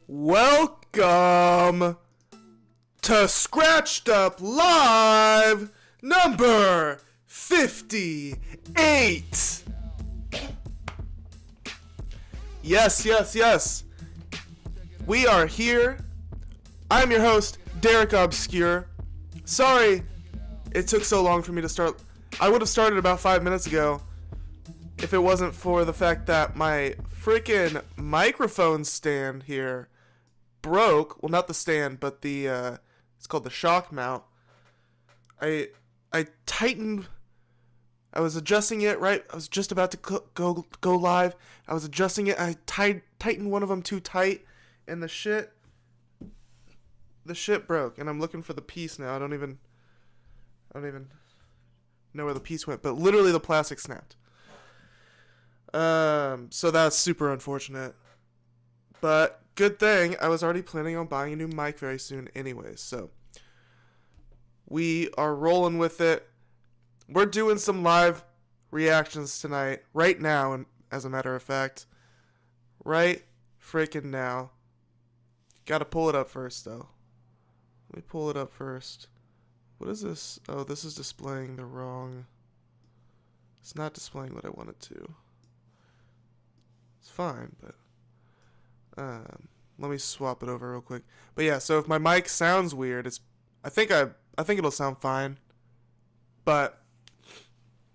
Welcome to Scratched Up Live number 58. Yes. We are here. I'm your host, Derek Obscure. Sorry it took so long for me to start. I would have started about 5 minutes ago if it wasn't for the fact that my freaking microphone stand here broke. Well, not the stand, but the it's called the shock mount. I tightened. I was adjusting it, right? I was just about to go live. I was adjusting it. I tightened one of them too tight, and the shit broke. And I'm looking for the piece now. I don't even know where the piece went, but literally the plastic snapped. So that's super unfortunate. But good thing, I was already planning on buying a new mic very soon anyways, so we are rolling with it. We're doing some live reactions tonight, right now, and as a matter of fact, right freaking now. Gotta pull it up first, though. Let me pull it up first. What is this? Oh, this is displaying the wrong... It's not displaying what I want it to. It's fine, but... let me swap it over real quick. But yeah, so if my mic sounds weird, I think it'll sound fine. But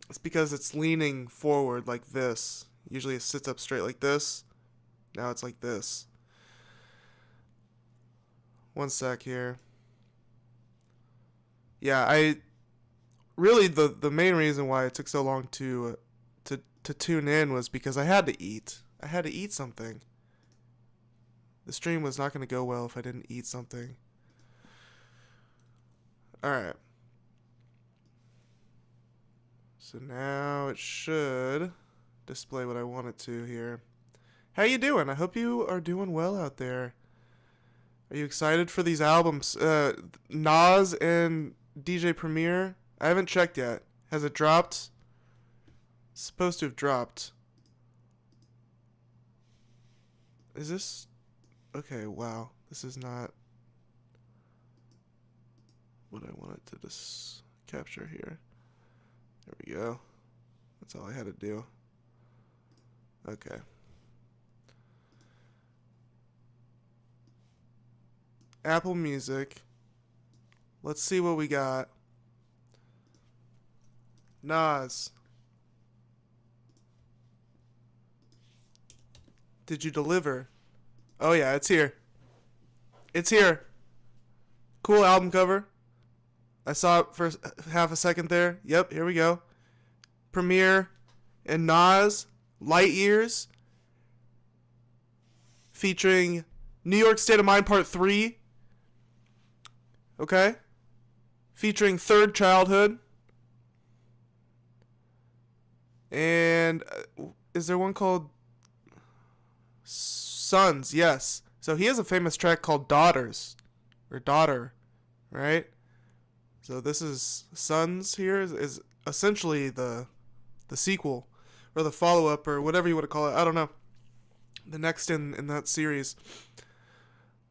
it's because it's leaning forward like this. Usually it sits up straight like this. Now it's like this. One sec here. Yeah, really the main reason why it took so long to tune in was because I had to eat. I had to eat something. The stream was not going to go well if I didn't eat something. Alright. So now it should display what I want it to here. How you doing? I hope you are doing well out there. Are you excited for these albums? Nas and DJ Premier? I haven't checked yet. Has it dropped? It's supposed to have dropped. Is this... Okay, wow. This is not what I wanted to just capture here. There we go. That's all I had to do. Okay. Apple Music. Let's see what we got. Nas. Did you deliver? Oh yeah, it's here. It's here. Cool album cover. I saw it for half a second there. Yep, here we go. Premier and Nas, Light Years, featuring New York State of Mind Part 3. Okay. Featuring Third Childhood. And is there one called Sons? Yes. So he has a famous track called Daughters, or Daughter, right? So this is Sons here is essentially the sequel or the follow-up or whatever you want to call it. I don't know. The next in that series.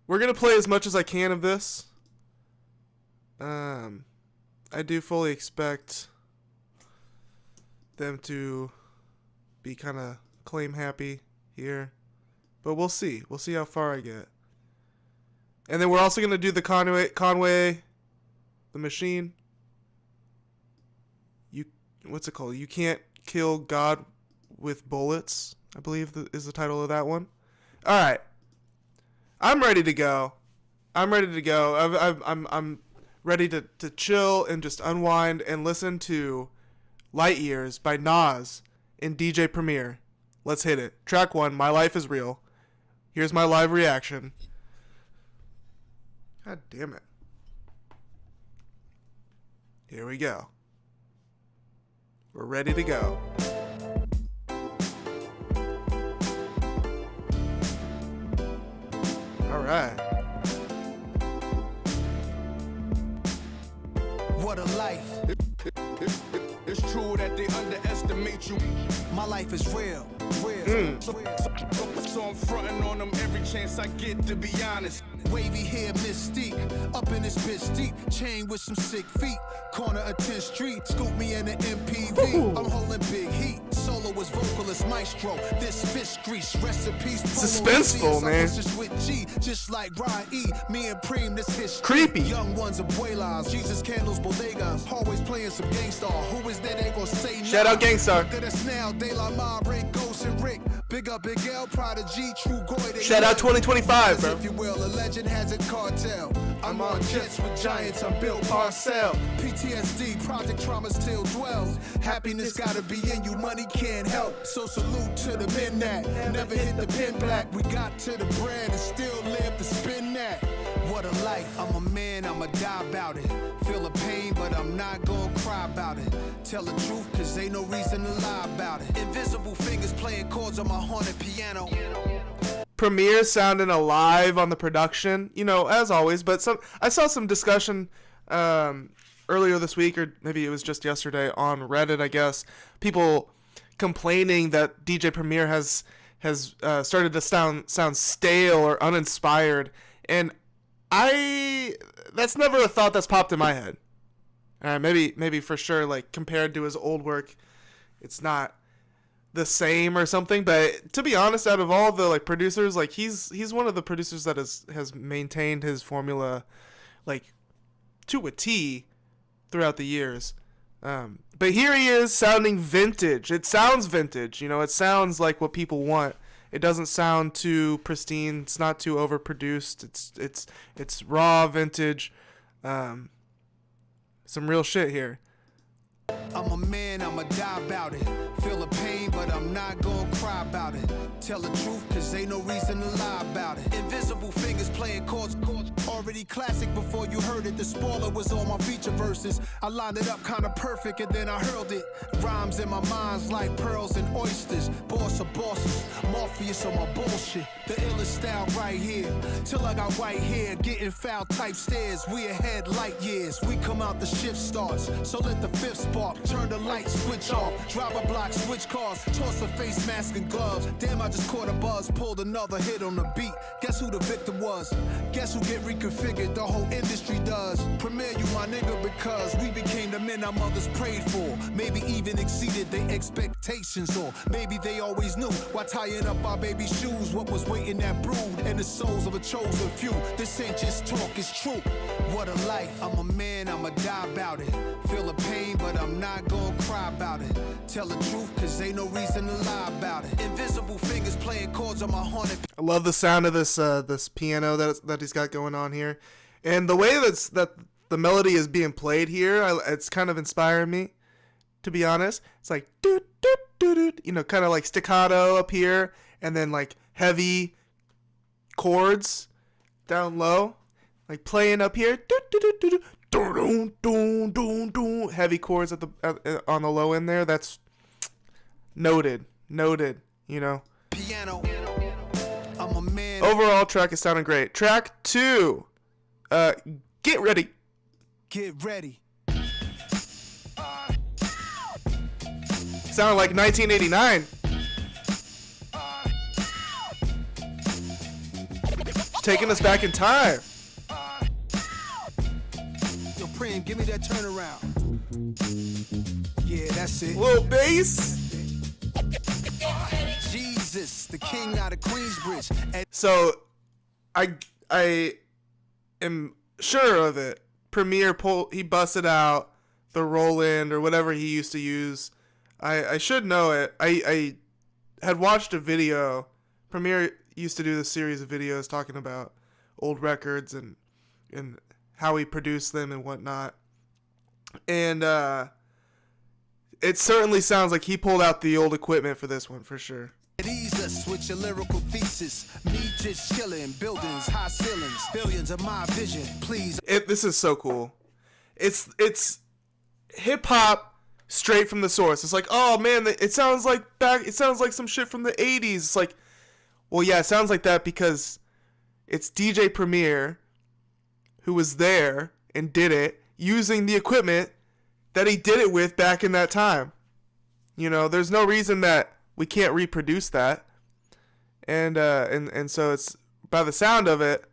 We're going to play as much as I can of this. I do fully expect them to be kind of claim happy here. But we'll see. We'll see how far I get. And then we're also going to do the Conway, the machine. What's it called? You Can't Kill God with Bullets, I believe is the title of that one. All right. I'm ready to go. I'm ready to chill and just unwind and listen to Light Years by Nas and DJ Premier. Let's hit it. Track 1, My Life is Real. Here's my live reaction. God damn it. Here we go. We're ready to go. All right. What a life. It's true that they underestimate you. My life is real. So I'm frontin' on them every chance I get, to be honest. Wavy hair, mystique, up in this bitch deep, chain with some sick feet, corner of 10th Street, scoop me in an MPV. Ooh. I'm holding big heat, solo was vocalist maestro, this fish grease, recipes, suspenseful, man. With G, just like Ryan E, me and Preem, this history. Creepy. Young ones of Buelas, Jesus candles, bodegas, always playing some gangstar. Who is that ain't gonna say shout out Gangstar. Look at us now, De La Ma, Ray, Ghost, and Rick. Big up Big L, Prodigy, True Goy. Shout out 2025, bro. If you will, a legend has a cartel. I'm on jets with giants, I'm Bill Parcell. PTSD, project trauma still dwells. Happiness gotta be in you, money can't help. So salute to the men that never hit the pin black. We got to the bread and still live to spin that. What a life, I'm a man, I'ma die about it. Feel the pain, but I'm not gonna cry about it. Tell the truth, cause ain't no reason to lie about it. Invisible fingers playing chords on my haunted piano. Premier sounding alive on the production, you know, as always. But I saw some discussion earlier this week, or maybe it was just yesterday, on Reddit, I guess. People complaining that DJ Premier has started to sound stale or uninspired, and that's never a thought that's popped in my head. Maybe for sure, like, compared to his old work, it's not the same or something, but to be honest, out of all the like producers, like he's one of the producers that has maintained his formula like to a T throughout the years. But here he is sounding vintage. It sounds vintage, you know, it sounds like what people want. It doesn't sound too pristine, it's not too overproduced. It's raw vintage. Some real shit here. I'm a man, I'ma die about it. Feel the pain, but I'm not gonna cry about it. Tell the truth, cause ain't no reason to lie about it. Invisible fingers playing chords. Already classic before you heard it. The spoiler was on my feature verses. I lined it up kinda perfect and then I hurled it. Rhymes in my mind's like pearls and oysters. Boss of bosses, Morpheus on my bullshit. The illest style right here. Till I got white hair, getting foul type stares. We ahead light years. We come out, the shift starts. So let the fifth spark. Turn the light switch off. Drive a block, switch cars. Toss a face mask and gloves. Damn, I just caught a buzz. Pulled another hit on the beat. Guess who the victim was? Guess who get reconfigured? The whole industry does. Premier, you my nigga, because we became the men our mothers prayed for. Maybe even exceeded their expectations, or maybe they always knew. Why tying up our baby shoes? What was waiting that brood and the souls of a chosen few? This ain't just talk, it's true. What a life. I'm a man, I'ma die about it. Feel the pain, but I'm not gonna cry about it. Tell the truth, cause ain't no reason to lie about it. Invisible fingers playing chords on my haunted. I love the sound of this piano that he's got going on here, and the way that the melody is being played here. It's kind of inspiring me, to be honest. It's like doot doot doot doot, you know, kind of like staccato up here, and then like heavy chords down low, like playing up here. Doot doot doot doot. Dun, dun, dun, dun, heavy chords on the low end there. That's noted, you know. Piano. I'm a man. Overall, track is sounding great. Track 2, Get Ready. Get ready. Sounded like 1989. Taking us back in time. Preem, give me that turnaround. Yeah, that's it. Little bass. Jesus, the king out of Queensbridge. So, I am sure of it. Premier he busted out the Roland or whatever he used to use. I should know it. I had watched a video. Premier used to do this series of videos talking about old records and how he produced them and whatnot. And it certainly sounds like he pulled out the old equipment for this one, for sure. Ease us with your lyrical thesis. Me just chilling, buildings, high ceilings, billions of my vision, please. This is so cool. It's hip hop straight from the source. It's like, oh man, it sounds like some shit from the 80s. It's like, well, yeah, it sounds like that because it's DJ Premier who was there and did it using the equipment that he did it with back in that time. You know, there's no reason that we can't reproduce that. And so it's, by the sound of it,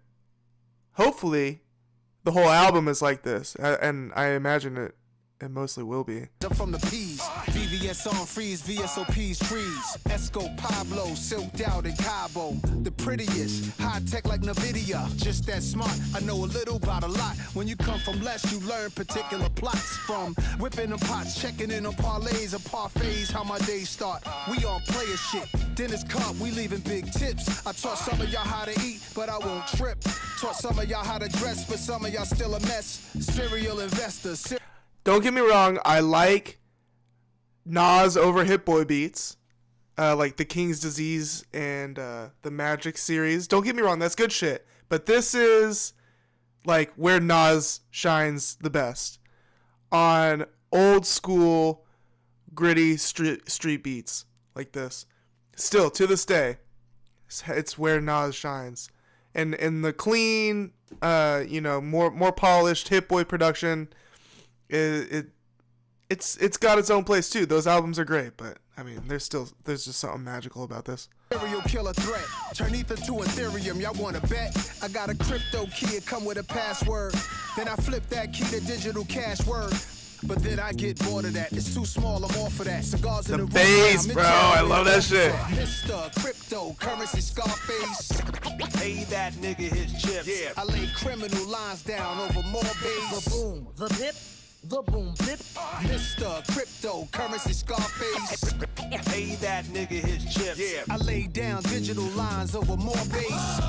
hopefully the whole album is like this, and I imagine it mostly will be. From the P's, VVS on freeze, VSOP's trees, Esco Pablo, silked out in Cabo, the prettiest, high tech like NVIDIA, just that smart. I know a little about a lot. When you come from less, you learn particular plots, from whipping them pots, checking in on parlays or parfaits. How my days start, we on player shit. Dinner's cup, we leaving big tips. I taught some of y'all how to eat, but I won't trip. Taught some of y'all how to dress, but some of y'all still a mess. Serial investors. Don't get me wrong, I like Nas over Hit Boy beats, like the King's Disease and the Magic series. Don't get me wrong, that's good shit. But this is like where Nas shines the best, on old school, gritty street beats like this. Still, to this day, it's where Nas shines. And the clean, more polished Hit Boy production, it's got its own place too. Those albums are great, but I mean, there's just something magical about this. Serial killer threat, turn ether to Ethereum, y'all wanna bet? I got a crypto key, it come with a password. Then I flip that key to digital cash word. But then I get bored of that, it's too small, I'm off of that. Cigars in the bass, bro, I love that shit. Mr. Cryptocurrency Scarface. Pay that nigga his chips. Yeah. I lay criminal lines down over more bass. The boom, the bip, the boom bip. Mr. Cryptocurrency Scarface. Pay that nigga his chips. Yeah. I lay down digital lines over more bass.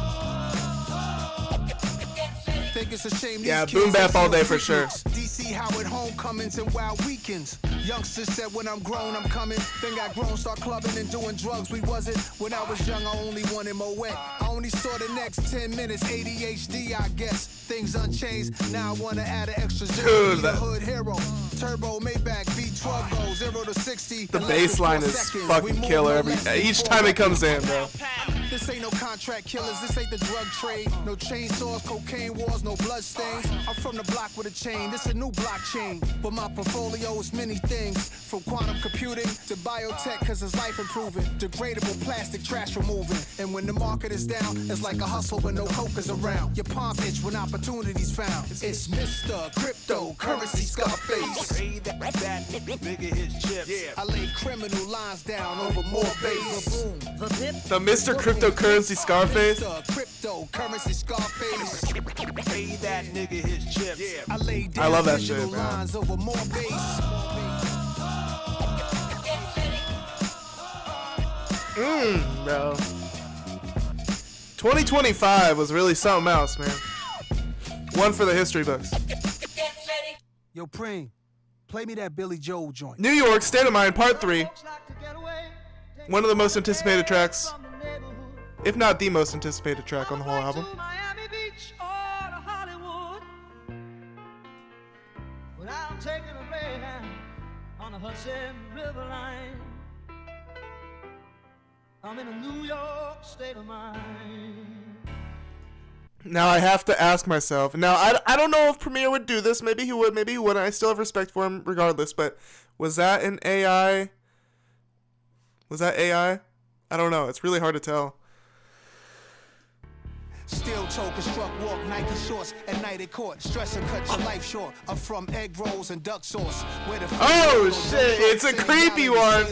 Think it's a shame. Yeah, boom bap all day for sure. DC Howard homecomings and wild weekends. Youngsters said when I'm grown I'm coming. Then got grown, start clubbing and doing drugs. We wasn't. When I was young I only wanted Moet. I only saw the next 10 minutes. ADHD I guess. Things unchanged. Now I wanna add an extra zero. Dude, the hood hero. Turbo Maybach V12 goes 0 to 60. The bass line is fucking killer each time it comes in, bro. This ain't no contract killers, this ain't the drug trade. No chainsaws, cocaine wars, no blood stains. I'm from the block with a chain, this a new blockchain. But my portfolio is many things. From quantum computing to biotech, cause it's life improving. Degradable plastic trash removing. And when the market is down, it's like a hustle when no coke is around. Your palms itch when opportunity's found. It's Mr. Cryptocurrency Scarface. Pay that nigga his chips. Yeah. I lay criminal lines down over more bass. The boom, the bip. The Mr. Cryptocurrency Scarface. Cryptocurrency Scarface. Pay that nigga his chips. Yeah. I lay down I love that digital shit, man. lines over more bass. Bro. 2025 was really something else, man. One for the history books. Yo, Preem, play me that Billy Joel joint. New York, State of Mind, Part 3. One of the most anticipated tracks, if not the most anticipated track on the whole album. Without taking a Greyhound on the Hudson River line, I'm in a New York state of mind. Now I have to ask myself. Now I don't know if Premier would do this. Maybe he would. Maybe he wouldn't. I still have respect for him regardless. But was that an AI? Was that AI? I don't know. It's really hard to tell. Steel choker, struck walk, Nike shorts, at night at court. Stress and cut your life short. I'm from egg rolls and duck sauce. Where the Oh shit! It's a creepy one.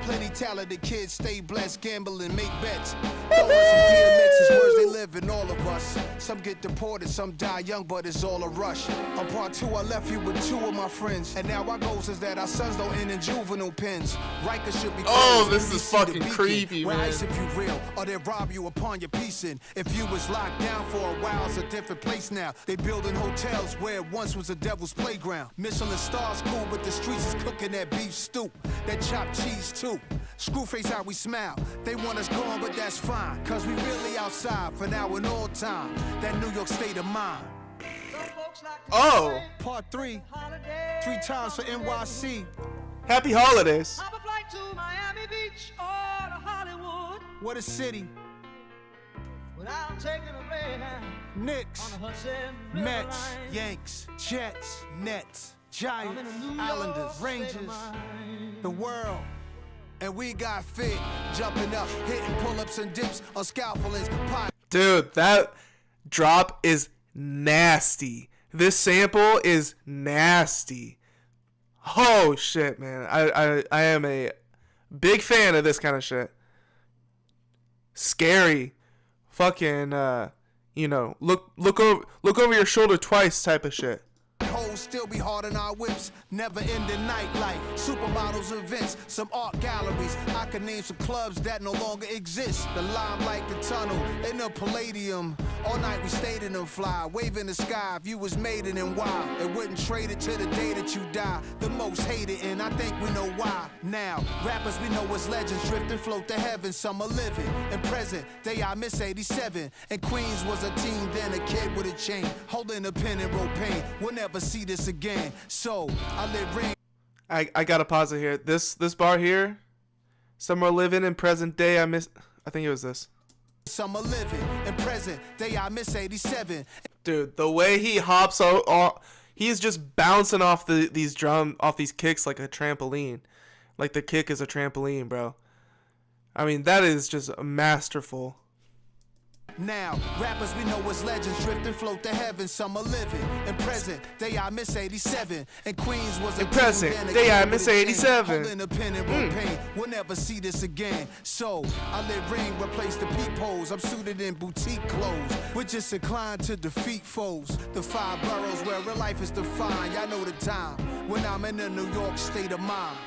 Plenty talented kids stay blessed, gamble and make bets. Those DMX is words they live in all of us. Some get deported, some die young, but it's all a rush. On part 2, I left you with 2 of my friends, and now our goals is that our sons don't end in juvenile pens. Rikers should be. Oh, this is fucking creepy, where man. ice if you real, or they rob you upon your piecing. If you was locked down for a while, it's a different place now. They building hotels where it once was a devil's playground. Michelin stars cool, but the streets is cooking that beef stew, that chopped cheese too. Screwface how we smile. They want us gone, but that's fine, cause we really outside for now and all time. That New York state of mind. Oh, Part 3, 3 times for NYC. happy holidays. Hop a flight to Miami Beach or to Hollywood What a city. without taking a Greyhound Knicks, on the Hudson River Mets, line. Yanks, Jets, Nets, I'm in Giants, a New York Islanders, state of Rangers, mind. the world. And we got fit, jumping up, hitting pull-ups and dips on scalpelings. Dude, that drop is nasty. This sample is nasty. Oh shit, man. I am a big fan of this kind of shit. Scary. Fucking look over your shoulder twice type of shit. Hoes still be hard in our whips, never ending nightlife, supermodels events, some art galleries. I can name some clubs that no longer exist. The Limelight, the Tunnel, and the Palladium. All night we stayed in them fly, wave in the sky. If you was maiden and wild, and wouldn't trade it to the day that you die. The most hated, and I think we know why. Now, rappers we know as legends, drift and float to heaven. Some are living, and present, they I miss 87. And Queens was a teen, then a kid with a chain, holding a pen and wrote pain. We'll never see this again. So I let ring. I gotta pause it here. This bar here, some are living in present day. I think it was this. Some are living in present day. I miss 87. Dude, the way he hops he's just bouncing off these kicks like a trampoline. Like the kick is a trampoline, bro. I mean, that is just masterful. Now, rappers we know as legends, drift and float to heaven. Some are living in present day. I miss 87. And Queens was a present day. I miss 87. Holding a pen and wrote pain. We'll never see this again. So I let ring replace the peepholes. I'm suited in boutique clothes. We're just inclined to defeat foes. The 5 boroughs where real life is defined. Y'all know the time when I'm in the New York state of mind.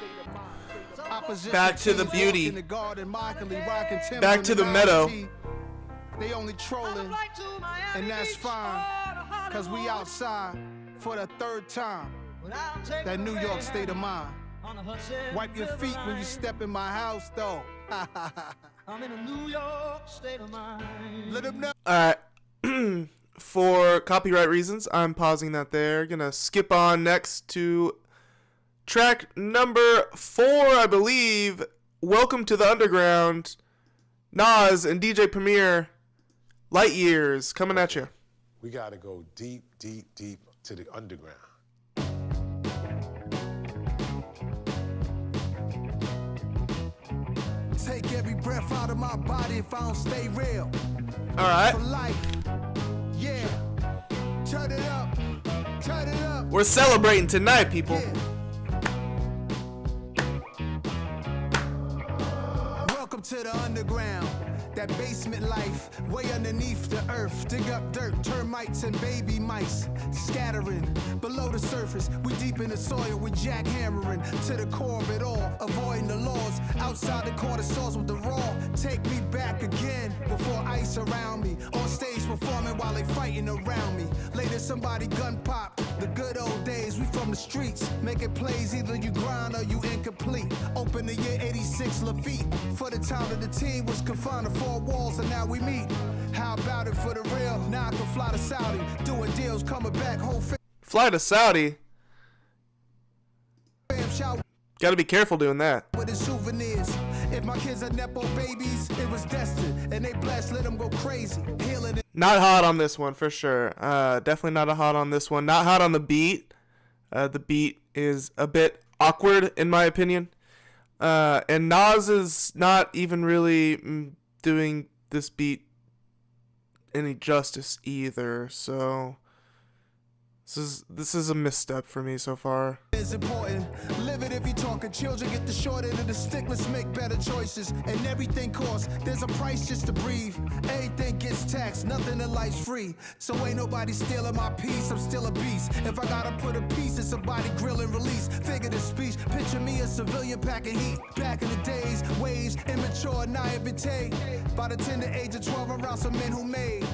Back to the beauty. Back to the meadow. They only trolling, and that's fine, cause we outside for the 3rd time. That New York state of mind. Wipe your feet when you step in my house, though. I'm in a New York state of mind. Let them know. Alright, for copyright reasons, I'm pausing that there. Gonna skip on next to track number 4, I believe. Welcome to the Underground. Nas and DJ Premier. Light Years coming at you. We got to go deep, deep, deep to the underground. Take every breath out of my body if I don't stay real. All right. For life. Yeah. Turn it up. Turn it up. We're celebrating tonight, people. Yeah. Welcome to the underground. That basement life, way underneath the earth. Dig up dirt, termites and baby mice. Scattering below the surface. We deep in the soil with jackhammering to the core of it all. Avoiding the laws outside the corner stores with the raw. Take me back again before ice around me. On stage performing while they fighting around me. Later somebody gun pop. The good old days, we from the streets. Making plays, either you grind or you incomplete. Open the year 86 Lafitte. For the time that the team was confined to 4 walls and now we meet. How about it for the real? Now I can fly to Saudi. Doing deals, coming back, whole Fly to Saudi. Gotta be careful doing that. With the souvenirs. If my kids are Nepo babies, it was destined. And they blessed, let them go crazy. Healing it. Not hot on this one, for sure. Definitely not a hot on this one. Not hot on the beat. The beat is a bit awkward, in my opinion. And Nas is not even really doing this beat any justice either. So this is a misstep for me so far. It's important. Live it if you talking. Children get the short end of the stick. Let's make better choices. And everything costs. There's a price just to breathe. Everything gets taxed. Nothing in life's free. So ain't nobody stealing my peace. I'm still a beast. If I gotta put a piece in somebody grill and release. Figure the speech. Picture me a civilian packing heat. Back in the days, ways immature, naivete. By the tender age of 12, around some men who made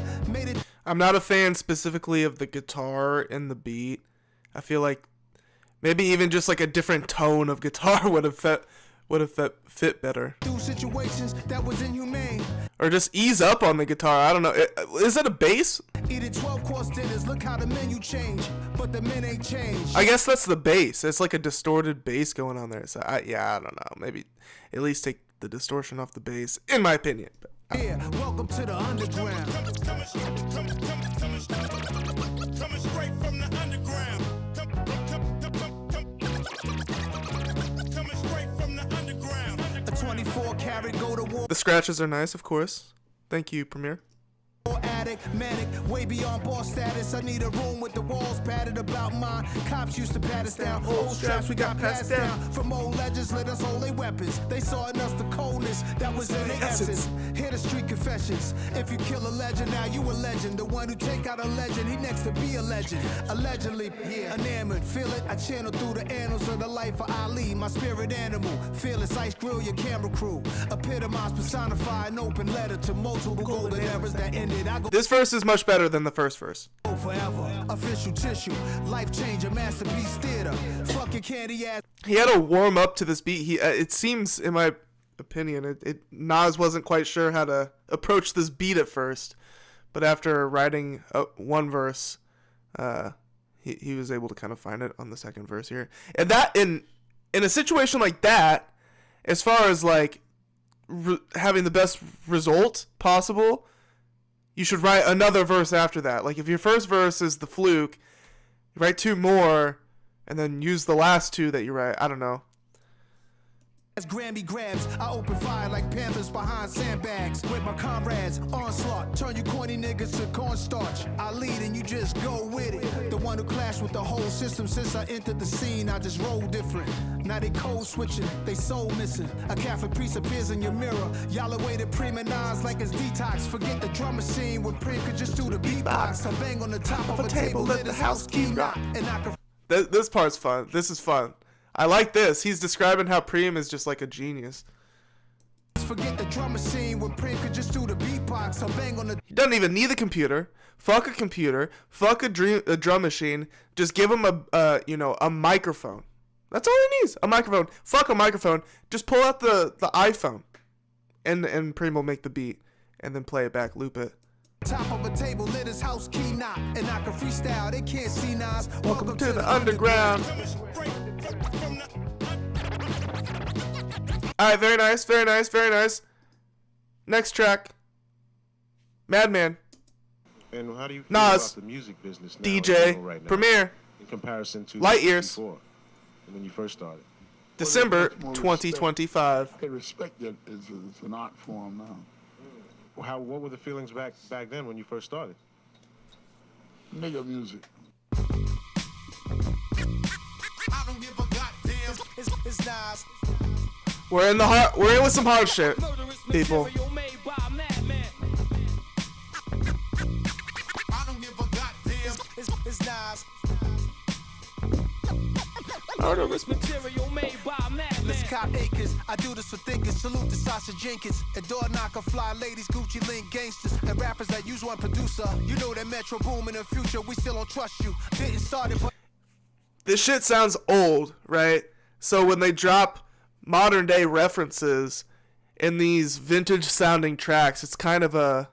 it. I'm not a fan specifically of the guitar in the beat. I feel like maybe even just like a different tone of guitar would have fit better. Through situations that was inhumane. Or just ease up on the guitar. I don't know. Is that a bass? Eating 12-course dinners. Look how the menu changed, but the men ain't changed. I guess that's the bass. It's like a distorted bass going on there. So I don't know. Maybe at least take the distortion off the bass, in my opinion. Yeah, welcome to the underground. Coming straight from the underground. Coming straight from the underground. married, go to war. The scratches are nice, of course. Thank you, Premier. Addict, manic, way beyond boss status. I need a room with the walls padded about mine. Cops used to pat us down. Old straps we got passed down. From old legends let us hold their weapons. They saw in us the coldness that was in their essence. Hear the street confessions. If you kill a legend, now you a legend. The one who take out a legend, he next to be a legend. Allegedly, yeah, enamored, feel it. I channel through the annals of the life of Ali, my spirit animal. Fearless ice grill, your camera crew. Epitomized, personified, an open letter to multiple golden eras that ended. This verse is much better than the first verse. Forever, official tissue, life changer, masterpiece theater. Fucking candy ass. He had to warm up to this beat. It seems, in my opinion, Nas wasn't quite sure how to approach this beat at first, but after writing one verse, he was able to kind of find it on the second verse here. And that in a situation like that, as far as like having the best result possible, you should write another verse after that. Like if your first verse is the fluke, you write two more and then use the last two that you write. I don't know. As Grammy grabs, I open fire like panthers behind sandbags. With my comrades, onslaught. Turn you corny niggas to cornstarch. I lead and you just go with it. The one who clashed with the whole system since I entered the scene. I just roll different. Now they code switching, they soul missing. A Catholic priest appears in your mirror. Y'all awaited Prima Nas like it's detox. Forget the drum machine when Prim could just do the beatbox. I bang on the top of a table, let the house key knock. And I can... This part's fun. This is fun. I like this. He's describing how Preem is just like a genius. Forget the drum machine when Prim could just do the beatbox. I bang on the... He doesn't even need a computer. Fuck a computer. Fuck a drum machine. Just give him a microphone. That's all he needs. A microphone. Fuck a microphone. Just pull out the iPhone, and Preem will make the beat, and then play it back, loop it. Top of a table, lit his house key knock, and I can freestyle. They can't see Nas. Welcome to the underground. All right, very nice, very nice, very nice. Next track, Madman. And how do you feel Nas, about the music business now, DJ right now, Premier, in comparison to Light Years, before, when you first started? December Well, much more 2025. I respect it. It's an art form now. What were the feelings back then when you first started? Nigga music. I don't give a goddamn. It's Nas. We're in with some hard shit, people. I don't give a goddamn. It's Nas. Murderous material made by madmen. Let's cop acres. I do this for thinkers. Salute the Sasha Jenkins. And door knocker fly ladies, Gucci link gangsters. And rappers that use one producer. You know that Metro boom in the future. We still don't trust you. Didn't start it, but... This shit sounds old, right? So when they drop modern day references in these vintage sounding tracks, it's kind of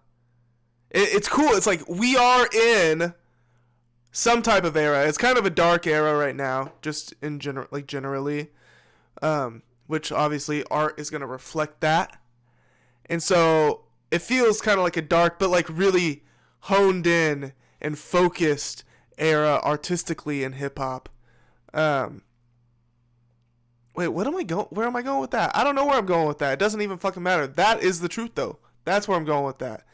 it's cool. It's like we are in some type of era. It's kind of a dark era right now, just in generally, which obviously art is going to reflect that. And so it feels kind of like a dark, but like really honed in and focused era artistically in hip hop. Wait, where am I going with that? I don't know where I'm going with that. It doesn't even fucking matter. That is the truth, though. That's where I'm going with that.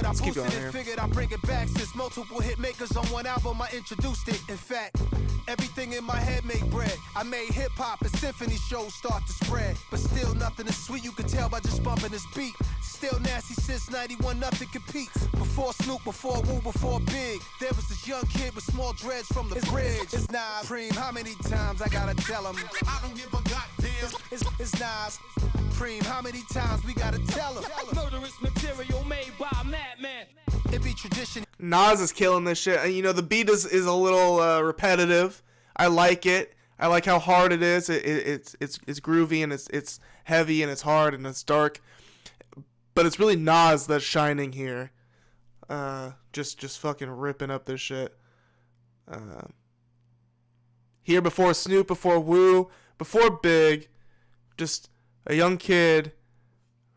Let's keep going here. Figured I bring it back since multiple hit makers on one album. I introduced it. In fact, everything in my head made bread. I made hip hop and symphony shows start to spread. But still nothing is sweet. You can tell by just bumping this beat. Still nasty since 91. Nothing competes. Before Snoop, before Wu, before Big, there was this young kid with small dreads from the bridge. It's Nas. Preem, how many times I gotta tell him? I don't give a goddamn. It's Nas. Preem, how many times we gotta tell him? Murderous material made by madman. It be tradition. Nas is killing this shit. And, the beat is a little repetitive. I like it. I like how hard it is. It's groovy and it's heavy and it's hard and it's dark. But it's really Nas that's shining here. Just fucking ripping up this shit. Here before Snoop, before Wu, before Big, just a young kid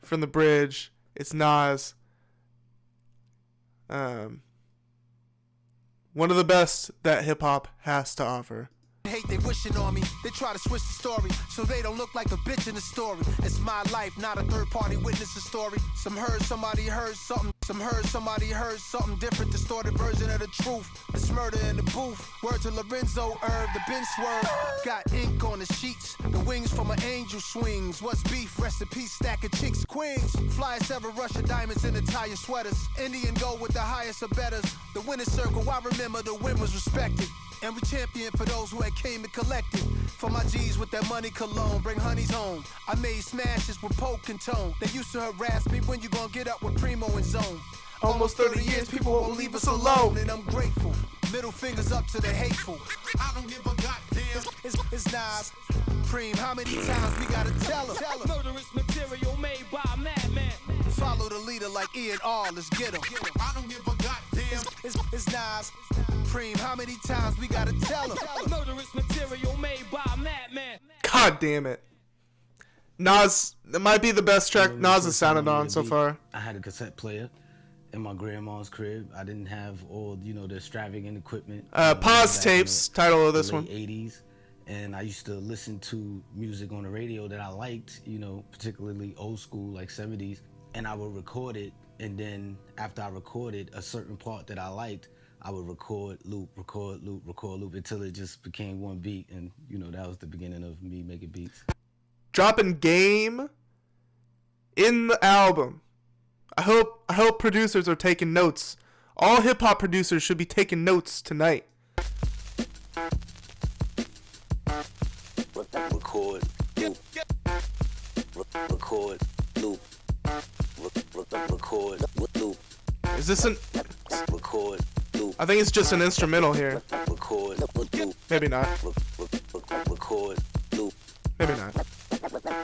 from the bridge. It's Nas. One of the best that hip hop has to offer. Hate they wishing on me. They try to switch the story so they don't look like a bitch in the story. It's my life, not a third party witness story. Some heard somebody heard something. Some heard somebody heard something different, distorted version of the truth. It's murder in the booth. Word to Lorenzo, the bin swerve. Got ink on the sheets. The wings from an angel swings. What's beef? Recipe stack of chicks, queens. Flyest ever, Russia diamonds in Italian sweaters. Indian gold with the highest of betters. The winner's circle, I remember the win was respected. And we champion for those who had came and collected. For my G's with that money cologne, bring honeys home. I made smashes with poke and tone. They used to harass me when you gon' get up with Primo and Zone. Almost 30 years, people won't leave us alone. And I'm grateful. Middle fingers up to the hateful. I don't give a goddamn. It's Nas. Preem, how many times we gotta tell him? Murderous material made by a madman. Follow the leader like E and R, let's get him. I don't give a goddamn. It's Nas. Preem, how many times we gotta tell him? Murderous material made by a madman. God damn it. Nas, that might be the best track Nas has sounded on so far. I had a cassette player in my grandma's crib. I didn't have all, the extravagant equipment. Pause tapes, title of this one. Late 80s. And I used to listen to music on the radio that I liked, particularly old school, like 70s. And I would record it. And then after I recorded a certain part that I liked, I would record, loop, until it just became one beat. And, that was the beginning of me making beats. Dropping game in the album. I hope producers are taking notes. All hip hop producers should be taking notes tonight. Record, loop. Record, loop. Record, loop. Is this an... Record, loop. I think it's just an instrumental here. Record, loop. Maybe not. Record, loop. Maybe not.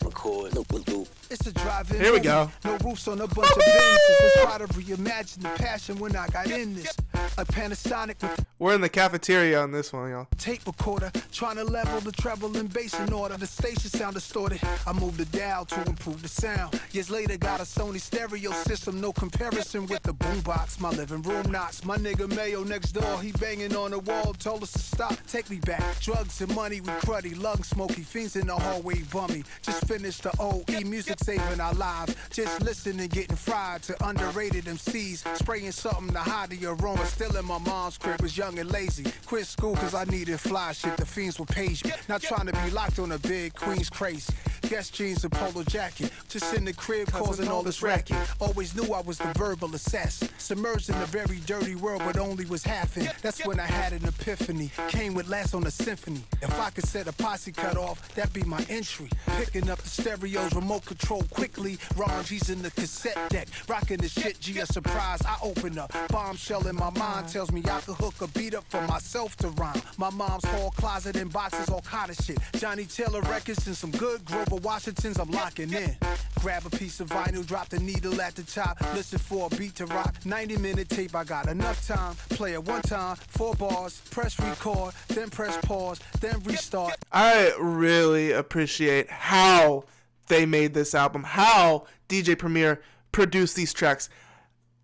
Record, loop. It's a drive-in. Here we go. No roofs on a bunch of Benzes. Let's try to reimagine the passion when I got in this. A Panasonic with We're in the cafeteria on this one, y'all. tape recorder, trying to level the treble and bass in order. The station sound distorted. I moved the dial to improve the sound. Years later, got a Sony stereo system, no comparison with the boombox. My living room knocks. My nigga Mayo next door, he banging on the wall, told us to stop. Take me back. Drugs and money, we cruddy, lung smoky, fiends in the hallway bummy. Just finished the OE, music saving our lives. Just listening, getting fried to underrated MCs, spraying something to hide the aroma. Still in my mom's crib, was young and lazy. Quit school cause I needed fly shit, the fiends would page me. Not trying to be locked on a big Queen's crazy. Guess jeans and polo jacket, just in the crib causing all this racket. Always knew I was the verbal assassin, submerged in a very dirty world but only was half in. That's when I had an epiphany, came with last on the symphony. If I could set a posse cut off, that'd be my entry. Picking up the stereos, remote control quickly. Ron G's in the cassette deck, rocking the shit, G a surprise. I open up, bombshell in my mind tells me I could hook a beat up for myself to rhyme. My mom's hall closet and boxes, all kind of shit. Johnny Taylor records and some good Grover Washingtons I'm locking in. Grab a piece of vinyl, drop the needle at the top, listen for a beat to rock. 90-minute tape, I got enough time. Play it one time, 4 bars, press record, then press pause, then restart. I really appreciate how they made this album, how DJ Premier produced these tracks.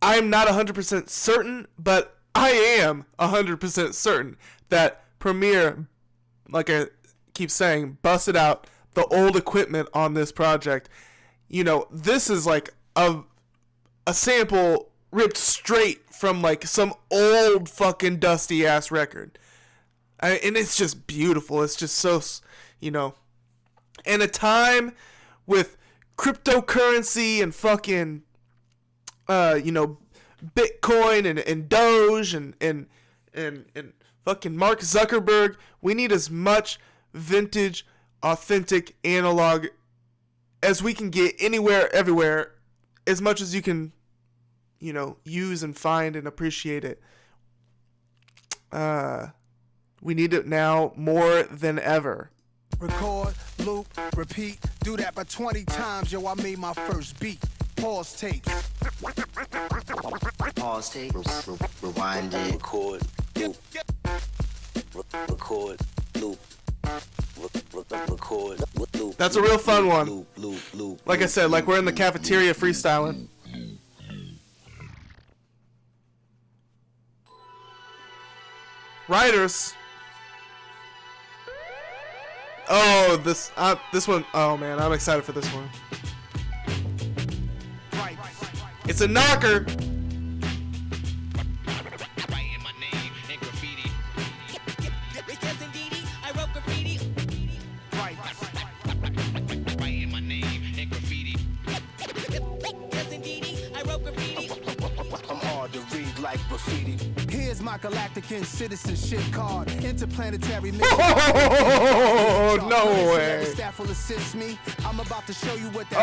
I'm not 100% certain, but I am 100% certain that Premier, like I keep saying, busted out the old equipment on this project. This is like a sample ripped straight from like some old fucking dusty ass record. And it's just beautiful. It's just so, in a time with cryptocurrency and fucking, Bitcoin and Doge and fucking Mark Zuckerberg, we need as much vintage, authentic analog as we can get anywhere, everywhere, as much as you can, use and find and appreciate it. We need it now more than ever. Record, loop, repeat, do that by 20 times, yo, I made my first beat. Pause tape. Pause tape, rewind it. Record, loop. Record, loop. Record, loop. That's a real fun one. Loop. Like I said, like we're in the cafeteria freestyling. Writers. Oh, this one. Oh man, I'm excited for this one. It's a knocker. Here's my galactic citizenship card. Interplanetary mission. Oh, no way. Staff will assist me. I'm about to show you what that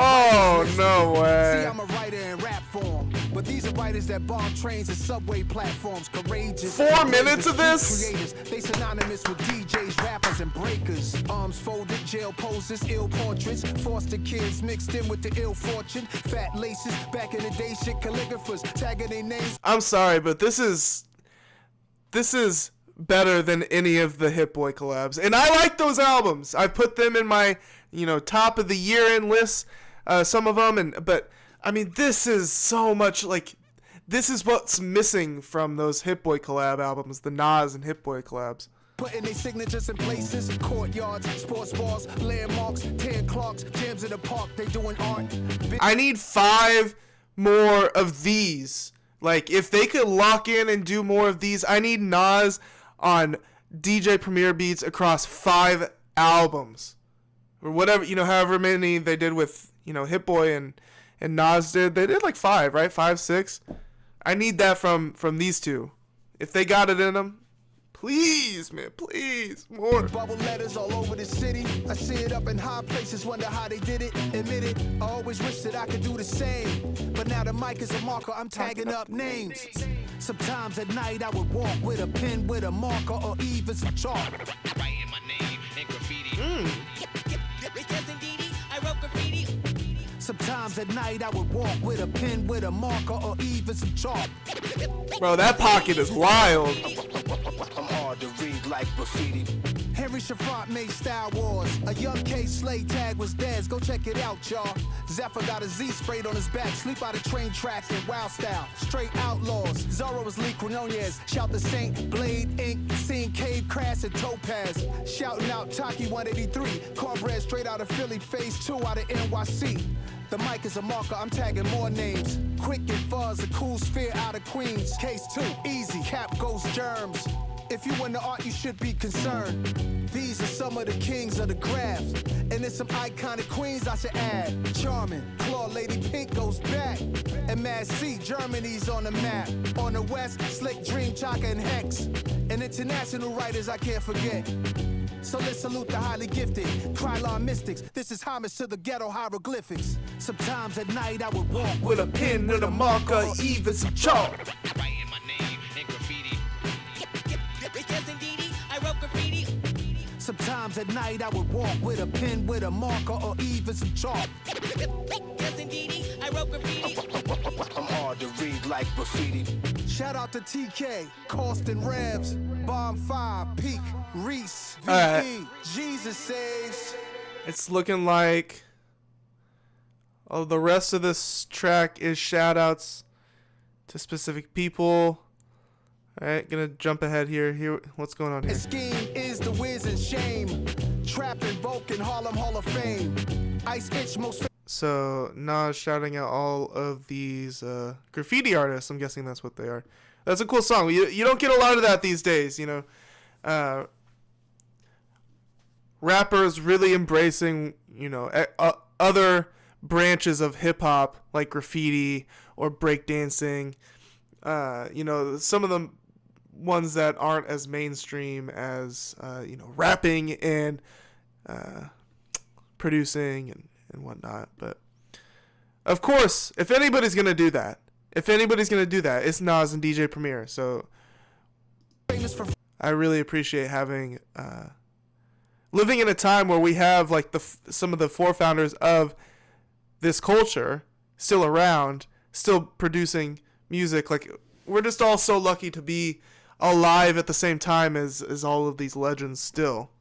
no way. See, I'm a writer in rap form, but these are writers that bomb trains and subway platforms. Courageous. 4 minutes of this? Creators. They synonymous with DJs, rappers, and breakers. Arms folded, jail poses, ill portraits. Foster kids mixed in with the ill fortune. Fat laces, back in the day, shit calligraphers tagging their names. I'm sorry, but this is better than any of the Hit Boy collabs, and I like those albums. I put them in my top of the year in lists, some of them, but I mean, this is so much like, this is what's missing from those Hit Boy collab albums, the Nas and Hit Boy collabs. Putting their signatures in places, courtyards, sports bars, landmarks, 10 clocks, jams in the park, they doing art. I need 5 more of these. Like, if they could lock in and do more of these, I need Nas on DJ Premier beats across 5 albums. Or whatever, however many they did with, Hit Boy and Nas did. They did like 5, right? 5, 6. I need that from these two. If they got it in them, please, man, please, more. Bubble letters all over the city. I see it up in high places, wonder how they did it. Admit it, I always wish that I could do the same. But now the mic is a marker, I'm tagging up names. Sometimes at night I would walk with a pen, with a marker, or even some chalk. Writing my name in graffiti. Yes, indeed, I wrote graffiti. Sometimes at night I would walk with a pen, with a marker, or even some chalk. Bro, that pocket is wild. I'm hard to read like graffiti. Henry Shafrat made Star Wars. A young K Slay tag was theirs. Go check it out, y'all. Zephyr got a Z sprayed on his back. Sleep out of train tracks in wild style. Straight outlaws. Zorro was Lee Quinonez. Shout the Saint, Blade, Ink, Seen Cave, Crass, and Topaz. Shouting out Taki 183. Cornbread straight out of Philly. Phase 2 out of NYC. The mic is a marker, I'm tagging more names. Quick and Fuzz, a cool sphere out of Queens. Case 2, easy, Cap Ghost Germs. If you into art, you should be concerned. These are some of the kings of the graphs. And there's some iconic queens I should add. Charming, Claw Lady Pink goes back. And Mad C, Germany's on the map. On the west, Slick Dream, Chaka, and Hex. And international writers I can't forget. So let's salute the highly gifted Krylon mystics. This is homage to the ghetto hieroglyphics. Sometimes at night I would walk with a pen and a marker, even some chalk. Writing my name in graffiti. Yes, indeed, I wrote graffiti. Sometimes at night I would walk with a pen, with a marker, or even some chalk. Yes, indeed, I wrote graffiti. I'm hard to read like graffiti. Shout out to TK, Costin Revs, Bomb 5, Peak, Reese, VE, Jesus saves. It's looking like the rest of this track is shout outs to specific people. Alright, gonna jump ahead here. What's going on here? The scheme is the whiz and shame. Trap invoking Harlem Hall of Fame. Ice Itch most. So Nas shouting out all of these graffiti artists. I'm guessing that's what they are. That's a cool song. You don't get a lot of that these days, rappers really embracing, other branches of hip hop like graffiti or breakdancing. Some of the ones that aren't as mainstream as rapping and producing and whatnot. But of course, if anybody's gonna do that, it's Nas and DJ Premier. So I really appreciate having living in a time where we have like some of the forefounders of this culture still around, still producing music. Like, we're just all so lucky to be alive at the same time as all of these legends still.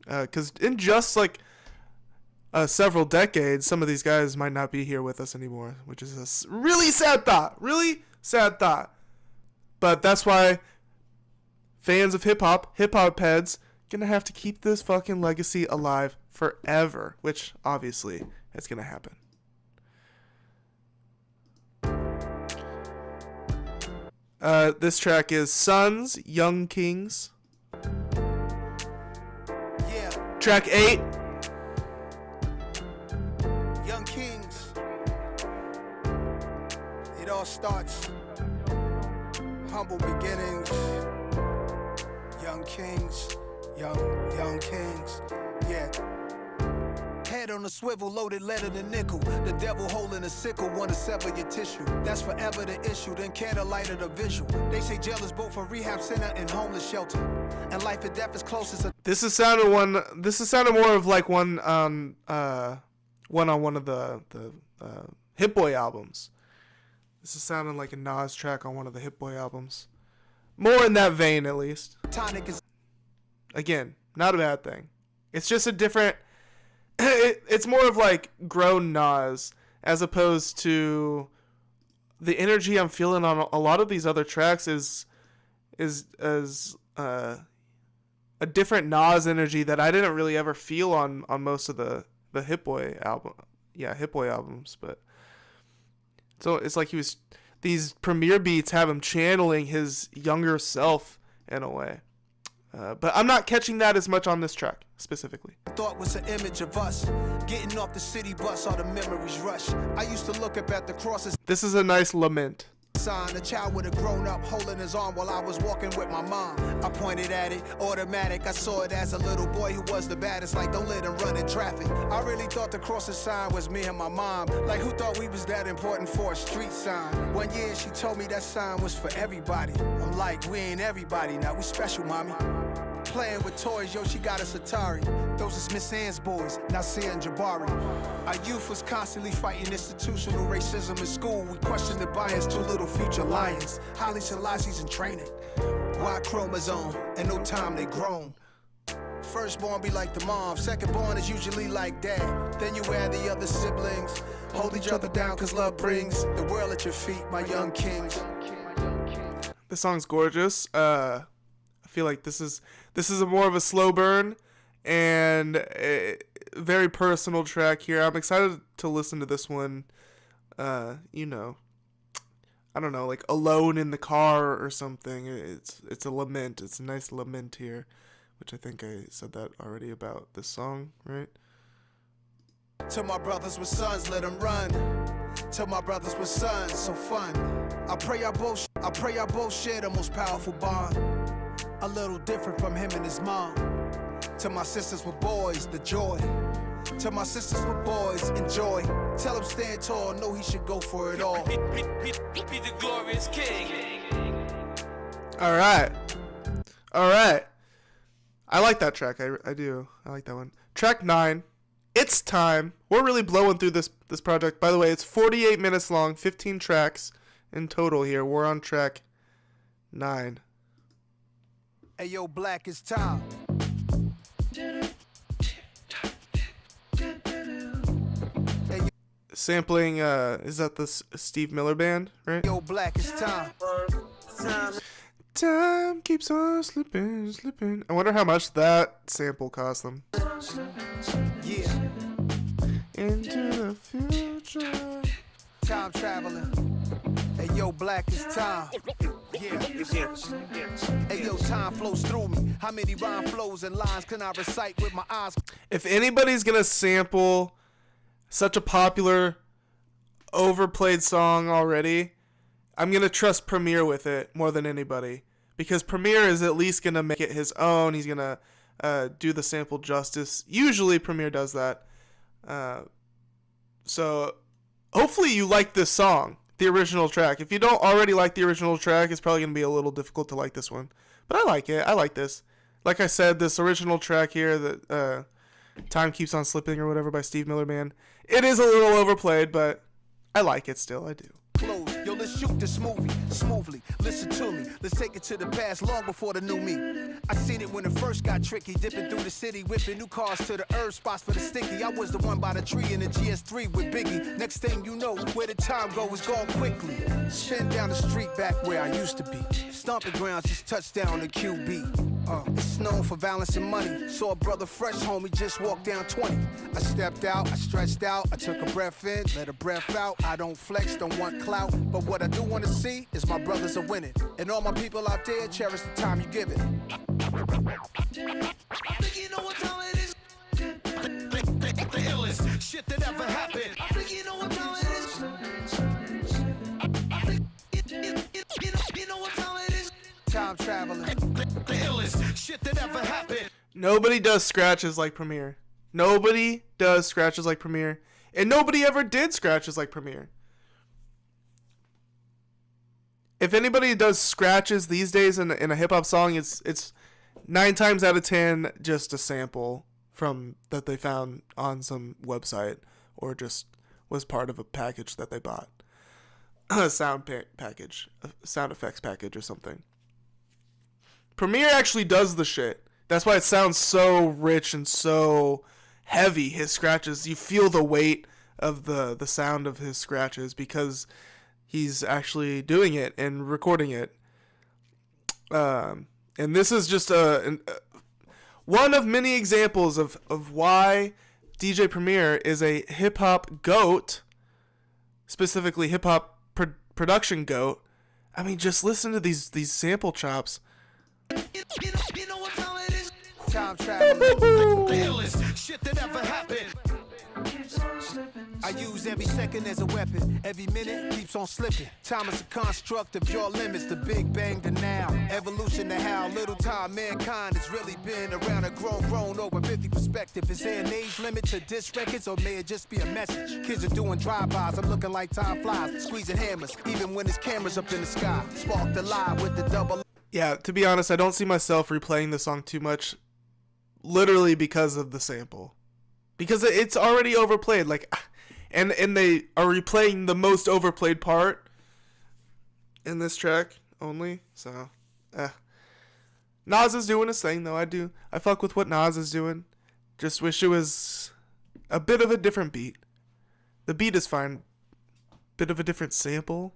Because in just like several decades, some of these guys might not be here with us anymore, which is a really sad thought. But that's why fans of hip hop heads, gonna have to keep this fucking legacy alive forever, which obviously is gonna happen. This track is Sons, Young Kings. Yeah, Track 8. Young Kings. It all starts. Humble beginnings. Young Kings. Young Kings. Yeah. Head on a swivel, loaded lead in a nickel. The devil holding a sickle, wanna sever your tissue. That's forever the issue, then candlelight of the visual. They say jail is both a rehab center and homeless shelter. And life and death is closest. This is sounded more of like one on one of the Hit Boy albums. This is sounding like a Nas track on one of the Hit Boy albums. More in that vein, at least. Tonic is Again, not a bad thing. It's just a different. It's more of like grown Nas as opposed to the energy I'm feeling on a lot of these other tracks is a different Nas energy that I didn't really ever feel on most of the Hit Boy album. Yeah, Hit Boy albums, but so it's like these Premier beats have him channeling his younger self in a way. But I'm not catching that as much on this track, specifically. thought was an image of us. Getting off the city bus, all the memories rush. I used to look up at the crosses. This is a nice lament. Sign, a child would have grown up holding his arm while I was walking with my mom. I pointed at it, automatic. I saw it as a little boy who was the baddest, like don't let him run in traffic. I really thought the crossing sign was me and my mom. Like who thought we was that important for a street sign? One year she told me that sign was for everybody. I'm like, we ain't everybody now, we special, mommy. Playing with toys, yo, she got us Atari. Those is Miss Ann's boys, Nasir and Jabari. Our youth was constantly fighting institutional racism in school. We questioned the bias, two little future lions. Holly Selassie's in training. Y chromosome, and no time they grown. Firstborn be like the mom, secondborn is usually like dad. Then you add the other siblings. Hold each other down cause love brings the world at your feet, my young kings. This song's gorgeous. I feel like this is a more of a slow burn and a very personal track here. I'm excited to listen to this one. You know, I don't know, like alone in the car or something. It's a lament. It's a nice lament here, which I think I said that already about this song, right? To my brothers with sons, let them run. To my brothers with sons, so fun. I pray y'all both share the most powerful bond. A little different from him and his mom. To my sisters with boys, the joy. To my sisters with boys, enjoy. Tell him stand tall, know he should go for it all. Be the glorious king. All right. I like that track. I do. I like that one. Track 9. It's time. We're really blowing through this project. By the way, it's 48 minutes long, 15 tracks in total here. We're on track 9. Hey yo, Black, it's time. Sampling, is that the Steve Miller Band, right? Yo, Black, it's time. Time keeps on slipping. I wonder how much that sample cost them. Yeah. Into the future. Time traveling. Hey yo, Black, it's time. Yeah. Hey yo, time flows through me. How many rhyme flows and lines can I recite with my eyes? If anybody's gonna sample such a popular, overplayed song already, I'm gonna trust Premier with it more than anybody, because Premier is at least gonna make it his own. He's gonna do the sample justice. Usually Premier does that. So hopefully you like this song, the original track. If you don't already like the original track, it's probably gonna be a little difficult to like this one. But I like it. I like this. Like I said, this original track here, that Time Keeps on Slipping or whatever by Steve Miller Band, it is a little overplayed, but I like it still. I do. Yo, let's shoot this movie smoothly. Listen to me. Let's take it to the past, long before the new me. I seen it when it first got tricky, dipping through the city, whipping new cars to the herb spots for the sticky. I was the one by the tree in the GS3 with Biggie. Next thing you know, where the time go is gone quickly. Spin down the street back where I used to be. Stomping grounds, just touchdown to QB. It's known for balancing money. Saw a brother fresh, homie, just walked down 20. I stepped out, I stretched out, I took a breath in, let a breath out. I don't flex, don't want clout, but what I do want to see is my brothers are winning. And all my people out there, cherish the time you give it. You know what time it is? The illest shit that ever happened. You know what time it is? You know what time it is? Time traveling. The illest shit that ever happened. Nobody does scratches like Premier. Nobody does scratches like Premier. And nobody ever did scratches like Premier. If anybody does scratches these days in a hip-hop song, it's 9 times out of 10 just a sample from that they found on some website or just was part of a package that they bought. A sound package, a sound effects package or something. Premier actually does the shit. That's why it sounds so rich and so heavy, his scratches. You feel the weight of the sound of his scratches because he's actually doing it and recording it. And this is just one of many examples of why DJ Premier is a hip-hop goat, specifically hip-hop production goat. I mean, just listen to these sample chops. You know what time it is? Time traveling. The illest shit that ever happened. I use every second as a weapon. Every minute keeps on slipping. Time is a construct of your limits. The Big Bang to now. Evolution to how little time mankind has really been around. A grown over 50 perspective. Is there an age limit to disc records or may it just be a message? Kids are doing drive-bys. I'm looking like time flies. Squeezing hammers. Even when there's cameras up in the sky. Spark the lie with the double. Yeah, to be honest, I don't see myself replaying the song too much. Literally because of the sample. Because it's already overplayed. Like, and they are replaying the most overplayed part in this track only. So, Nas is doing his thing, though. I fuck with what Nas is doing. Just wish it was a bit of a different beat. The beat is fine. Bit of a different sample.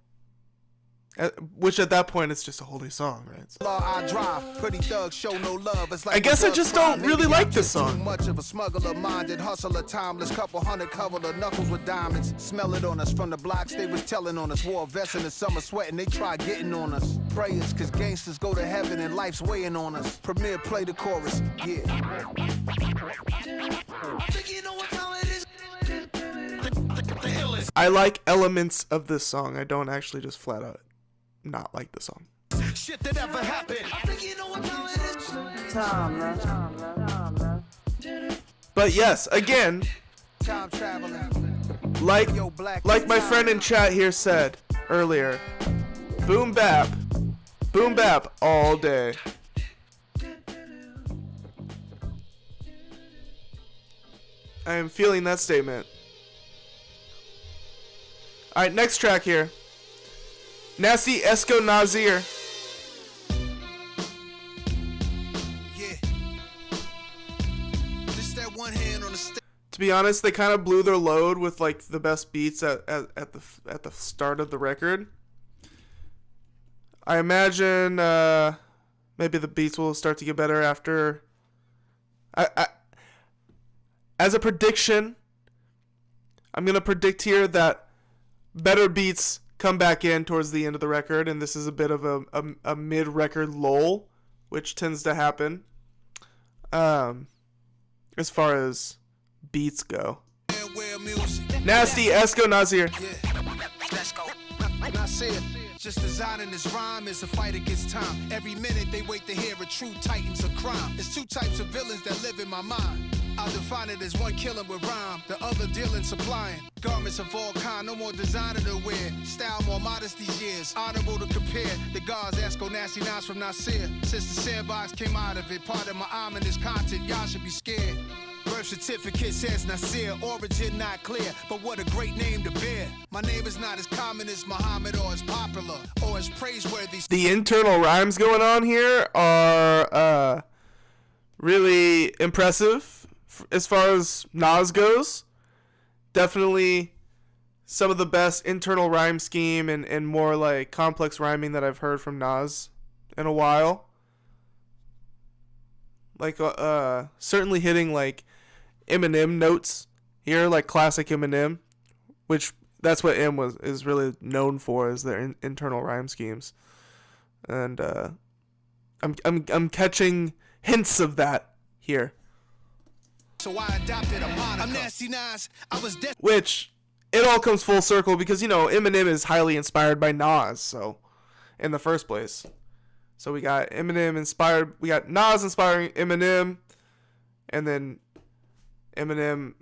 Which at that point it's just a whole new song, right? So. I drive, pretty thugs show no love. It's like I guess I just don't really like this song. Too much of a smuggler, minded hustler, timeless. Couple hundred cover the knuckles with diamonds. Smell it on us from the blocks they was telling on us. Wore a vest in the summer sweating, they try getting on us. Prayers, cause gangsters go to heaven and life's weighing on us. Premier play the chorus, yeah. You know what time it is? The illest I like elements of this song. I don't actually just flat out not like the song. shit that ever happened. You know what time it is? But yes, again, Time traveling. like Yo, black my friend in chat here said earlier, boom bap all day. I am feeling that statement. All right, next track here. Nasty Esco Nazir. Yeah. Just that one hand on the To be honest, they kind of blew their load with like the best beats at the start of the record. I imagine maybe the beats will start to get better after. As a prediction, I'm gonna predict here that better beats come back in towards the end of the record, and this is a bit of a mid-record lull, which tends to happen as far as beats go. Nasty Esco Nazir. Nasir, just designing this rhyme is a fight against time. Every minute they wait to hear a true titans of crime. There's two types of villains that live in my mind. I'll define it as one killing with rhyme, the other dealing supplying. Garments of all kind, no more designer to wear. Style more modest these years, honorable to compare. The guards ask go nasty Nas from Nasir. Since the sandbox came out of it, part of my ominous content, y'all should be scared. Birth certificate says Nasir, origin not clear, but what a great name to bear. My name is not as common as Muhammad or as popular or as praiseworthy. The internal rhymes going on here are really impressive as far as Nas goes. Definitely some of the best internal rhyme scheme and more like complex rhyming that I've heard from Nas in a while. like certainly hitting like Eminem notes here, like classic Eminem, which that's what is really known for, is their internal rhyme schemes, and I'm catching hints of that here. So I adopted a moniker. I'm Nasty Nas. I was which it all comes full circle because, you know, Eminem is highly inspired by Nas, so in the first place. So we got we got Nas inspiring Eminem, and then Eminem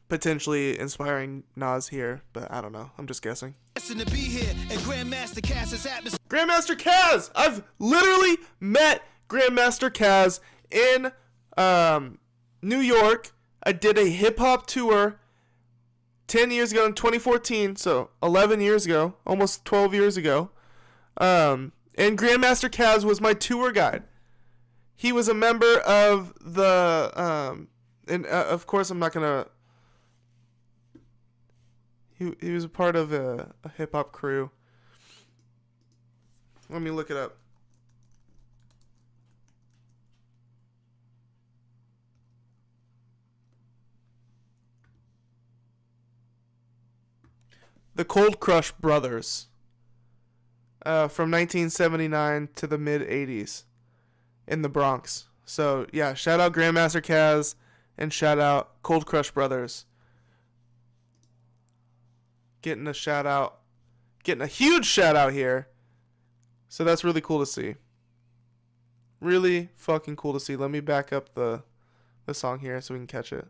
potentially inspiring Nas here, but I don't know. I'm just guessing. To be here and Grandmaster Caz's atmosphere. Grandmaster Caz! I've literally met Grandmaster Caz in New York. I did a hip-hop tour 10 years ago in 2014, so 11 years ago, almost 12 years ago. And Grandmaster Caz was my tour guide. He was a member of the, and of course I'm not gonna, he was a part of a hip-hop crew. Let me look it up. The Cold Crush Brothers. From 1979 to the mid-80s in the Bronx. So, yeah, shout out Grandmaster Caz and shout out Cold Crush Brothers. Getting a shout out. Getting a huge shout out here. So that's really cool to see. Really fucking cool to see. Let me back up the song here so we can catch it.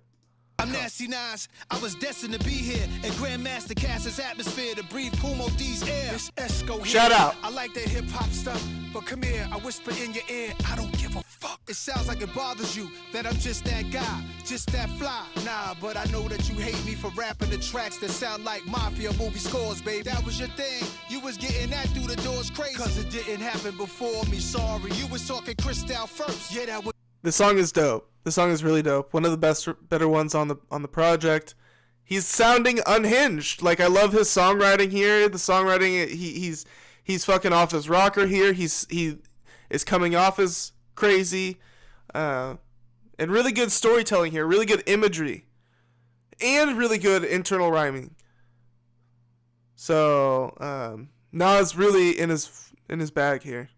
I'm Nasty Nas. I was destined to be here in Grandmaster Caz's atmosphere to breathe Kumo D's air. This Esco here. Shout out. I like that hip hop stuff, but come here, I whisper in your ear, I don't give a fuck. It sounds like it bothers you that I'm just that guy, just that fly. Nah, but I know that you hate me for rapping the tracks that sound like mafia movie scores, babe. That was your thing. You was getting that through the doors crazy. Cause it didn't happen before me, sorry. You was talking Cristal first. Yeah, that was. The song is dope. The song is really dope. One of the better ones on the project. He's sounding unhinged. Like, I love his songwriting here. The songwriting, he's fucking off his rocker here. He is coming off as crazy, and really good storytelling here. Really good imagery, and really good internal rhyming. So Nas really in his bag here.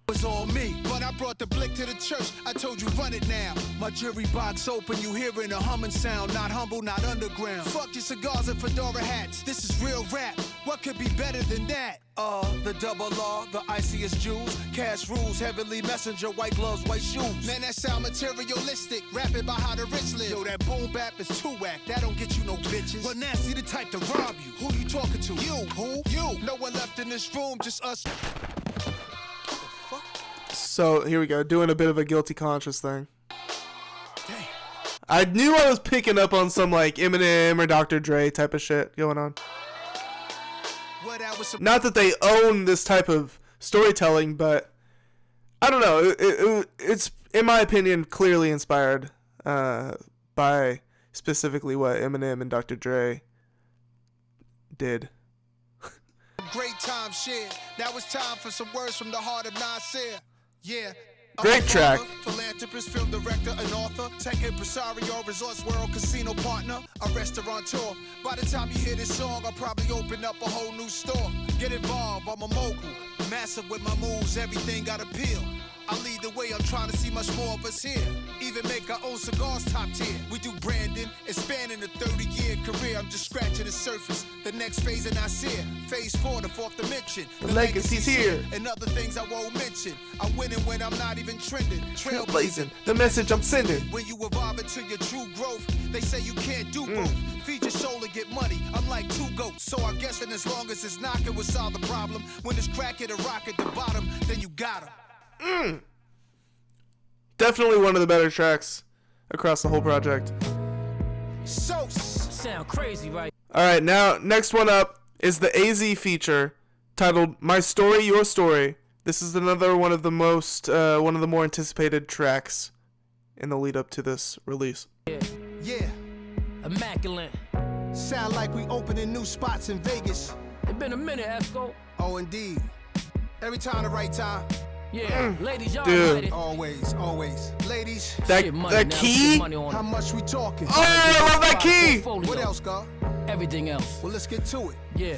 Was all me, but I brought the blick to the church. I told you run it now. My jury box open, you hearing a humming sound. Not humble, not underground. Fuck your cigars and fedora hats. This is real rap. What could be better than that? The double R, the iciest jewels. Cash rules, heavenly messenger, white gloves, white shoes. Man, that sound materialistic. Rapping about how the rich live. Yo, that boom bap is too whack. That don't get you no bitches. But Nasty the type to rob you. Who you talking to? You. Who? You. No one left in this room, just us. So here we go, doing a bit of a guilty conscience thing. Dang. I knew I was picking up on some like Eminem or Dr. Dre type of shit going on. Not that they own this type of storytelling, but I don't know. It's, in my opinion, clearly inspired by specifically what Eminem and Dr. Dre did. Great time shared. Now it's time for some words from the heart of Nasir. Yeah. Great track. Philanthropist, film director, and author. Tech impresario, resorts world, casino partner, a restaurateur. By the time you hear this song, I'll probably open up a whole new store. Get involved, I'm a mogul. Massive with my moves, everything got appeal. I lead the way, I'm trying to see much more of us here. Even make our own cigars top tier. We do branding, expanding a 30-year career. I'm just scratching the surface. The next phase in Nasir, phase 4, the fourth dimension. The legacy's here. And other things I won't mention. I'm winning when I'm not even trending. Trailblazing, the message I'm sending. When you evolve into your true growth, they say you can't do both. Feed your soul and get money. I'm like two goats, so I'm guessing as long as it's knocking, we'll solve the problem. When it's cracking a rock at the bottom, then you got 'em. Definitely one of the better tracks across the whole project. So sound crazy, right? All right, now next one up is the AZ feature titled "My Story, Your Story." This is another one of the more anticipated tracks in the lead up to this release. Yeah, Immaculate. sound like we opening new spots in Vegas. It's been a minute, Esco. Oh, indeed. Every time the right time. Yeah, ladies, y'all Dude. ready? Always, always. Ladies, That Shit, money that now, key. shit, money on how it. much we talking? Oh, I love that key. Portfolio. What else, God? Everything else. Well, let's get to it. Yeah.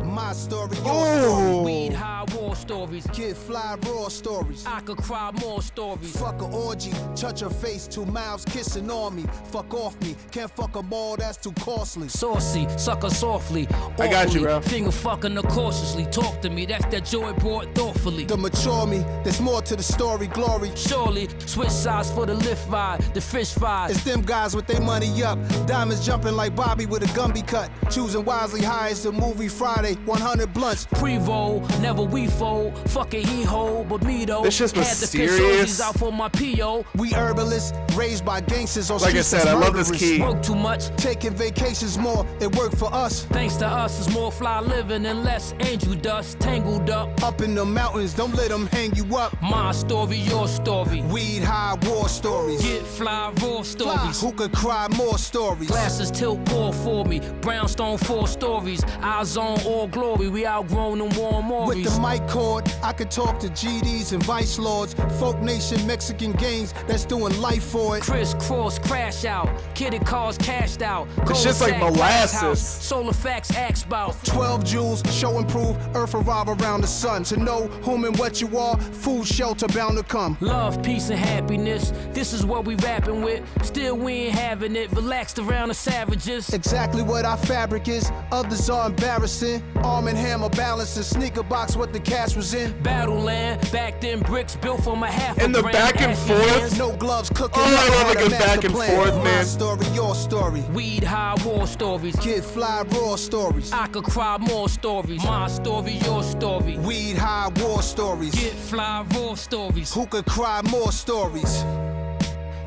My story, your Oh. Weed, high war stories. Get fly raw stories. I could cry more stories. Fuck a orgy, touch her face, 2 mouths kissing on me. Fuck off me, can't fuck them all, that's too costly. Saucy, sucker softly. I got you, awfully, bro. Finger fucking her cautiously. Talk to me, that's that joy brought thoughtfully. To mature me, there's more to the story, glory. Surely, switch sides for the lift ride, the fish fry. It's them guys with their money up. Diamonds jumping like Bobby with a Gumby cut. Choosing wisely high as the movie Friday. 100 blunts. Pre-roll, never we fold. Fuck it, he hold, but me though. This shit's Had the piss mysterious. out for my P.O. We herbalists, raised by gangsters on Like I streets said, as I love this murderers. key. Work too much. Taking vacations more, it worked for us. Thanks to us, it's more fly living and less angel dust. Tangled up. Up in the mountains, don't let them hang you up. My story, your story. Weed high war stories. Get fly raw Fly, stories. who could cry more stories? Glasses tilt pour for me. Brownstone 4 stories. Eyes on all glory. We outgrown them warm With Maurice. the mic cord, I could talk to GDs and vice lords. Folk nation, Mexican gangs that's doing life for it. Crisscross crash out. Kidded cars cashed out. This shit's like Cul-de-sac glass molasses. house. Solar facts axe about. 12 jewels, show and prove, earth revolve around the sun. To know whom and what you are, food, shelter bound to come. Love, peace, and happiness. This is what we rapping with. Still we ain't having it. Relaxed around the savages. Exactly what our fabric is, others are embarrassing. Arm and hammer balancing, sneaker box what the cash was in. Battleland, back then bricks built from a half And a the gram. back and Ashy forth. hands. No gloves cooking. Oh, I nothing love a but good master back and plan. forth, My man. story, your story. Weed, high war stories. Kid fly raw stories. I could cry more stories. My story, your story. Weed high war stories. Get fly raw stories. Who could cry more stories?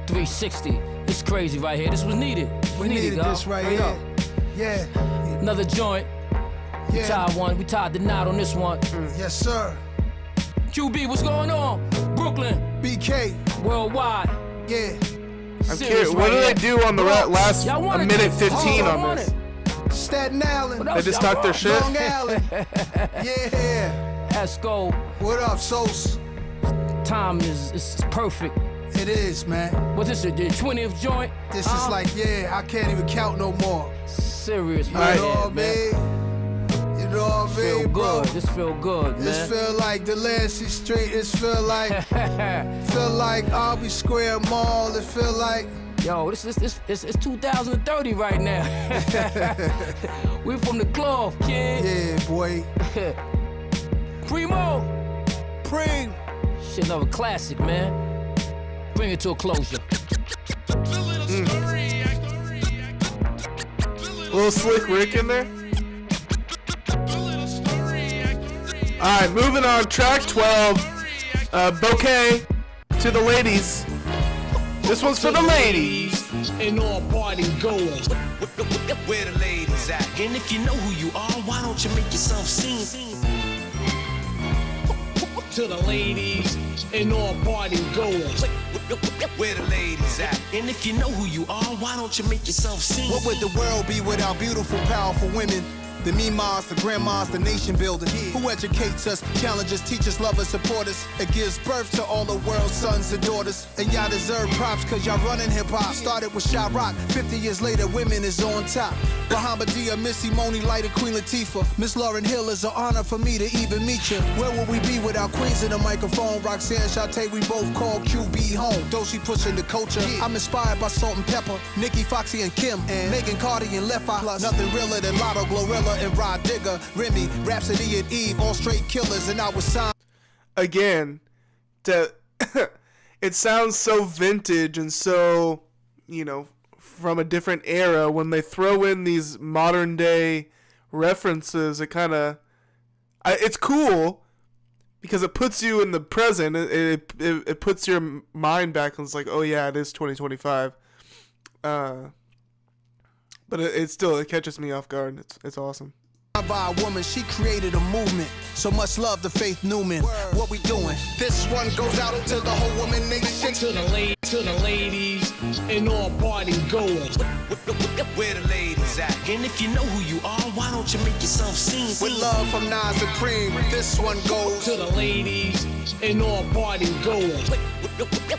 360. It's crazy right here. This was needed. We needed go. this right Straight here. up. Yeah. Another joint. We Yeah. tied one. We tied the knot on this one. Yes, sir. QB, what's going on? Brooklyn, BK. worldwide. Yeah. I'm Serious curious. What right did here. they do on the last Y'all a wanted minute this. 15 Y'all on wanted this? it. Staten Island. What They else just y'all talked their want? shit. Long Island. Yeah. Esco, What up, Sos? time is perfect. It is, man. What's this, the 20th joint? This is like, yeah, I can't even count no more. Serious You right know here, what I man. mean? You know what I Feel mean, bro? good. This feel good, man. This feel like Delancey Street. It feel like Albee Square Mall. It feel like Yo, it's 2030 right now. We from the cloth, kid. yeah, boy. Primo. Preem. Shit, another classic, man. Bring it to a closure. Little Slick Rick in there. All right, moving on. Track 12. Bouquet to the ladies. This one's for the ladies. And all party goers. Where the ladies at? And if you know who you are, why don't you make yourself seen? To the ladies and all party goers. Where the ladies at? And if you know who you are, why don't you make yourself seen? What would the world be without beautiful, powerful women? The mimas, the grandmas, the nation builders. Who educates us, challenges, teachers, love us, support us. It gives birth to all the world's sons and daughters. And y'all deserve props cause y'all running hip hop. Started with Shy Rock, 50 years later, women is on top. Bahamadia, Missy, Moni, Lighter, Queen Latifah. Miss Lauryn Hill is an honor for me to even meet you. Where would we be without Queens in the microphone? Roxanne, Shantae, we both call QB home. Though she pushing the culture, I'm inspired by Salt and Pepper, Nikki, Foxy, and Kim, and Megan Cardi and Left Eye. Plus, nothing realer than Lotto, Glorilla, and Rod Digger, Remy, Rhapsody, and Eve, all straight killers, and I was signed. Again, it sounds so vintage and so, you know, from a different era. When they throw in these modern day references, it kind of, it's cool because it puts you in the present. It puts your mind back and it's like, oh yeah, it is 2025. But it still catches me off guard. It's awesome. By a woman, she created a movement. So much love to Faith Newman. What we doing? This one goes out to the whole woman nation. To the ladies and all party goers. Where the ladies at? And if you know who you are, why don't you make yourself seen? With love from Nas Supreme, this one goes to the ladies and all party goers.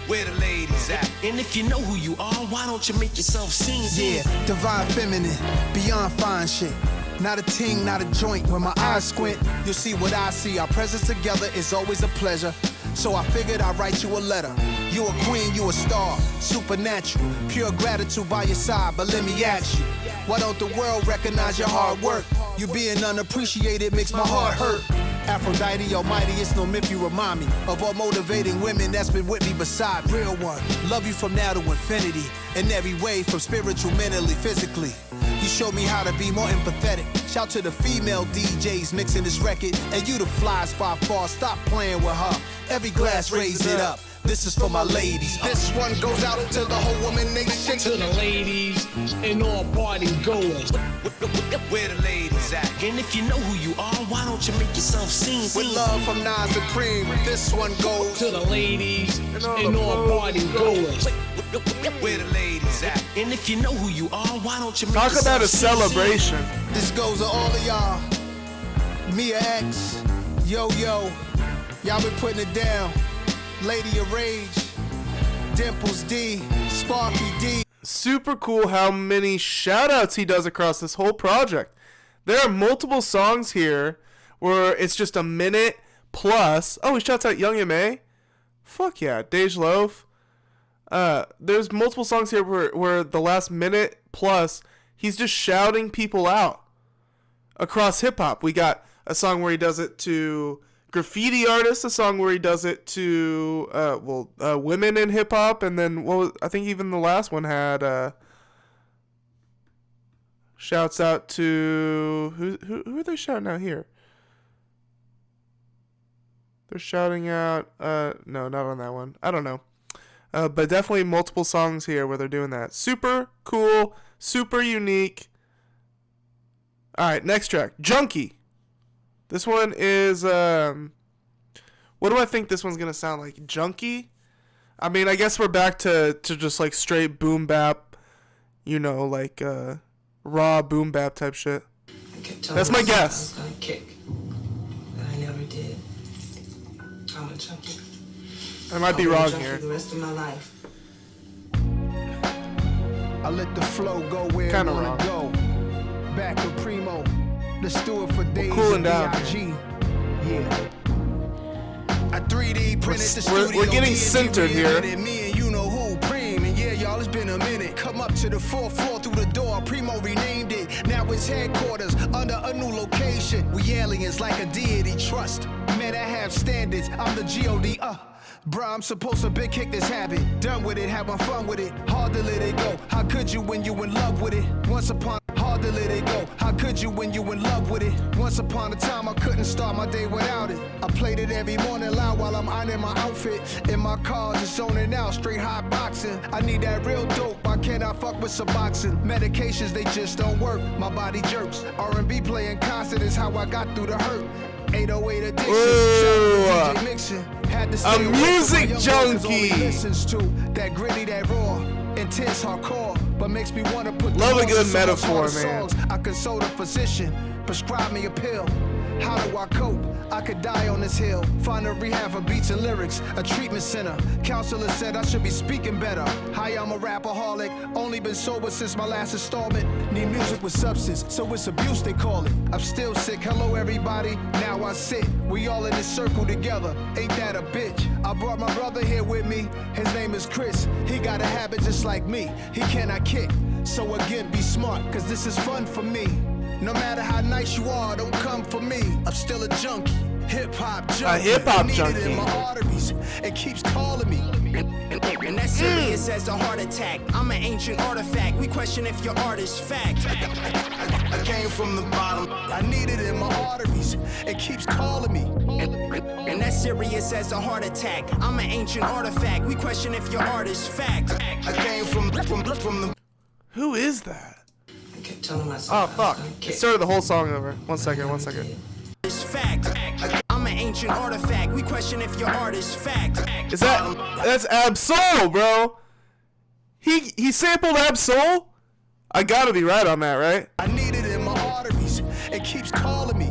Where the ladies at? And if you know who you are, why don't you make yourself seen? Yeah, divine feminine, beyond fine shit. Not a ting, not a joint. When my eyes squint, you'll see what I see. Our presence together is always a pleasure. So I figured I'd write you a letter. You a queen, you a star, supernatural. Pure gratitude by your side, but let me ask you, why don't the world recognize your hard work? You being unappreciated makes my heart hurt. Aphrodite almighty, it's no myth, you remind me of all motivating women that's been with me beside real one. Love you from now to infinity, in every way, from spiritual, mentally, physically. You showed me how to be more empathetic. Shout to the female DJs mixing this record, and you the flies by far, stop playing with her. Every glass raise it up. This is for my ladies. This one goes out to the whole woman nation. To the ladies and all party goers. Where the ladies at? And if you know who you are, why don't you make yourself seen? With love from Nas Supreme, this one goes to the ladies and all party goers. Where the ladies at? And if you know who you are, why don't you make Talk about a celebration. This goes to all of y'all. Mia X, Yo Yo, y'all been putting it down. Lady of Rage, Dimples D, Sparky D. Super cool how many shout outs he does across this whole project. There are multiple songs here where it's just a minute plus. Oh, he shouts out Young M.A. Fuck yeah. Dej Loaf. There's multiple songs here where the last minute plus he's just shouting people out across hip hop. We got a song where he does it to graffiti artists, a song where he does it to women in hip hop, and then I think even the last one had shouts out to who are they shouting out here? They're shouting out no, not on that one. I don't know. But definitely multiple songs here where they're doing that. Super cool, super unique. All right, next track, Junkie. This one is, what do I think this one's going to sound like? Junkie? I mean, I guess we're back to just like straight boom bap, like raw boom bap type shit. That's my guess. I was gonna kick, but I never did. I'm a junkie. I might be wrong here. The rest of my life. I let the flow go where Kinda it wanna wrong. go. Back with Primo. Let's do it for days. Cooling down. Yeah. I 3D printed the studio. We're getting centered here. Me and you know who, Preem. And yeah, y'all, it's been a minute. Come up to the 4th floor through the door. Primo renamed it. Now it's headquarters under a new location. We aliens like a deity trust. Man, I have standards. I'm the G.O.D. Bruh, I'm supposed to big kick this habit. Done with it, having fun with it. Hard to let it go. How could you when you in love with it? Once upon hard to let it go. How could you when you in love with it? Once upon a time I couldn't start my day without it. I played it every morning loud while I'm ironing my outfit. In my car, just zoning out, straight hot boxing. I need that real dope. Why can't I fuck with some boxing? Medications, they just don't work. My body jerks. R&B playing constant is how I got through the hurt. 808 addiction. DJ mixing. Had to stay a music junkie. Listens to that gritty, that raw, intense hardcore, but makes me want to put. Love a good metaphor, man. I consult a physician, prescribe me a pill. How do I cope? I could die on this hill. Find a rehab for beats and lyrics, a treatment center. Counselor said I should be speaking better. Hi, I'm a rapaholic, only been sober since my last installment. Need music with substance, so it's abuse they call it. I'm still sick, hello everybody, now I sit. We all in this circle together, ain't that a bitch? I brought my brother here with me, his name is Chris. He got a habit just like me, he cannot kick. So again, be smart, cause this is fun for me. No matter how nice you are, don't come for me. I'm still a junkie, hip-hop junkie. A hip-hop Need junkie. it in my arteries, it keeps calling me. And that's serious as a heart attack. I'm an ancient artifact. We question if your art is fact. I came from the bottom. I need it in my arteries, it keeps calling me. And that's serious as a heart attack. I'm an ancient artifact. We question if your art is fact. I came from the. Who is that? I kept telling myself. Oh fuck! It started the whole song over. One second. It's fact. I'm an ancient artifact. We question if your art is fact. That's Ab Soul, bro. He sampled Ab-Soul? I gotta be right on that, right? I need it in my arteries. It keeps calling me.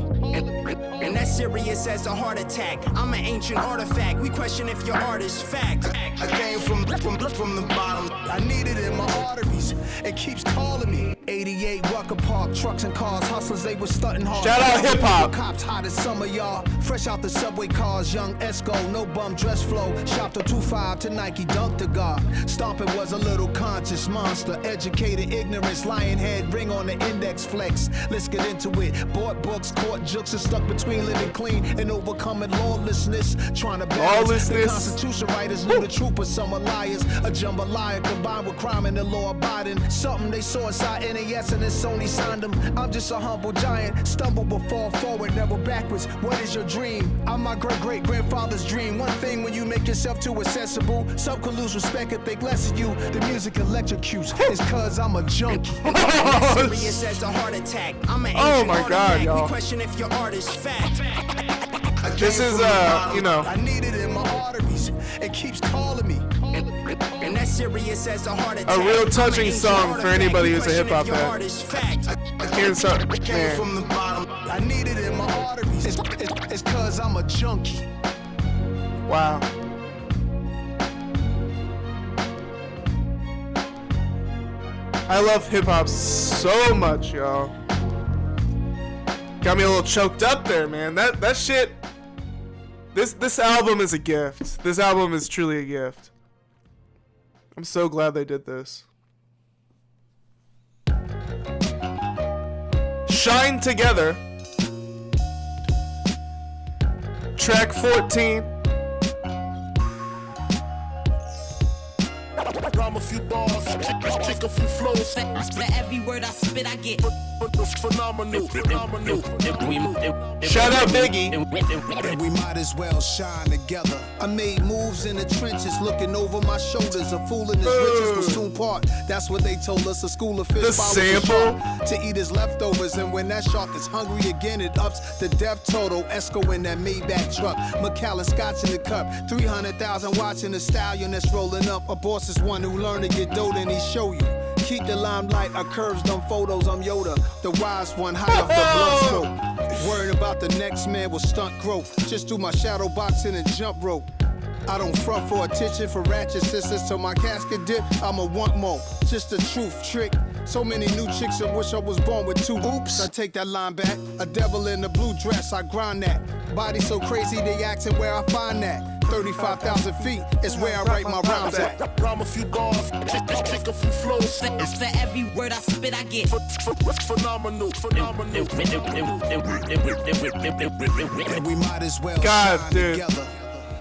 And that's serious as a heart attack. I'm an ancient artifact. We question if your art is fact. I came from the bottom. I need it in my arteries. It keeps calling me. 88 Rucker Park, trucks and cars, hustlers, they was stunting hard. Shout out hip hop. Cops hot as summer, y'all. Fresh out the subway cars, young Esco, no bum dress flow. Shopped a 2.5 to Nike, dunked the guard. Stomping was a little conscious monster. Educated ignorance, lion head, ring on the index flex. Let's get into it. Bought books, caught jokes, and stuck between living clean and overcoming lawlessness. Trying to balance the Constitution writers knew the truth, but some are liars. A jambalaya combined with crime and the law abiding. Something they saw inside NAS and then Sony signed them. I'm just a humble giant, stumble but fall forward, never backwards. What is your dream? I'm my great-great-grandfather's dream. One thing when you make yourself too accessible, some can lose respect and think less of you. The music electrocutes. It's cause I'm a junkie. Serious as a heart attack. I'm an Oh my God, we y'all. question if your art is fact. This is, you know. I need it in my arteries. It keeps calling me. And that's serious as a heart attack. A real touching song for anybody who's a hip hop fan. I can't stop. Came from the bottom. I need it in my arteries. It's cause I'm a junkie. Wow. I love hip hop so much, y'all. Got me a little choked up there, man. That shit. This album is a gift. This album is truly a gift. I'm so glad they did this. Shine Together. Track 14. Rhyme a few bars, kick a few flows. For every word I spit, I get phenomenal. Shout out Biggie. And we might as well shine together. I made moves in the trenches, looking over my shoulders. A fool in his riches will soon part. That's what they told us. A school of fish The sample to eat his leftovers. And when that shark is hungry again, it ups the death total. Esco in that Maybach truck, Macallan Scotch in the cup. 300,000 watching the stallion that's rolling up. A boss is one who learned to get dope and he show you. Keep the limelight, our curves, them photos, I'm Yoda. The wise one, high off the blood smoke. Worrying about the next man will stunt growth. Just do my shadow boxing and jump rope. I don't front for attention for ratchet sisters. Till my casket dip, I'ma want more. Just a truth trick. So many new chicks that wish I was born with two. Oops, I take that line back. A devil in a blue dress, I grind that. Body so crazy, they asking where I find that. 35,000 feet is where I write my rhymes at. Rhyme a few bars, kick a few flows. for every word I spit, I get Phenomenal. And we might as well God, shine dude. together.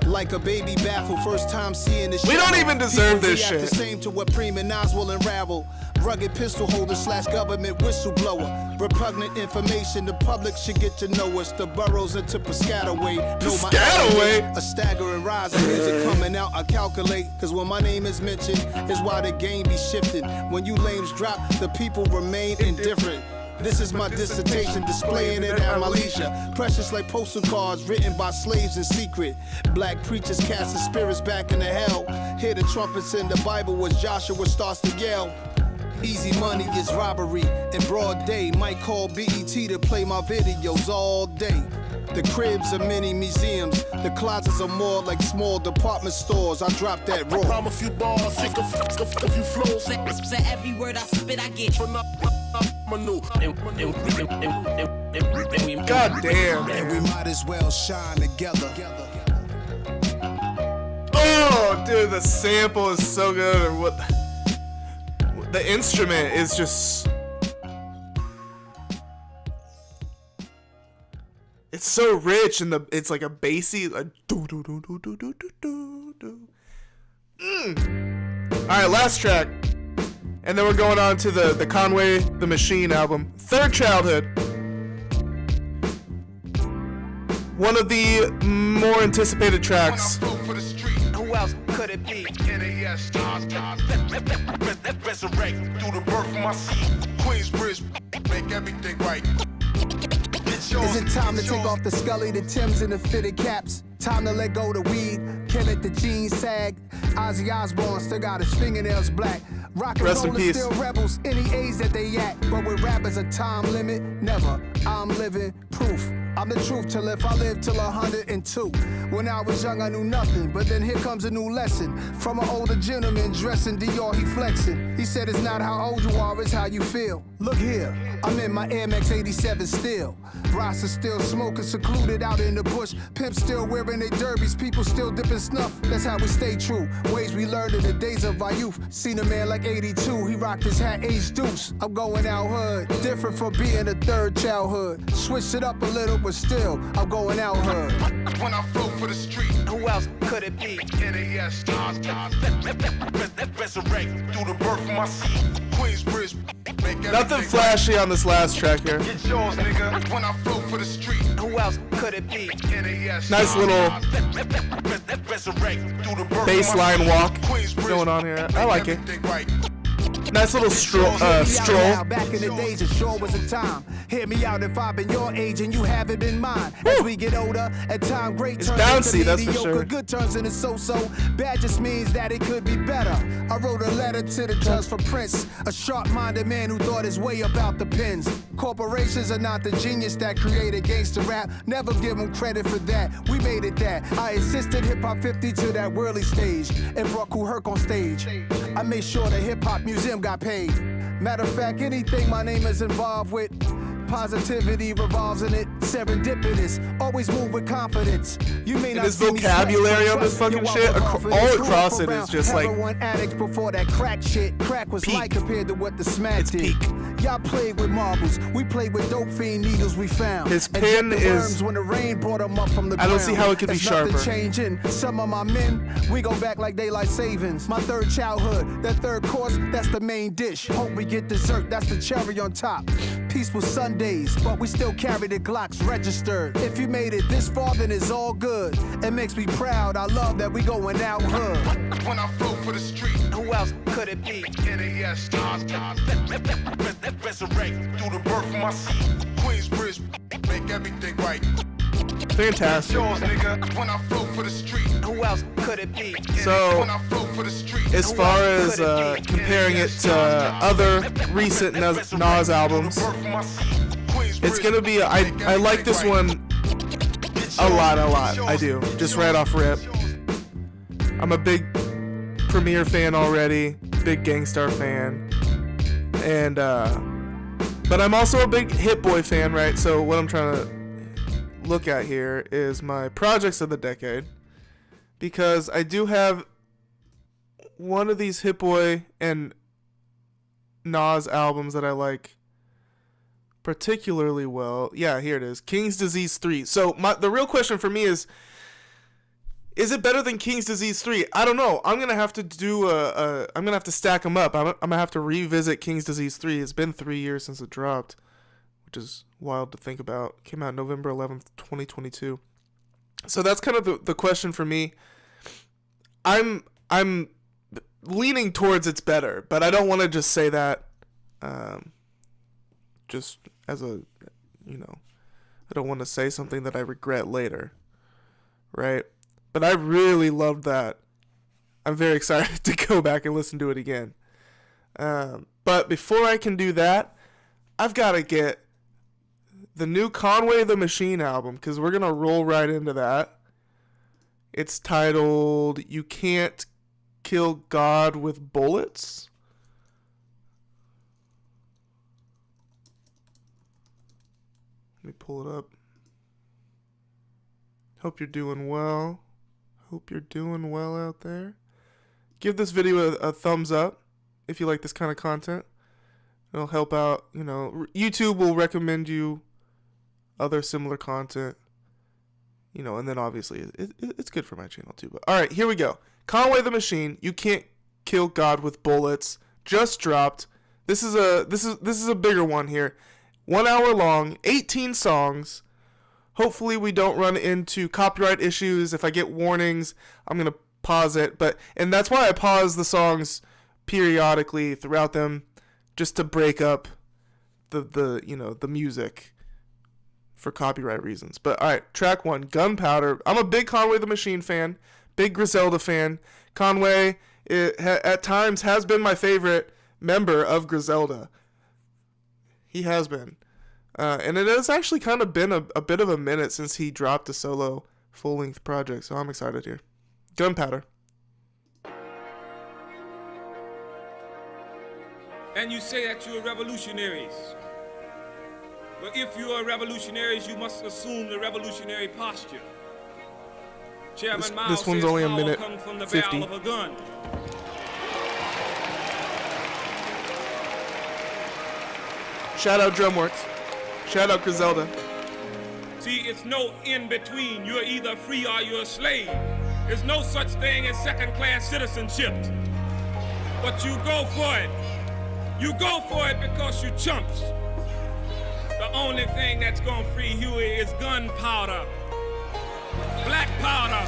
Like a baby baffled, first time seeing this. We don't even deserve People this react shit. the same to what Prima Nas will unravel. Rugged pistol holder / government whistleblower. Repugnant information, the public should get to know us. The boroughs into Piscataway. Piscataway? A staggering rise of music coming out, I calculate. Cause when my name is mentioned, is why the game be shifting. When you lames drop, the people remain indifferent. This is my dissertation, displaying it at my leisure. Precious like postal cards written by slaves in secret. Black preachers casting spirits back into hell. Hear the trumpets in the Bible as Joshua starts to yell. Easy money is robbery in broad day. Might call BET to play my videos all day. The cribs are mini museums. The closets are more like small department stores. I drop that raw. Rhyme a few bars, kick a few flows. for every word I spit, I get God damn. And we might as well shine together. Oh, dude, the sample is so good. Or what? The instrument is just. It's so rich, and it's like a bassy. Like, do do do do do do do do. All right, last track, and then we're going on to the Conway the Machine album, Third Childhood. One of the more anticipated tracks. Who else could it be? NAS resurrect through the birth of my seed. Queensbridge, make everything right. Is it time to take off the Scully, the Timbs, and the fitted caps? Time to let go the weed, kill it, the jeans sag. Ozzy Osbourne still got his fingernails black. Rock and Rest in roll is peace. still rebels, any age that they at. But with rappers a time limit, never. I'm living proof. I'm the truth till if I live till 102. When I was young, I knew nothing. But then here comes a new lesson from an older gentleman dressing Dior, he flexing. He said it's not how old you are, it's how you feel. Look here, I'm in my Air Max 87 still. Rasta still smoking, secluded out in the bush. Pimps still wearing their derbies, people still dipping snuff. That's how we stay true. Ways we learned in the days of our youth. Seen a man like 82, he rocked his hat age deuce. I'm going out hood, different from being a third childhood. Switched it up a little, but still, I'm going out hood. When I flow for the street, Who else could it be? NAS, resurrect through the birth of my seed. Queensbridge, make everything Nothing flashy on this last track here. Get yours, nigga. When I flow for the street, Who else could it be? NAS, Nice little resurrect through the birth baseline walk Queensbridge, going on here. I like it. everything right. Nice little stroll. Back in the days, it sure was a time. Hear me out if I've been your age and you haven't been mine. As we get older, at time great It's turns bouncy, into that's for mediocre, sure. good turns into so-so. Bad just means that it could be better. I wrote a letter to the judge for Prince, a sharp-minded man who thought his way about the pens. Corporations are not the genius that created gangster rap. Never give them credit for that. We made it that. I assisted Hip Hop 50 to that whirly stage and brought Kool Herc on stage. I made sure the Hip Hop Museum got paid. Matter of fact, anything my name is involved with, positivity revolves in it. Serendipitous, always move with confidence. You may And not his see me vocabulary sweat, on this trust me, fucking you shit, are confident. all Grew across up it is around just like heroin addicts before that crack shit. Crack was peak. light compared to what the smack It's did. peak. Y'all played with marbles, we played with dope fiend needles we found. His And pen checked the is- worms when the rain brought them up from the I don't ground. see how it could be There's nothing sharper. changing. Some of my men, we go back like daylight savings. My third childhood, that third course, that's the main dish. Hope we get dessert, that's the cherry on top. Peaceful Sundays, but we still carry the Glocks registered. If you made it this far, then it's all good. It makes me proud, I love that we going out hood. When I flow for the street, Who else could it be? NAS, resurrect through the birth of my seed. Queensbridge, make everything right. fantastic. Yours, nigga. When I flow for the street, Who else could it be? So, when I flow for the street, as far as comparing it to other recent Nas albums, it's gonna be. I like this one a lot. I do. Just right off rip. I'm a big Premier fan already, big Gangstar fan, and but I'm also a big Hit Boy fan, right? So what I'm trying to look at here is my projects of the decade, because I do have one of these Hit Boy and Nas albums that I like particularly well. Yeah, here it is, King's Disease 3. So the real question for me is it better than King's Disease 3? I don't know. I'm gonna have to do I'm gonna have to stack them up. I'm gonna have to revisit King's Disease 3. It's been 3 years since it dropped, which is wild to think about. Came out November 11th, 2022. So that's kind of the question for me. I'm leaning towards it's better, but I don't want to just say that just as a, I don't want to say something that I regret later, right? But I really loved that. I'm very excited to go back and listen to it again. But before I can do that, I've got to get the new Conway the Machine album, because we're going to roll right into that. It's titled You Can't Kill God with Bullets. Let me pull it up. Hope you're doing well. Hope you're doing well out there. Give this video a thumbs up if you like this kind of content. It'll help out. YouTube will recommend you other similar content. And then obviously it's good for my channel too. But all right, here we go. Conway the Machine, You Can't Kill God with Bullets, just dropped. This is a bigger one here. 1 hour long, 18 songs. Hopefully we don't run into copyright issues. If I get warnings, I'm going to pause it. And that's why I pause the songs periodically throughout them, just to break up the music for copyright reasons. But all right, track 1, Gunpowder. I'm a big Conway the Machine fan, big Griselda fan. Conway at times has been my favorite member of Griselda. He has been. And it has actually kind of been a bit of a minute since he dropped a solo full-length project, so I'm excited here. Gunpowder. And you say that you are revolutionaries. But if you are revolutionaries, you must assume the revolutionary posture. Chairman Mao this one's says only a power minute comes from the 50. barrel of a gun. Shout out Drumworks. Shout out Griselda. See, it's no in between. You're either free or you're a slave. There's no such thing as second-class citizenship. But you go for it. You go for it because you chumps. The only thing that's gonna free Huey is gunpowder. Black powder.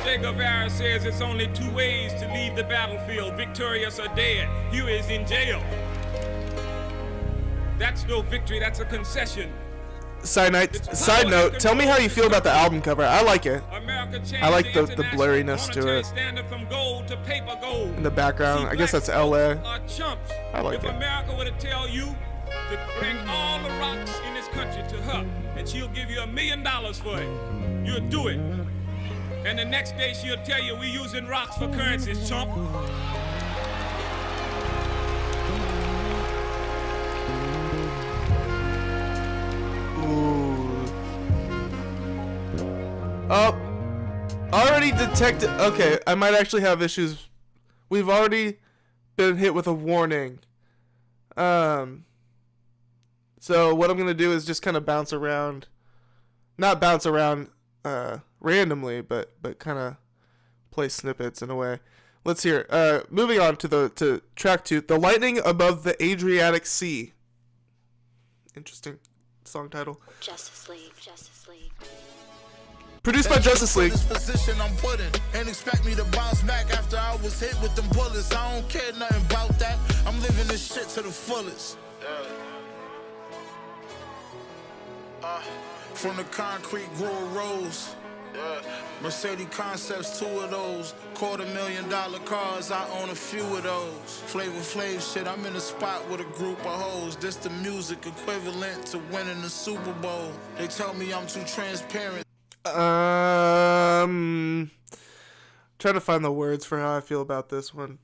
Che Guevara says it's only two ways to leave the battlefield, victorious or dead. Huey's in jail. That's no victory, that's a concession. Side note, tell me how you feel about the album cover. I like it. I like the blurriness to it. In the background, I guess that's LA. I like it. If America were to tell you to bring all the rocks in this country to her, and she'll give you $1 million for it, you'll do it. And the next day she'll tell you we're using rocks for currencies, chump. Oh, already detected. Okay, I might actually have issues. We've already been hit with a warning. So what I'm gonna do is just kind of bounce around, not bounce around randomly, but kind of play snippets in a way. Let's hear. Moving on to track 2, "The Lightning Above the Adriatic Sea." Interesting song title. Justice League. Produced by Justice League. This position I'm put in, and expect me to bounce back after I was hit with them bullets. I don't care nothing about that. I'm living this shit to the fullest. From the concrete grew a rose. Mercedes Concepts, 2 of those. $250,000 cars, I own a few of those. Flavor Flav shit, I'm in a spot with a group of hoes. This the music equivalent to winning the Super Bowl. They tell me I'm too transparent. Trying to find the words for how I feel about this one.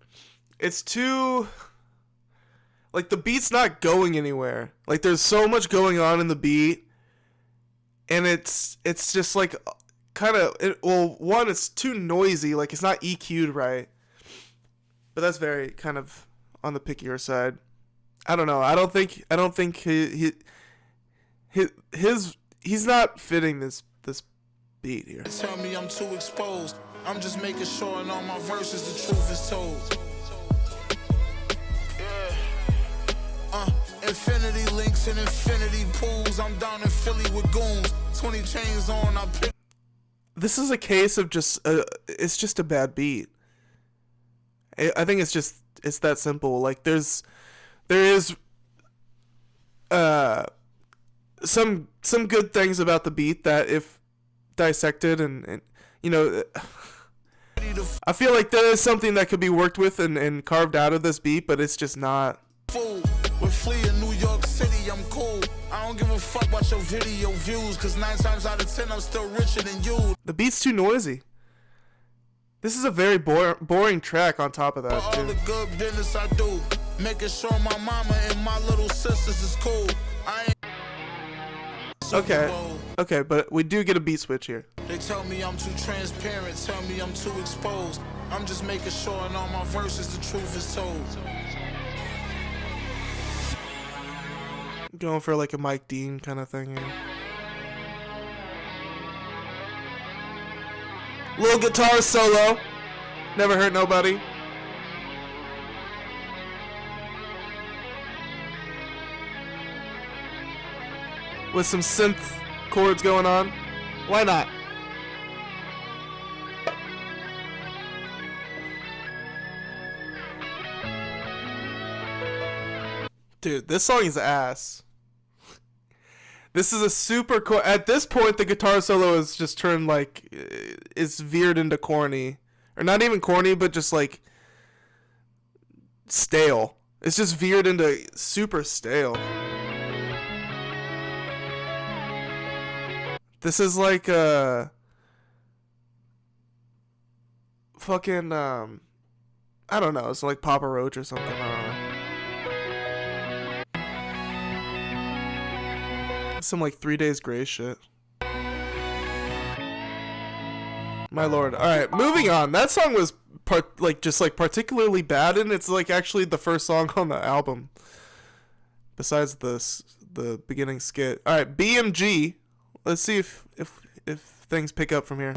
It's too, like, the beat's not going anywhere. Like, there's so much going on in the beat, and it's just like kind of, well, one, it's too noisy. Like, it's not EQ'd right, but that's very kind of on the pickier side. I don't know. I don't think he's not fitting this beat here. Tell me I'm too exposed. I'm just making sure in all my verses the truth is told. Infinity links and infinity pools. I'm down in Philly with goons. 20 chains on. I pick. This is a case of just it's just a bad beat. I think it's that simple. Like there is some good things about the beat that if dissected and you know, I feel like there is something that could be worked with and carved out of this beat, but it's just not. With Flea in New York City, I'm cool. I don't give a fuck about your video views, cause 9 times out of 10 I'm still richer than you. The beat's too noisy. This is a very boring track on top of that, all the good business I do, making sure my mama and my little sisters is cool. I ain't Okay, but we do get a beat switch here. They tell me I'm too transparent, tell me I'm too exposed. I'm just making sure in all my verses the truth is told. Going for like a Mike Dean kind of thing here. Little guitar solo. Never hurt nobody. With some synth chords going on. Why not? Dude, this song is ass. This is a super at this point the guitar solo is just turned like is veered into corny Or not even corny, but just like stale. It's just veered into super stale. This is like a fucking I don't know, it's like Papa Roach or something. I don't know. Some like 3 Days Grace shit. My lord. Alright, moving on. That song was just particularly bad, and it's like actually the first song on the album. Besides the beginning skit. Alright, BMG. Let's see if things pick up from here.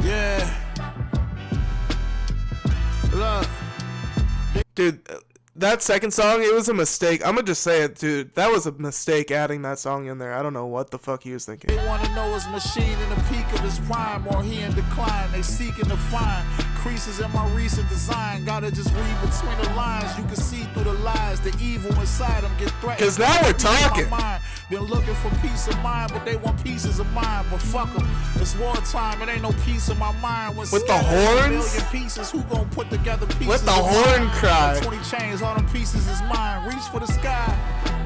Yeah. Look. Dude, that second song, it was a mistake. I'm gonna just say it, dude. That was a mistake adding that song in there. I don't know what the fuck he was thinking. They wanna know his machine in the peak of his prime, or he in decline. They seeking to find creases in my recent design. Gotta just read between the lines. You can see through the lies. The evil inside them get threatened. Cause now we're talking. Been looking for peace of mind, but they want pieces of mine. But fuck them. It's wartime. It ain't no peace in my mind. When with the horns? Million pieces, who gon' put together pieces? With the horn cry. 20 chains, all them pieces is mine. Reach for the sky.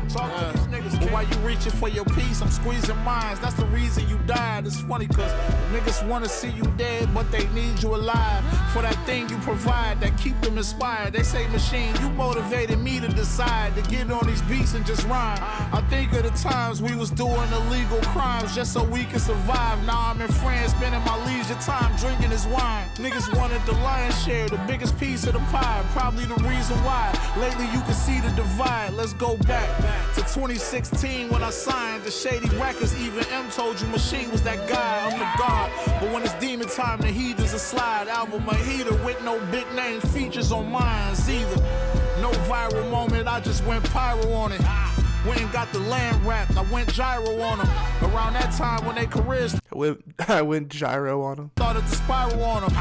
Talk to these niggas. But while you reaching for your peace, I'm squeezing mines. That's the reason you died. It's funny cause niggas wanna see you dead, but they need you alive. For that thing you provide that keep them inspired. They say, machine, you motivated me to decide to get on these beats and just rhyme. I think of the times we was doing illegal crimes just so we could survive. Now I'm in France spending my leisure time drinking this wine. Niggas wanted the lion's share, the biggest piece of the pie. Probably the reason why lately you can see the divide. Let's go back to 2016 when I signed the Shady Records. Even M told you Machine was that guy, I'm the god. But when it's demon time, the heat is a slide. Album a heater with no big name features on mine either. No viral moment, I just went pyro on it. Went and got the land wrapped, I went gyro on them. Around that time when they careers I went gyro on them. Started to spiral on them.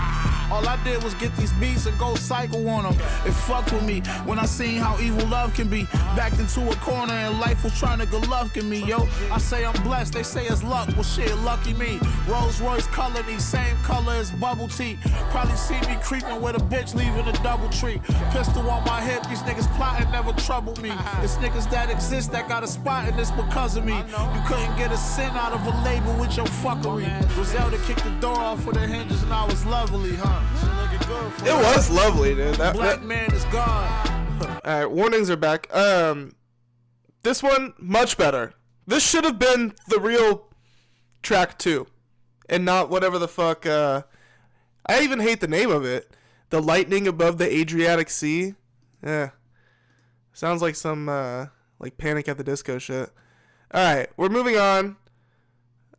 All I did was get these beats and go cycle on them. It fucked with me when I seen how evil love can be. Backed into a corner and life was trying to good luck in me, yo. I say I'm blessed, they say it's luck. Well shit, lucky me. Rolls Royce color, these same color as bubble tea. Probably see me creeping with a bitch leaving a double tree. Pistol on my hip, these niggas plotting never trouble me. It's niggas that exist that got a spot and it's because of me. You couldn't get a cent out of a label with your fuckery. Griselda kicked the door off with her hinges and I was lovely, huh? It was lovely, dude. Black man is gone. Alright, warnings are back. This one, much better. This should have been the real track 2. And not whatever the fuck, I even hate the name of it. The Lightning Above the Adriatic Sea. Yeah. Sounds like some, like Panic at the Disco shit. Alright, we're moving on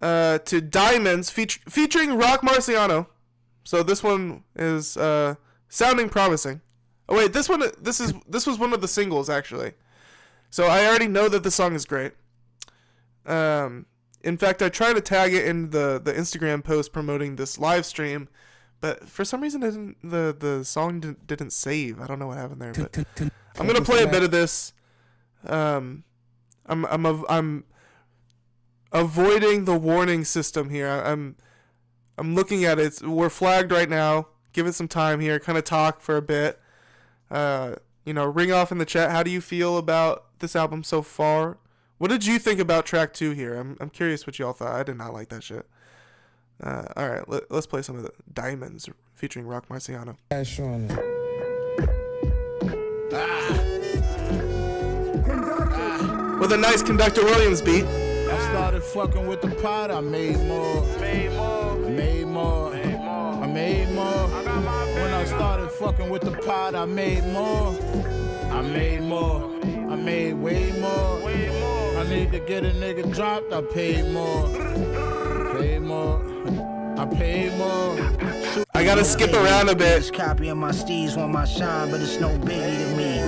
to Diamonds featuring Rock Marciano. So this one is sounding promising. Oh wait, this was one of the singles actually. So I already know that the song is great. In fact, I tried to tag it in the Instagram post promoting this live stream, but for some reason the song didn't save. I don't know what happened there, but I'm gonna play a bit of this. I'm avoiding the warning system here. I'm looking at it. We're flagged right now. Give it some time here. Kind of talk for a bit. Ring off in the chat. How do you feel about this album so far? What did you think about track 2 here? I'm curious what y'all thought. I did not like that shit. All right, let's play some of the Diamonds featuring Rock Marciano. With a nice Conductor Williams beat. I started fucking with the pot. I made more. When I started fucking with the pot, I made more. I made way more. I need to get a nigga dropped. I paid more. I paid more. I gotta skip around a bit. Copy of my steez want my shine, but it's no biggie to me.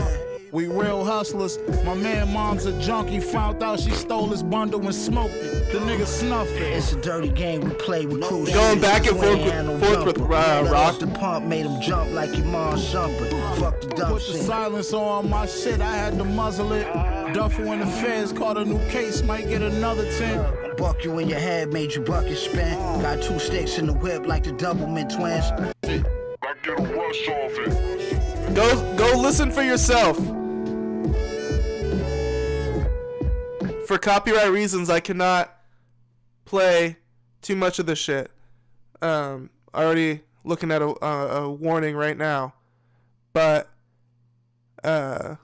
We real hustlers. My man mom's a junkie. Found out she stole his bundle and smoked it. The nigga snuffed it. It's a dirty game we play with crew. Going back and forth with Rock. The pump made him jump like your mom's jumping. Fuck the dumb Put shit. the silence on my shit. I had to muzzle it. Duffel in the feds caught a new case. Might get another 10. Buck you in your head, made you bucket spin. Got 2 sticks in the whip like the Doublemint twins. I get a rush off it. Go listen for yourself. For copyright reasons, I cannot play too much of this shit. Already looking at a warning right now. But we're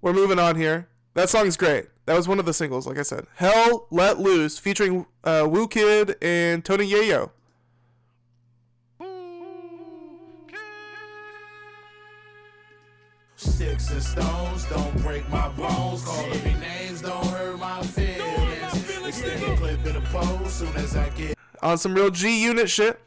moving on here. That song's great. That was one of the singles, like I said. Hell Let Loose, featuring Woo Kid and Tony Yayo. Sticks and stones don't break my bones. Calling me names don't hurt my feelings. Extend the clip in the post soon as I get On some real G-Unit shit.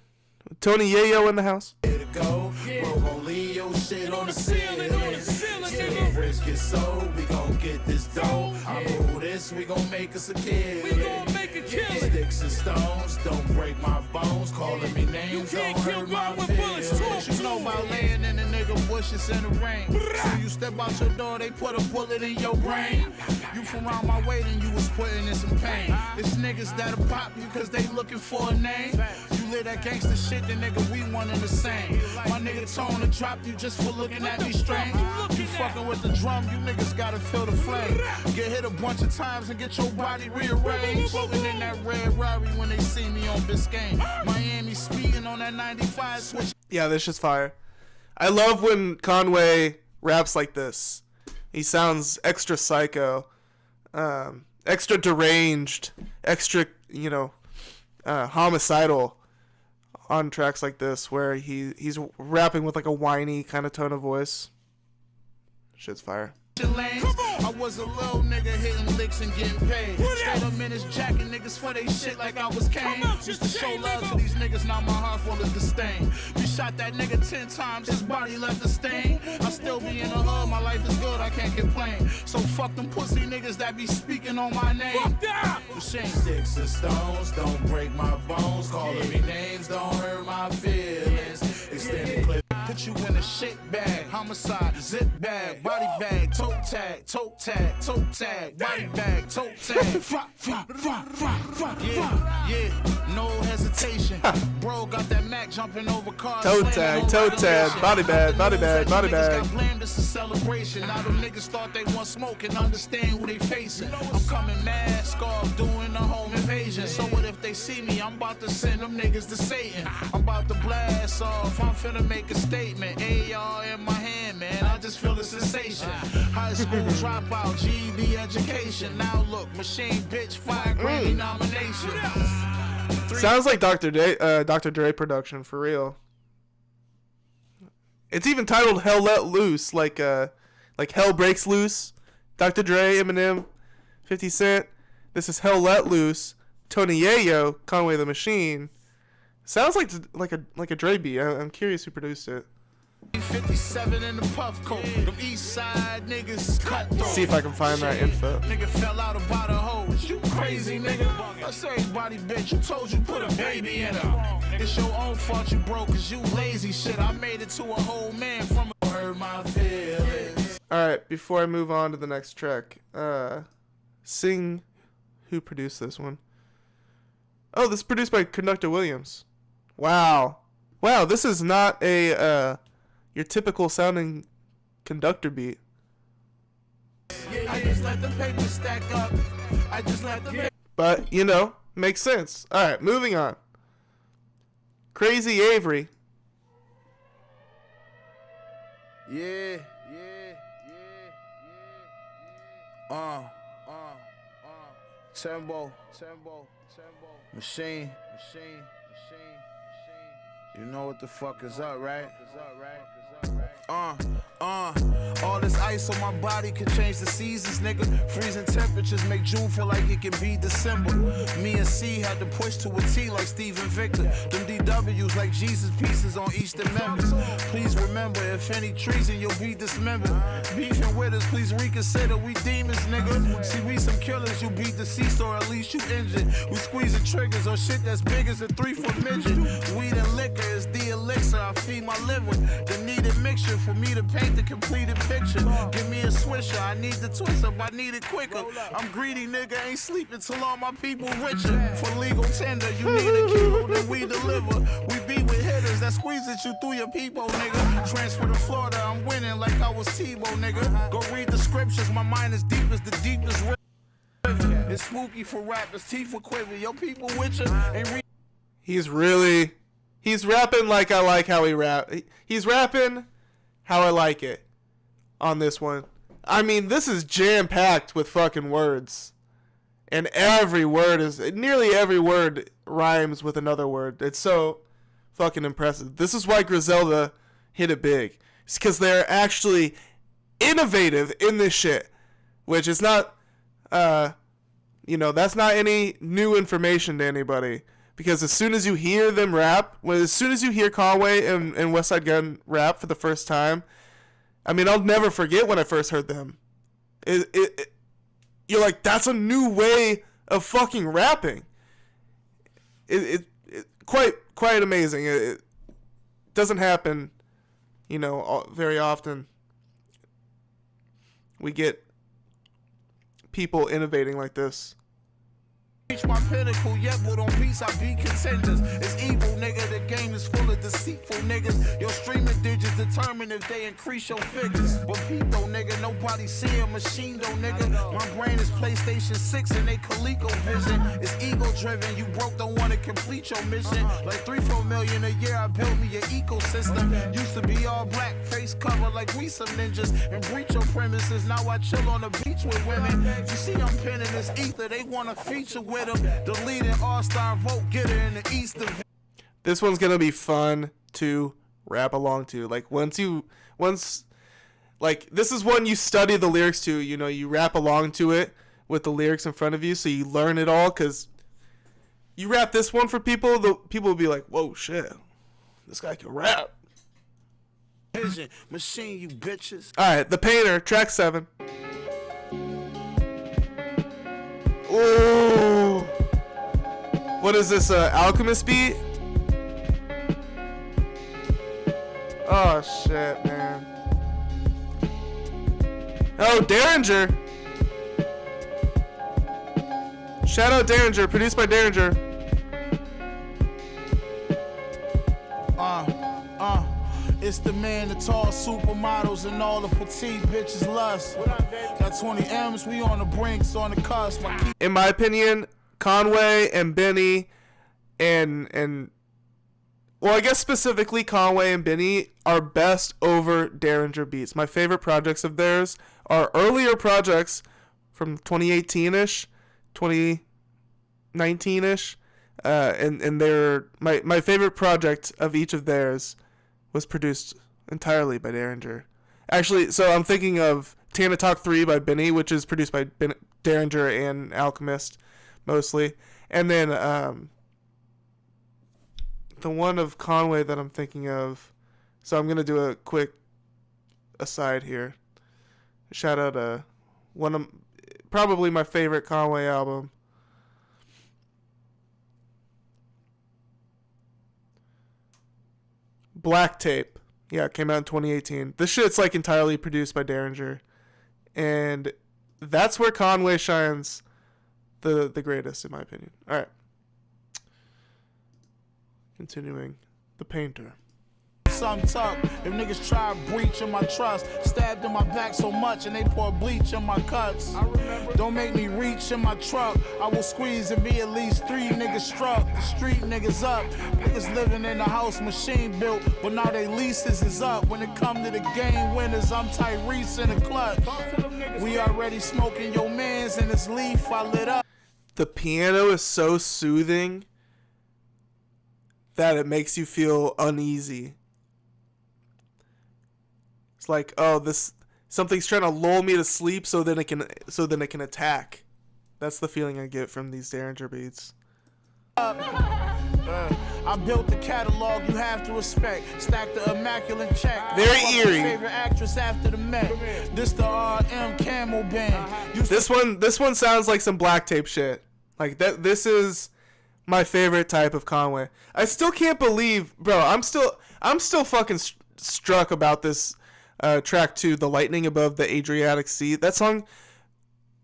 Tony Yayo in the house. to go. Bro, gon' leave your shit on the ceiling. Still the rich get sold. We gon' get this dough. I rule this. We gon' make us a kid. We gon' make a kid. Sticks and stones don't break my bones. Calling me names don't hurt my feelings. What you know about laying in the nigga bushes in the rain? So you step out your door, they put a bullet in your brain. You from around my way, then you was putting in some pain. It's niggas that'll pop you cause they looking for a name. You live that gangster shit, then nigga, we one and the same. My nigga Tone to drop you just for looking at me strange. You fucking with the drum, you niggas gotta feel the flame. Get hit a bunch of times and get your body rearranged. Floating in that red Rari when they see me on Biscayne. Miami speeding on that 95 switch. Yeah, this is fire. I love when Conway raps like this. He sounds extra psycho, extra deranged, extra, homicidal on tracks like this, where he's rapping with like a whiny kind of tone of voice. Shit's fire. I was a little nigga hitting licks and getting paid. Straight up minutes jacking niggas for they shit like I was Kane. Used to show love to these niggas, now my heart full of disdain. We shot that nigga 10 times, his body left a stain. I still be in the hood, my life is good, I can't complain. So fuck them pussy niggas that be speaking on my name. Fuck that! Sticks and stones don't break my bones. Calling me names don't hurt my feelings. Extended clip. Put you in a shit bag, homicide, zip bag, body bag, toe tag, toe tag, toe tag, body bag, toe tag. Yeah, no hesitation. Bro got that Mac jumping over cars. Toe tag, body bag, body bag, body bag. Got blamed, it's a celebration. Now them niggas thought they want smoke and understand who they facing. I'm coming mask off, doing a home invasion. So what if they see me? I'm about to send them niggas to Satan. I'm about to blast off, I'm finna make a statement. AR in my hand, man, I just feel the sensation. High school dropout, GED education. Now look, machine bitch, 5 Grammy nominations. Sounds like Dr. Dre production, for real. It's even titled Hell Let Loose, like Hell Breaks Loose. Dr. Dre, Eminem, 50 Cent. This is Hell Let Loose. Tony Yayo, Conway the Machine. Sounds like a Dre beat. I'm curious who produced it. 57 in the puff coat. Them east side niggas cut throat. See if I can find that info. Nigga fell out about a hose. You crazy nigga. I say body bitch, you told you put a baby in her. It's your own fault you broke cause you lazy shit. I made it to a whole man from a hurt my feelings. Alright, before I move on to the next track, sing who produced this one. Oh, this is produced by Conductor Williams. Wow, this is not a your typical sounding Conductor beat. I just let the paper stack up. I just let the But, makes sense. Alright, moving on. Crazy Avery. Yeah. Tembo. Machine. You know what the fuck is up, right? All this ice on my body can change the seasons, nigga. Freezing temperatures make June feel like it can be December. Me and C had to push to a T like Steve and Victor. Them DWs like Jesus pieces on Eastern members. Please remember, if any treason, you'll be dismembered. Beefing with us, please reconsider. We demons, nigga. See, we some killers. You beat deceased or at least you injured. We squeezing triggers on shit that's big as a 3-foot midget. Weed and liquor is the elixir I feed my liver. The needed mixture for me to paint the completed picture. Give me a swisher, I need the twist up, I need it quicker. I'm greedy, nigga, ain't sleeping till all my people richer. For legal tender, you need a kilo, then we deliver. We be with hitters that squeeze at you through your people, nigga. Transfer to Florida, I'm winning like I was Tebow, nigga. Go read the scriptures, my mind is deep as the deepest river. It's spooky for rappers, teeth for quiver. Your people with you ain't He's rapping like I like how he rap. He's rapping how I like it on this one. I mean, this is jam-packed with fucking words. And nearly every word rhymes with another word. It's so fucking impressive. This is why Griselda hit it big. It's because they're actually innovative in this shit. Which is not, that's not any new information to anybody. Because as soon as you hear them rap, as soon as you hear Conway and Westside Gunn rap for the first time, I mean, I'll never forget when I first heard them. You're like, that's a new way of fucking rapping. Quite amazing. It doesn't happen, very often. We get people innovating like this. Reach my pinnacle, yet but on beats I be contenders. It's evil, nigga, the game is full of deceitful niggas. Your streaming digits determine if they increase your figures. But Pete though, nigga, nobody see a machine though, nigga. My brain is PlayStation 6 and they Coleco vision. It's ego driven, you broke, don't wanna complete your mission. Like 3-4 million a year, I built me an ecosystem. Used to be all black, face cover like we some ninjas. And breach your premises, now I chill on the beach with women. You see I'm pinning this ether, they wanna feature with the leading all-star vote getter in the East of. This one's gonna be fun to rap along to. Like this is one you study the lyrics to. You rap along to it with the lyrics in front of you, so you learn it all. Cause you rap this one for people, the people will be like, "Whoa, shit, this guy can rap." Vision machine, you bitches. All right, The Painter, track 7. Ooh. What is this, Alchemist beat? Oh, shit, man. Oh, Derringer. Shout out Derringer, produced by Derringer. It's the man, the tall supermodels, and all the petite bitches lust. Got 20 M's, we on the brinks, on the cusp. In my opinion, Conway and Benny and well, I guess specifically Conway and Benny are best over Derringer beats. My favorite projects of theirs are earlier projects from 2018-ish, 2019-ish, and they're my favorite project of each of theirs was produced entirely by Derringer. Actually, so I'm thinking of Tana Talk 3 by Benny, which is produced by Derringer and Alchemist, mostly. And then the one of Conway that I'm thinking of, so I'm going to do a quick aside here. Shout out one of, probably my favorite Conway album. Black Tape. Yeah, it came out in 2018. This shit's like entirely produced by Derringer. And that's where Conway shines the greatest, in my opinion. Alright. Continuing. The Painter. Some talk. If niggas try to breach in my trust, stabbed in my back so much and they pour bleach in my cuts. Don't make me reach in my truck. I will squeeze and be at least 3 niggas struck. The street niggas up. Niggas living in a house machine built, but now they leases is up. When it come to the game winners, I'm Tyrese in the clutch. We already smoking your mans and it's leaf I lit up. The piano is so soothing that it makes you feel uneasy. It's like, oh, this something's trying to lull me to sleep so then it can attack. That's the feeling I get from these Derringer beats. I built the catalog you have to respect. Stack the immaculate check. Very eerie. Favorite actress after the Met. This the RM Camel Band. This one sounds like some black tape shit. Like that. This is my favorite type of Conway. I still can't believe, bro. I'm still fucking struck about this track 2, The Lightning Above the Adriatic Sea. That song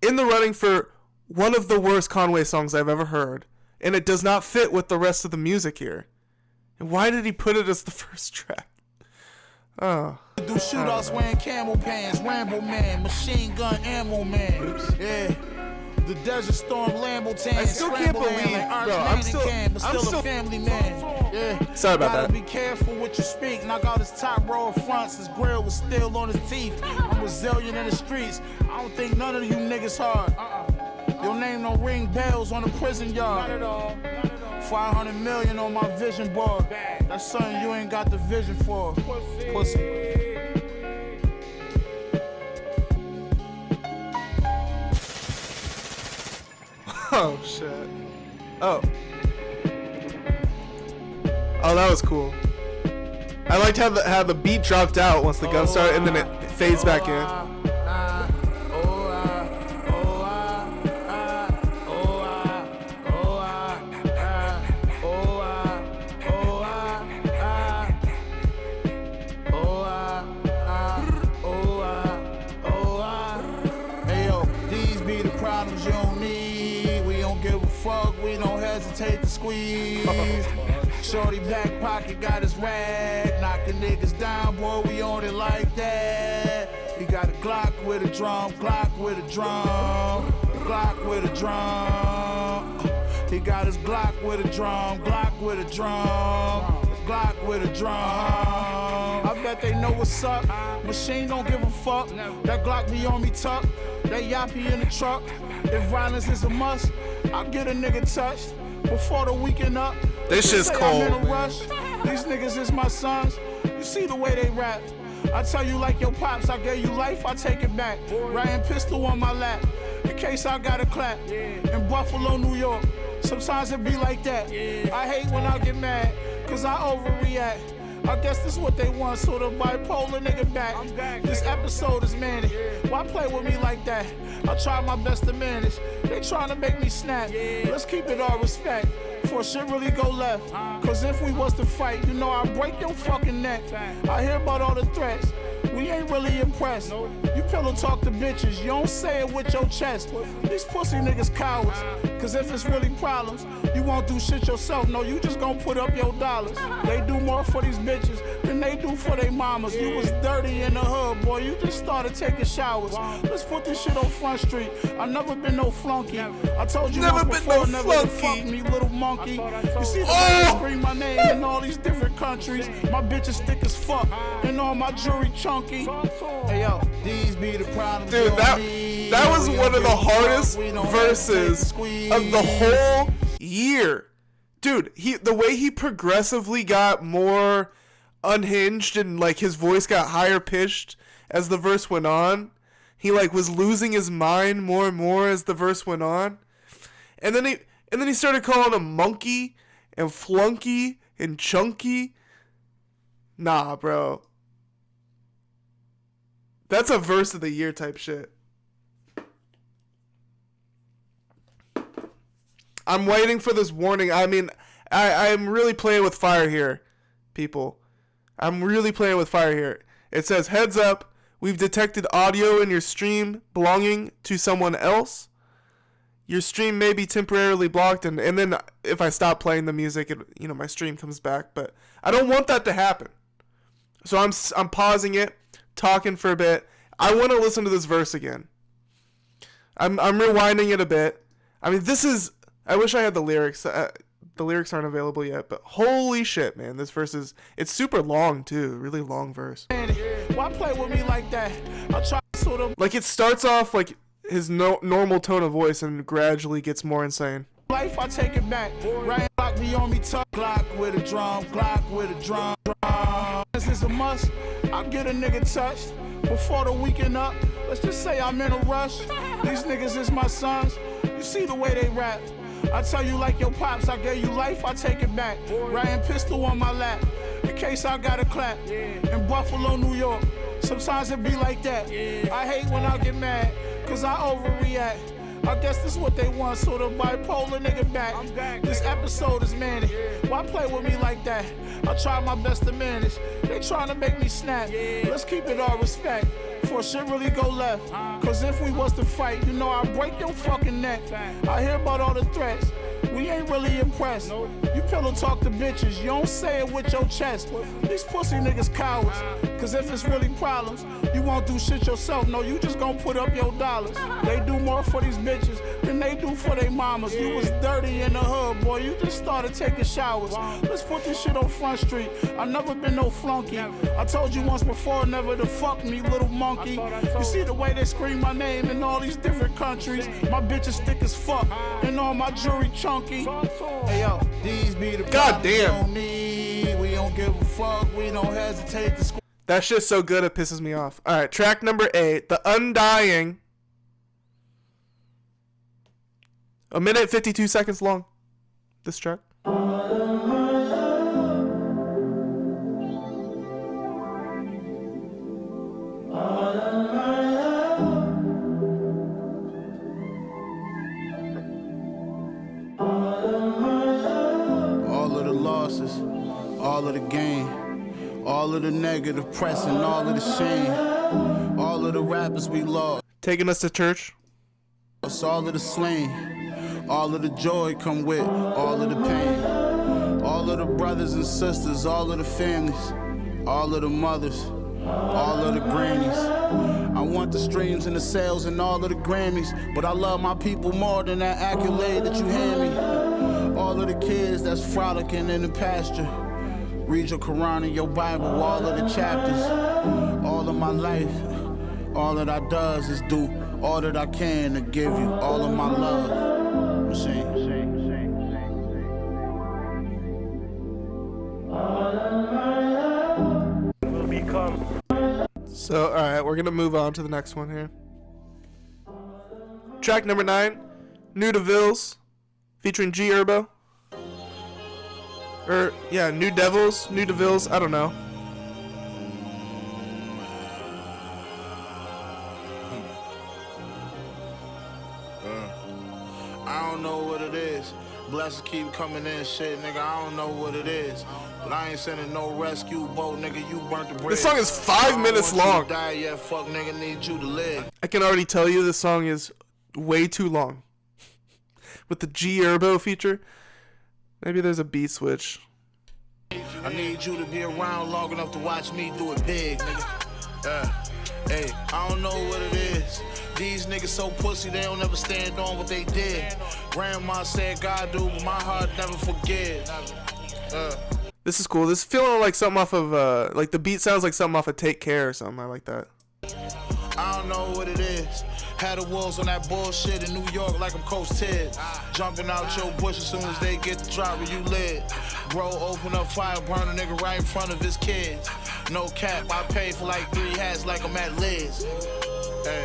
in the running for one of the worst Conway songs I've ever heard. And it does not fit with the rest of the music here. And why did he put it as the first track? Oh. Do shootouts wearing camel pants, Rambo Man, machine gun ammo man. Oops. Yeah. The Desert Storm Lambo Tan. I still can't believe, bro. I'm still a family man. Yeah. Sorry about that. Gotta be careful what you speak. Knock out his top row of fronts. His grill was still on his teeth. I'm resilient in the streets. I don't think none of you niggas hard. Your name don't ring bells on the prison yard. Not at all. 500 million on my vision board. That's something you ain't got the vision for. Pussy. Oh shit. Oh, that was cool. I liked how the beat dropped out once the gun started and then it fades back in. Hesitate to squeeze. Shorty back pocket got his rag. Knocking niggas down, boy, we on it like that. He got a Glock with a drum, Glock with a drum, Glock with a drum. He got his Glock with a drum, Glock with a drum, Glock with a drum. I bet they know what's up. Machine don't give a fuck. That Glock be on me tuck. That yappy in the truck. If violence is a must, I'll get a nigga touched before the weekend up. This shit's cold. I'm in a rush. These niggas is my sons. You see the way they rap. I tell you like your pops, I gave you life, I take it back. Ryan pistol on my lap, in case I got a clap. In Buffalo, New York, sometimes it be like that. I hate when I get mad, cause I overreact. I guess this is what they want, so the bipolar nigga back. This episode is manic. Why play with me like that? I try my best to manage. They trying to make me snap. Let's keep it all respect. Before shit really go left. Cause if we was to fight, you know I'd break your fucking neck. I hear about all the threats. We ain't really impressed. You pillow talk to bitches, you don't say it with your chest. These pussy niggas cowards. Cause if it's really problems, you won't do shit yourself. No, you just gon' put up your dollars. They do more for these bitches than they do for their mamas. You was dirty in the hood, boy, you just started taking showers. Let's put this shit on Front Street. I never been no flunky. I told you once before, never to fuck me, little monkey. You see the way they scream my name in all these different countries. My bitches thick as fuck, and all my jewelry chunky. Hey yo, these be the problems. Dude, that was one of the hardest verses of the whole year. Dude, the way he progressively got more unhinged and like his voice got higher pitched as the verse went on. He like was losing his mind more and more as the verse went on. And then he started calling him monkey and flunky and chunky. Nah, bro. That's a verse of the year type shit. I'm waiting for this warning. I mean, I'm really playing with fire here, people. I'm really playing with fire here. It says, heads up, we've detected audio in your stream belonging to someone else. Your stream may be temporarily blocked, and then if I stop playing the music, my stream comes back. But I don't want that to happen. So I'm pausing it, talking for a bit. I want to listen to this verse again. I'm rewinding it a bit. I mean, I wish I had the lyrics. The lyrics aren't available yet, but holy shit, man, this verse it's super long too, really long verse. Why play with me like that? I try like it starts off like his normal tone of voice and gradually gets more insane. life, I take it back. Ryan Glock be on me tough. Glock with a drum, Glock with a drum. This is a must. I'll get a nigga touched before the weekend up. Let's just say I'm in a rush. These niggas is my sons. You see the way they rap. I tell you like your pops, I gave you life, I take it back. Ryan pistol on my lap, in case I gotta clap. In Buffalo, New York, sometimes it be like that. I hate when I get mad, cause I overreact. I guess this is what they want, so the bipolar nigga back. This episode is manic. Why play with me like that? I try my best to manage. They trying to make me snap. Let's keep it all respect. Before shit really go left. Cause if we was to fight, you know I'd break your fucking neck. I hear about all the threats. We ain't really impressed. You pillow talk to bitches, you don't say it with your chest. These pussy niggas cowards. Cause if it's really problems, you won't do shit yourself. No, you just gon' put up your dollars. They do more for these bitches than they do for their mamas. You was dirty in the hood, boy, you just started taking showers. Let's put this shit on Front Street. I never been no flunky. I told you once before never to fuck me, little monkey. You see the way they scream my name in all these different countries. My bitches thick as fuck, and all my jewelry chunky. Hey yo, these be the goddamn. We don't give a fuck, we don't hesitate to That shit's so good it pisses me off. Alright, track number 8, The Undying. 1 minute 52 seconds long. This track. All of the losses, all of the gain, all of the negative press and all of the shame, all of the rappers we lost. Taking us to church. All of the slain, all of the joy come with all of the pain, all of the brothers and sisters, all of the families, all of the mothers, all of the grannies. I want the streams and the sales and all of the Grammys, but I love my people more than that accolade that you hand me. All of the kids that's frolicking in the pasture. Read your Quran and your Bible, all of the chapters. All of my life, all that I does is do all that I can to give you all of my love. So, alright, we're gonna move on to the next one here. Track number 9, New Devils, featuring G Herbo. New Devils, I don't know. I don't know what it is. Blessings keep coming in, shit, nigga. I don't know what it is. But I ain't sending no rescue boat, nigga. You burnt the bridge. This song is 5 minutes long. Die yet, fuck, nigga. Need you to live. I can already tell you this song is way too long. With the G Herbo feature, maybe there's a beat switch. I need you to be around long enough to watch me do it big, nigga. Hey, I don't know what it is. These niggas so pussy, they don't ever stand on what they did. Grandma said God do, but my heart never forgives. This is cool. This is feeling like something off of, like the beat sounds like something off of Take Care or something. I like that. I don't know what it is. Had the wolves on that bullshit in New York like I'm Coach Ted. Jumping out your bush as soon as they get the drop where you live. Bro, open up fire, burn a nigga right in front of his kids. No cap, I paid for like 3 hats like I'm at Liz. Hey,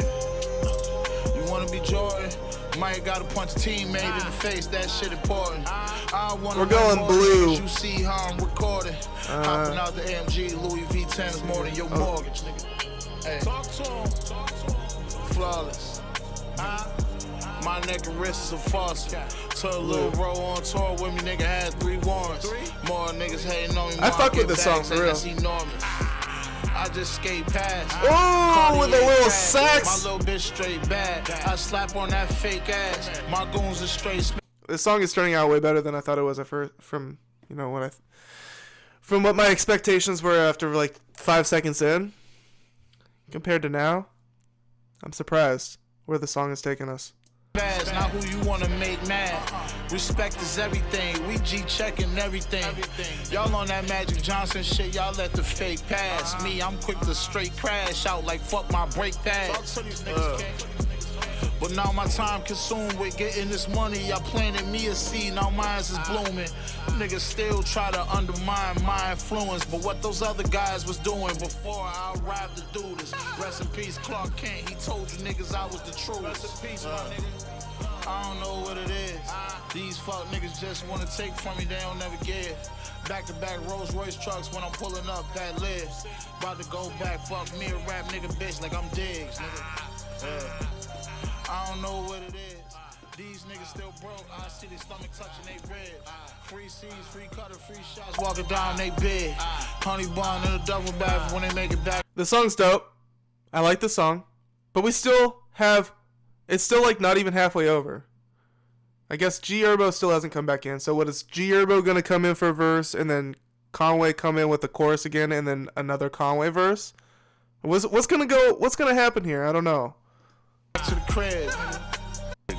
you wanna be Jordan? Might gotta punch a teammate in the face, that shit important. We're going blue. You see how I'm recording. Hopping out the AMG, Louis V10 is more than your mortgage, nigga. Hey. Talk to him. Flawless. My neck and wrist is a faucet. Took a little bro on tour with me, nigga had 3 warrants. More niggas hating on me. I fuck with this song for real. That's enormous. I just skate past. Oh, with a little sax. My little bitch straight bad. I slap on that fake ass. My goons are straight. This song is turning out way better than I thought it was at first. From what my expectations were after like 5 seconds in, compared to now, I'm surprised where the song has taken us. Not who you wanna make mad. Respect is everything. We G-checking everything. Y'all on that Magic Johnson shit, y'all let the fake pass. Me, I'm quick to straight crash out like fuck my brake pads. But now my time consumed with getting this money. I planted me a seed, now mine is blooming. Niggas still try to undermine my influence, but what those other guys was doing before I arrived to do this. Rest in peace, Clark Kent. He told you niggas I was the truth. Rest in peace, my nigga. I don't know what it is. These fuck niggas just wanna take from me, they don't never give. Back to back Rolls Royce trucks when I'm pulling up that lives. About to go back, fuck me a rap nigga bitch like I'm Diggs, nigga. I don't know what it is. These niggas still broke. I see their stomach touching they ribs. Free seeds, free cutter, free shots walking down they bed. Honey bun in a double bath when they make it back. The song's dope. I like the song, but we still have. It's still like not even halfway over. I guess G Herbo still hasn't come back in. So what is G Herbo gonna come in for a verse and then Conway come in with the chorus again and then another Conway verse? What's gonna happen here? I don't know. To the crib.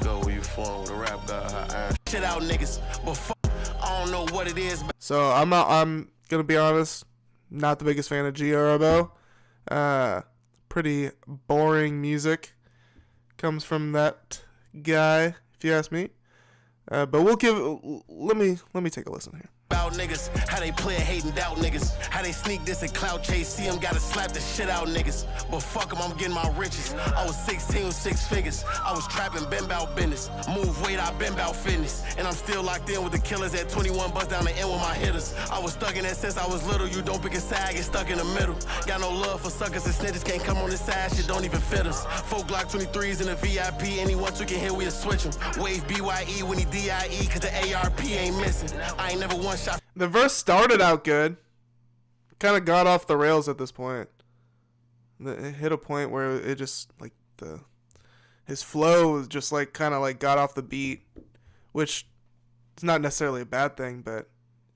Go where you from with a rap guy. Shit out niggas, but fuck, I don't know what it is. So I'm gonna be honest, not the biggest fan of G Herbo. Pretty boring music comes from that guy, if you ask me. But we'll give. Let me take a listen here. About niggas, how they play hating doubt niggas, how they sneak this and clout chase, see them gotta slap the shit out niggas, but fuck them, I'm getting my riches. I was 16 with 6 figures, I was trapping, been bout business, move weight, I been bout fitness, and I'm still locked in with the killers at 21, bust down the end with my hitters. I was stuck in that since I was little, you don't pick a side, get stuck in the middle. Got no love for suckers and snitches, can't come on this side, shit don't even fit us. 4 Glock 23s in a VIP, anyone you can hear, we'll switch them. Wave BYE when he DIE, cause the ARP ain't missing. I ain't never one shot. The verse started out good. Kind of got off the rails at this point. It hit a point where it just like his flow just like kind of like got off the beat, which is not necessarily a bad thing, but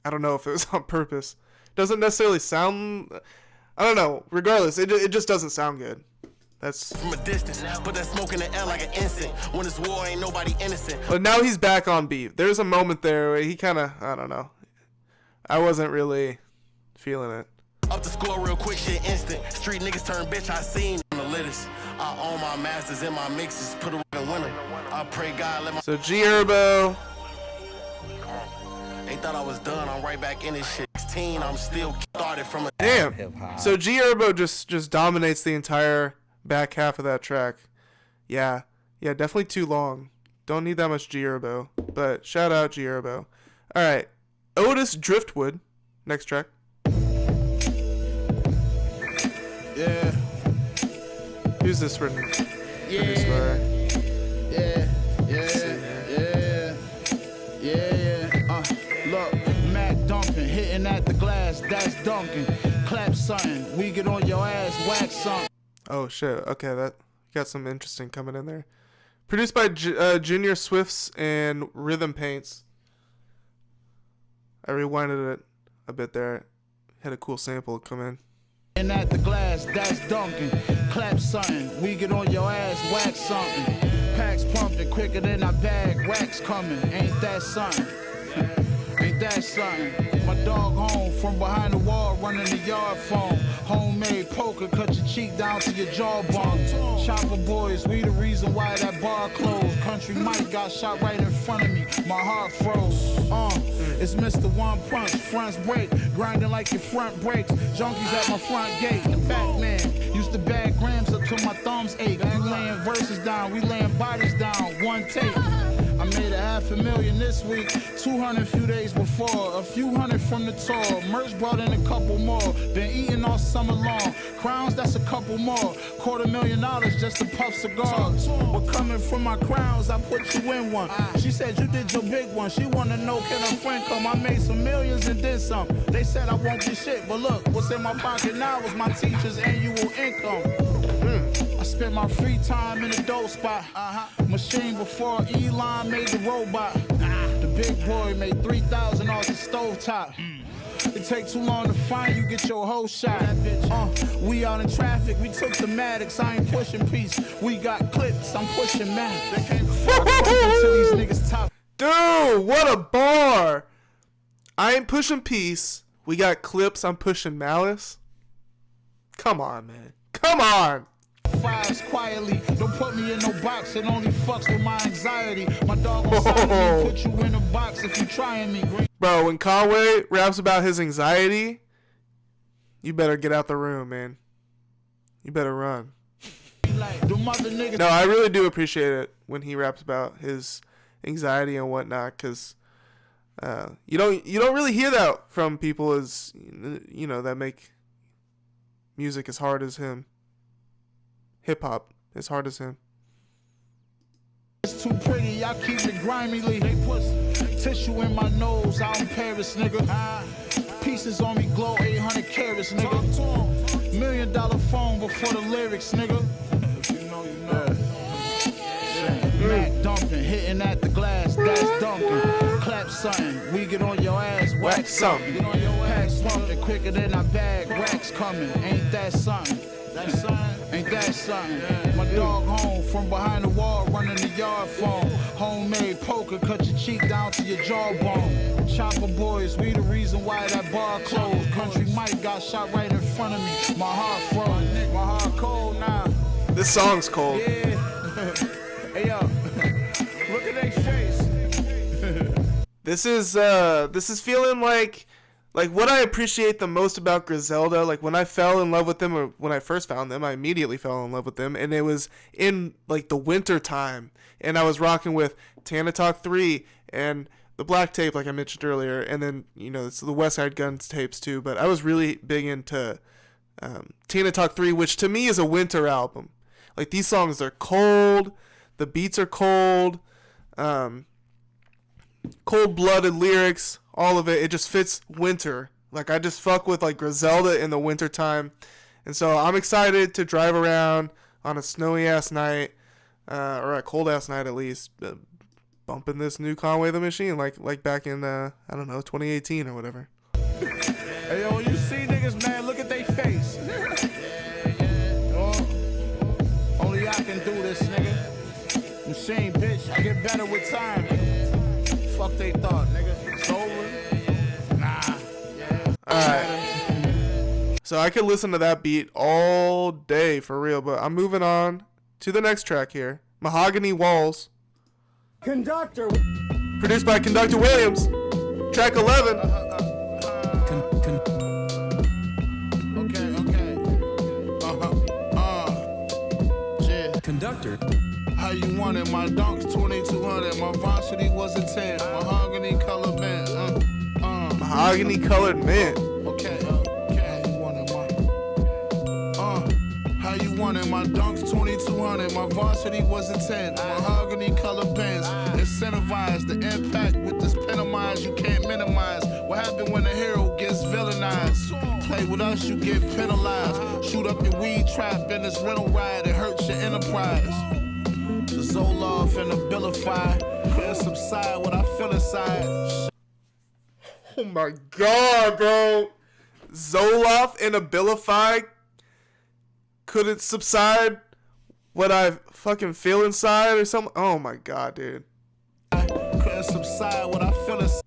I don't know if it was on purpose. Doesn't necessarily sound. I don't know. Regardless, it just doesn't sound good. That's from a distance, but that smoke in the air like an instant. When it's war, ain't nobody innocent. But now he's back on beat. There's a moment there where he kind of, I don't know. I wasn't really feeling it. Up the score real quick, shit instant. Street niggas turn bitch, I seen on the littest. I own my masters in my mixes, put a in winner. I pray God let my. So G Herbo. They thought I was done, I'm right back in this shit. 16, I'm still started from a. Damn. So G Herbo just dominates the entire back half of that track. Yeah, definitely too long. Don't need that much G Herbo, but shout out G Herbo. All right. Otis Driftwood, next track. Yeah. Who's this written? Yeah. Look, Mac dumping, hitting at the glass, that's dunking. Clap something, we get on your ass, wax something. Oh shit. Okay, that got some interesting coming in there. Produced by Junior Swifts and Rhythm Paints. I rewinded it a bit there. Had a cool sample come in. And at the glass, that's dunking. Clap something, we get on your ass, wax something. Packs pumping quicker than our bag, wax coming. Ain't that something? Ain't that something? My dog home from behind the wall, running the yard phone. Homemade poker, cut your cheek down to your jawbone. Chopper boys, we the reason why that bar closed. Country Mike got shot right in front of me, my heart froze. It's Mr. One Punch, fronts break, grinding like your front brakes. Junkies at my front gate, the fat man used to bag grams up till my thumbs ache. You laying verses down, we laying bodies down, one take. I made $500,000 this week, 200 a few days before, a few hundred from the tour. Merch brought in a couple more, been eating all summer long. Crowns, that's a couple more, $250,000 just to puff cigars. But coming from my crowns, I put you in one. She said you did your big one, she wanna know can her friend come. I made some millions and did some. They said I won't be shit, but look, what's in my pocket now is my teacher's annual income. I spent my free time in a dope spot. Machine before Elon made the robot. The big boy made 3,000 off the stovetop. It take too long to find you, get your whole shot. We out in traffic, we took the Maddox. I ain't pushing peace, we got clips, I'm pushing Mac. They can't until these niggas top. Dude, what a bar! I ain't pushing peace, we got clips, I'm pushing malice. Come on, man. Come on! fives quietly. Don't put me in no box, it only fucks with my anxiety. My dog will sign me, put you in a box if you trying me. Bro, when Conway raps about his anxiety, you better get out the room, man. You better run. No, I really do appreciate it when he raps about his anxiety and whatnot, because you don't really hear that from people as that make music as hard as him. Hip hop as hard as him. It's too pretty, I keep it grimily. They put tissue in my nose, out in Paris, nigga. Pieces on me glow 800 carats, nigga. $1 million phone before the lyrics, nigga. If you know, you know. Mac dumping, hitting at the glass, that's dunking. Clap something, we get on your ass, whack something. Get on your ass, pumping quicker than I bag, racks coming. Ain't that something? That's something. Ain't that something? My dog home from behind the wall, running the yard phone. Homemade poker, cut your cheek down to your jawbone. Chopper boys, we the reason why that bar closed. Country Mike got shot right in front of me. My heart froze. My heart cold now. This song's cold. Yeah. Hey yo, look at their face. This is feeling like what I appreciate the most about Griselda. Like when I fell in love with them, or when I first found them, I immediately fell in love with them, and it was in like the winter time, and I was rocking with Tana Talk 3 and the Black Tape, like I mentioned earlier, and then it's the West Side Guns tapes too. But I was really big into Tana Talk 3, which to me is a winter album. Like these songs are cold, the beats are cold, cold-blooded lyrics, all of it. It just fits winter. Like I just fuck with like Griselda in the winter time, and so I'm excited to drive around on a snowy ass night, or a cold ass night at least, bumping this new Conway the Machine, like back in 2018 or whatever. Hey yo, when you see niggas, man, look at their face. Only I can do this, nigga. Machine, bitch. I get better with time. Fuck they thought, nigga. It's over. Nah. Yeah. Alright. So I could listen to that beat all day for real, but I'm moving on to the next track here. Mahogany Walls. Conductor. Produced by Conductor Williams. Track 11. Yeah. Conductor. How you want it? My dunks 2200. My varsity was a 10. Mahogany colored man. Mahogany colored man. Okay. How you want it? How you want it? My dunks 2200. My varsity was a 10. Mahogany colored bands. Incentivize the impact with this penalized. You can't minimize. What happened when a hero gets villainized? Play with us, you get penalized. Shoot up your weed trap in this rental ride. It hurts your enterprise. The Zoloft and the Billify couldn't subside what I feel inside. Oh my god, bro. Zoloft and Abilify couldn't subside what I fucking feel inside or something. Oh my god, dude. Couldn't subside what I feel inside.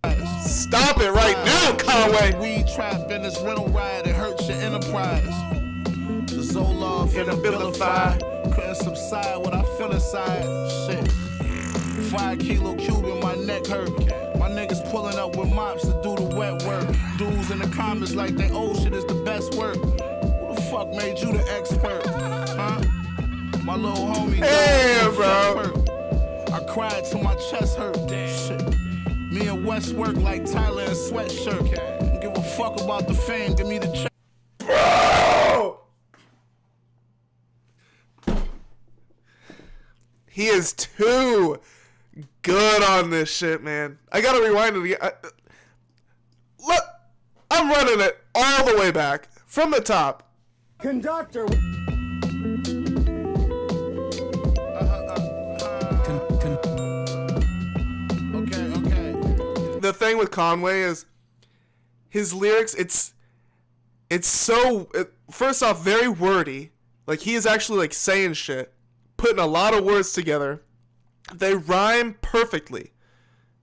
Stop it right now, Conway. Weed trap in this rental ride. It hurts your enterprise. The Zoloft and the Abilify couldn't subside what I feel inside. Shit. 5 kilo cube in my neck hurt. My niggas pulling up with mops to do the wet work. Dudes in the comments like they old shit is the best work. Who the fuck made you the expert? Huh? My little homie. Damn, bro. I cried till my chest hurt. Shit. Me and West work like Tyler and Sweatshirt. Don't give a fuck about the fame. Give me the check. Bro! He is too good on this shit, man. I gotta rewind it again. Look, I'm running it all the way back from the top. Conductor. Okay. The thing with Conway is his lyrics. It's so first off very wordy. Like he is actually like saying shit, putting a lot of words together. They rhyme perfectly.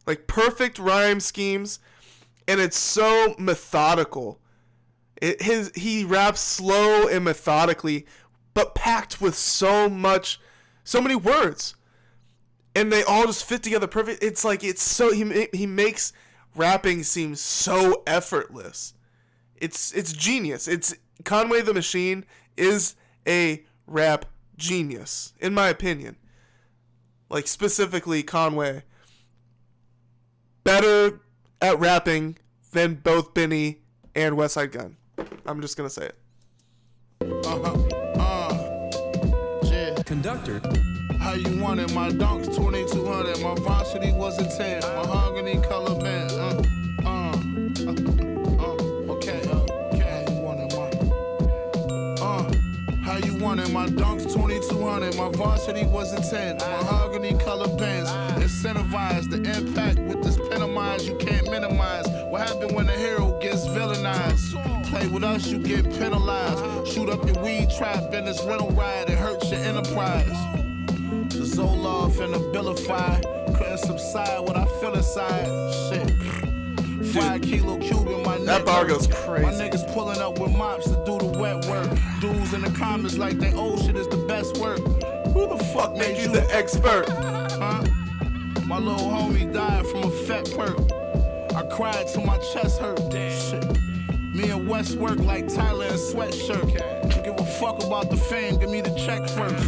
Like perfect rhyme schemes, and it's so methodical. He raps slow and methodically, but packed with so many words. And they all just fit together perfect. It's like, it's so, he makes rapping seem so effortless. It's genius. It's Conway the Machine is a rap genius, in my opinion. Like, specifically Conway. Better at rapping than both Benny and Westside Gunn. I'm just gonna say it. Yeah. Conductor. How you wanted my dunks 2200, my varsity was a 10, mahogany color band. Okay. How you wanted my dunks 2200, my varsity was a 10, mahogany color bands. Incentivize the impact with this pentomized, you can't minimize. What happened when a hero gets villainized? Play with us, you get penalized. Shoot up your weed trap in this rental ride, it hurts your enterprise. The Zoloft and the Billify couldn't subside what I feel inside. Shit. 5 kilo cube in my neck. That bar goes crazy. My niggas pulling up with mops to do the wet work. Dudes in the comments like they old shit is the best work. Who the fuck made you the expert? Huh? My little homie died from a fat perk. I cried till my chest hurt. Shit. Me and West work like Tyler and Sweatshirt. Give a fuck about the fame, give me the check first.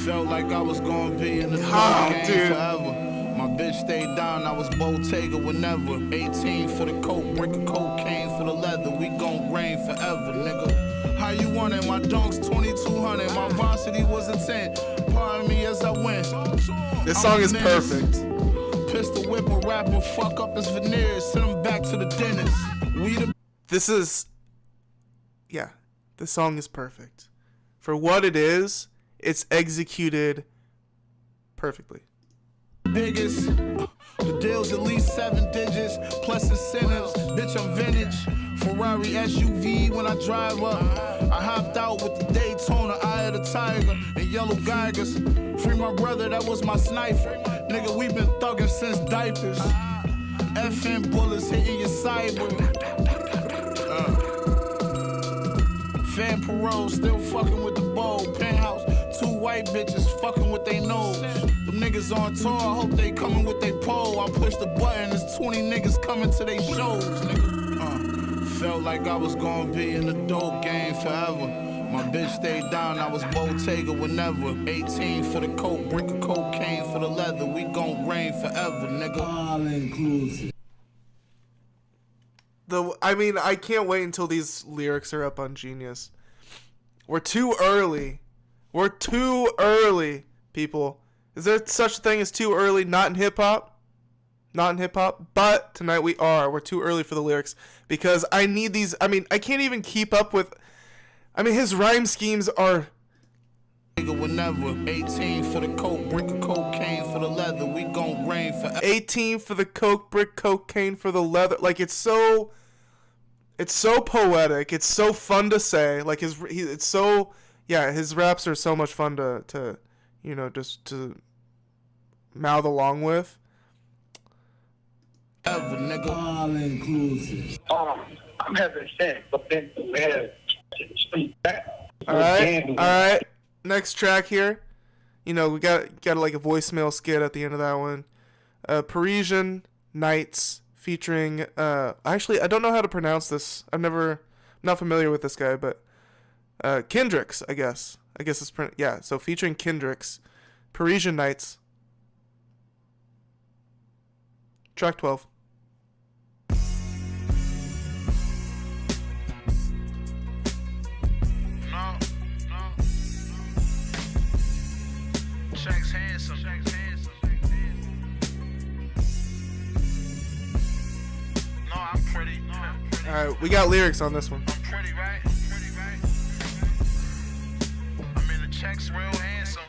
Felt like I was gonna be in the game forever. My bitch stayed down, I was Bottega whenever. 18 for the coke, brick of cocaine for the leather. We gon' reign forever, nigga. How you want it? My dunks 2200, my varsity was a 10. Pardon me as I went. This song is perfect. Pistol whip a rapper, fuck up his veneers, send him back to the dentist. This song is perfect. For what it is, it's executed perfectly. Biggest, the deal's at least 7 digits, plus incentives. Bitch, I'm vintage. Ferrari SUV when I drive up. I hopped out with the Daytona, Eye of the Tiger, and yellow Geigers. Free my brother, that was my sniper. Nigga, we been thugging since diapers. FN bullets hitting your cyber. Fan parole, still fucking with the bowl. Penthouse, 2 white bitches fucking with they nose. Them niggas on tour, I hope they coming with they pole. I push the button, there's 20 niggas coming to they shows, nigga. Felt like I was gonna be in the dope game forever. My bitch stayed down, I was Bottega whenever. 18 for the coke, brick of cocaine for the leather. We gon' reign forever, nigga. All inclusive. I can't wait until these lyrics are up on Genius. We're too early. We're too early, people. Is there such a thing as too early? Not in hip-hop. Not in hip-hop. But tonight we are. We're too early for the lyrics. Because I need these. I can't even keep up with. His rhyme schemes are. Whenever 18 for the coke, brick of cocaine for the leather. We gon' reign forever. 18 for the coke, brick cocaine for the leather. Like, it's so poetic. It's so fun to say. Like, his raps are so much fun to just to mouth along with. Ever, nigga. All inclusive. I'm having sex, but then all right. Next track here. We got like a voicemail skit at the end of that one. Parisian Nights featuring actually I don't know how to pronounce this. I'm not familiar with this guy, but Kendricks, I guess it's so featuring Kendricks, Parisian Nights, track 12. Jack's handsome. No, I'm pretty. Alright, we got lyrics on this one. I'm pretty, right? I'm in the checks, real handsome.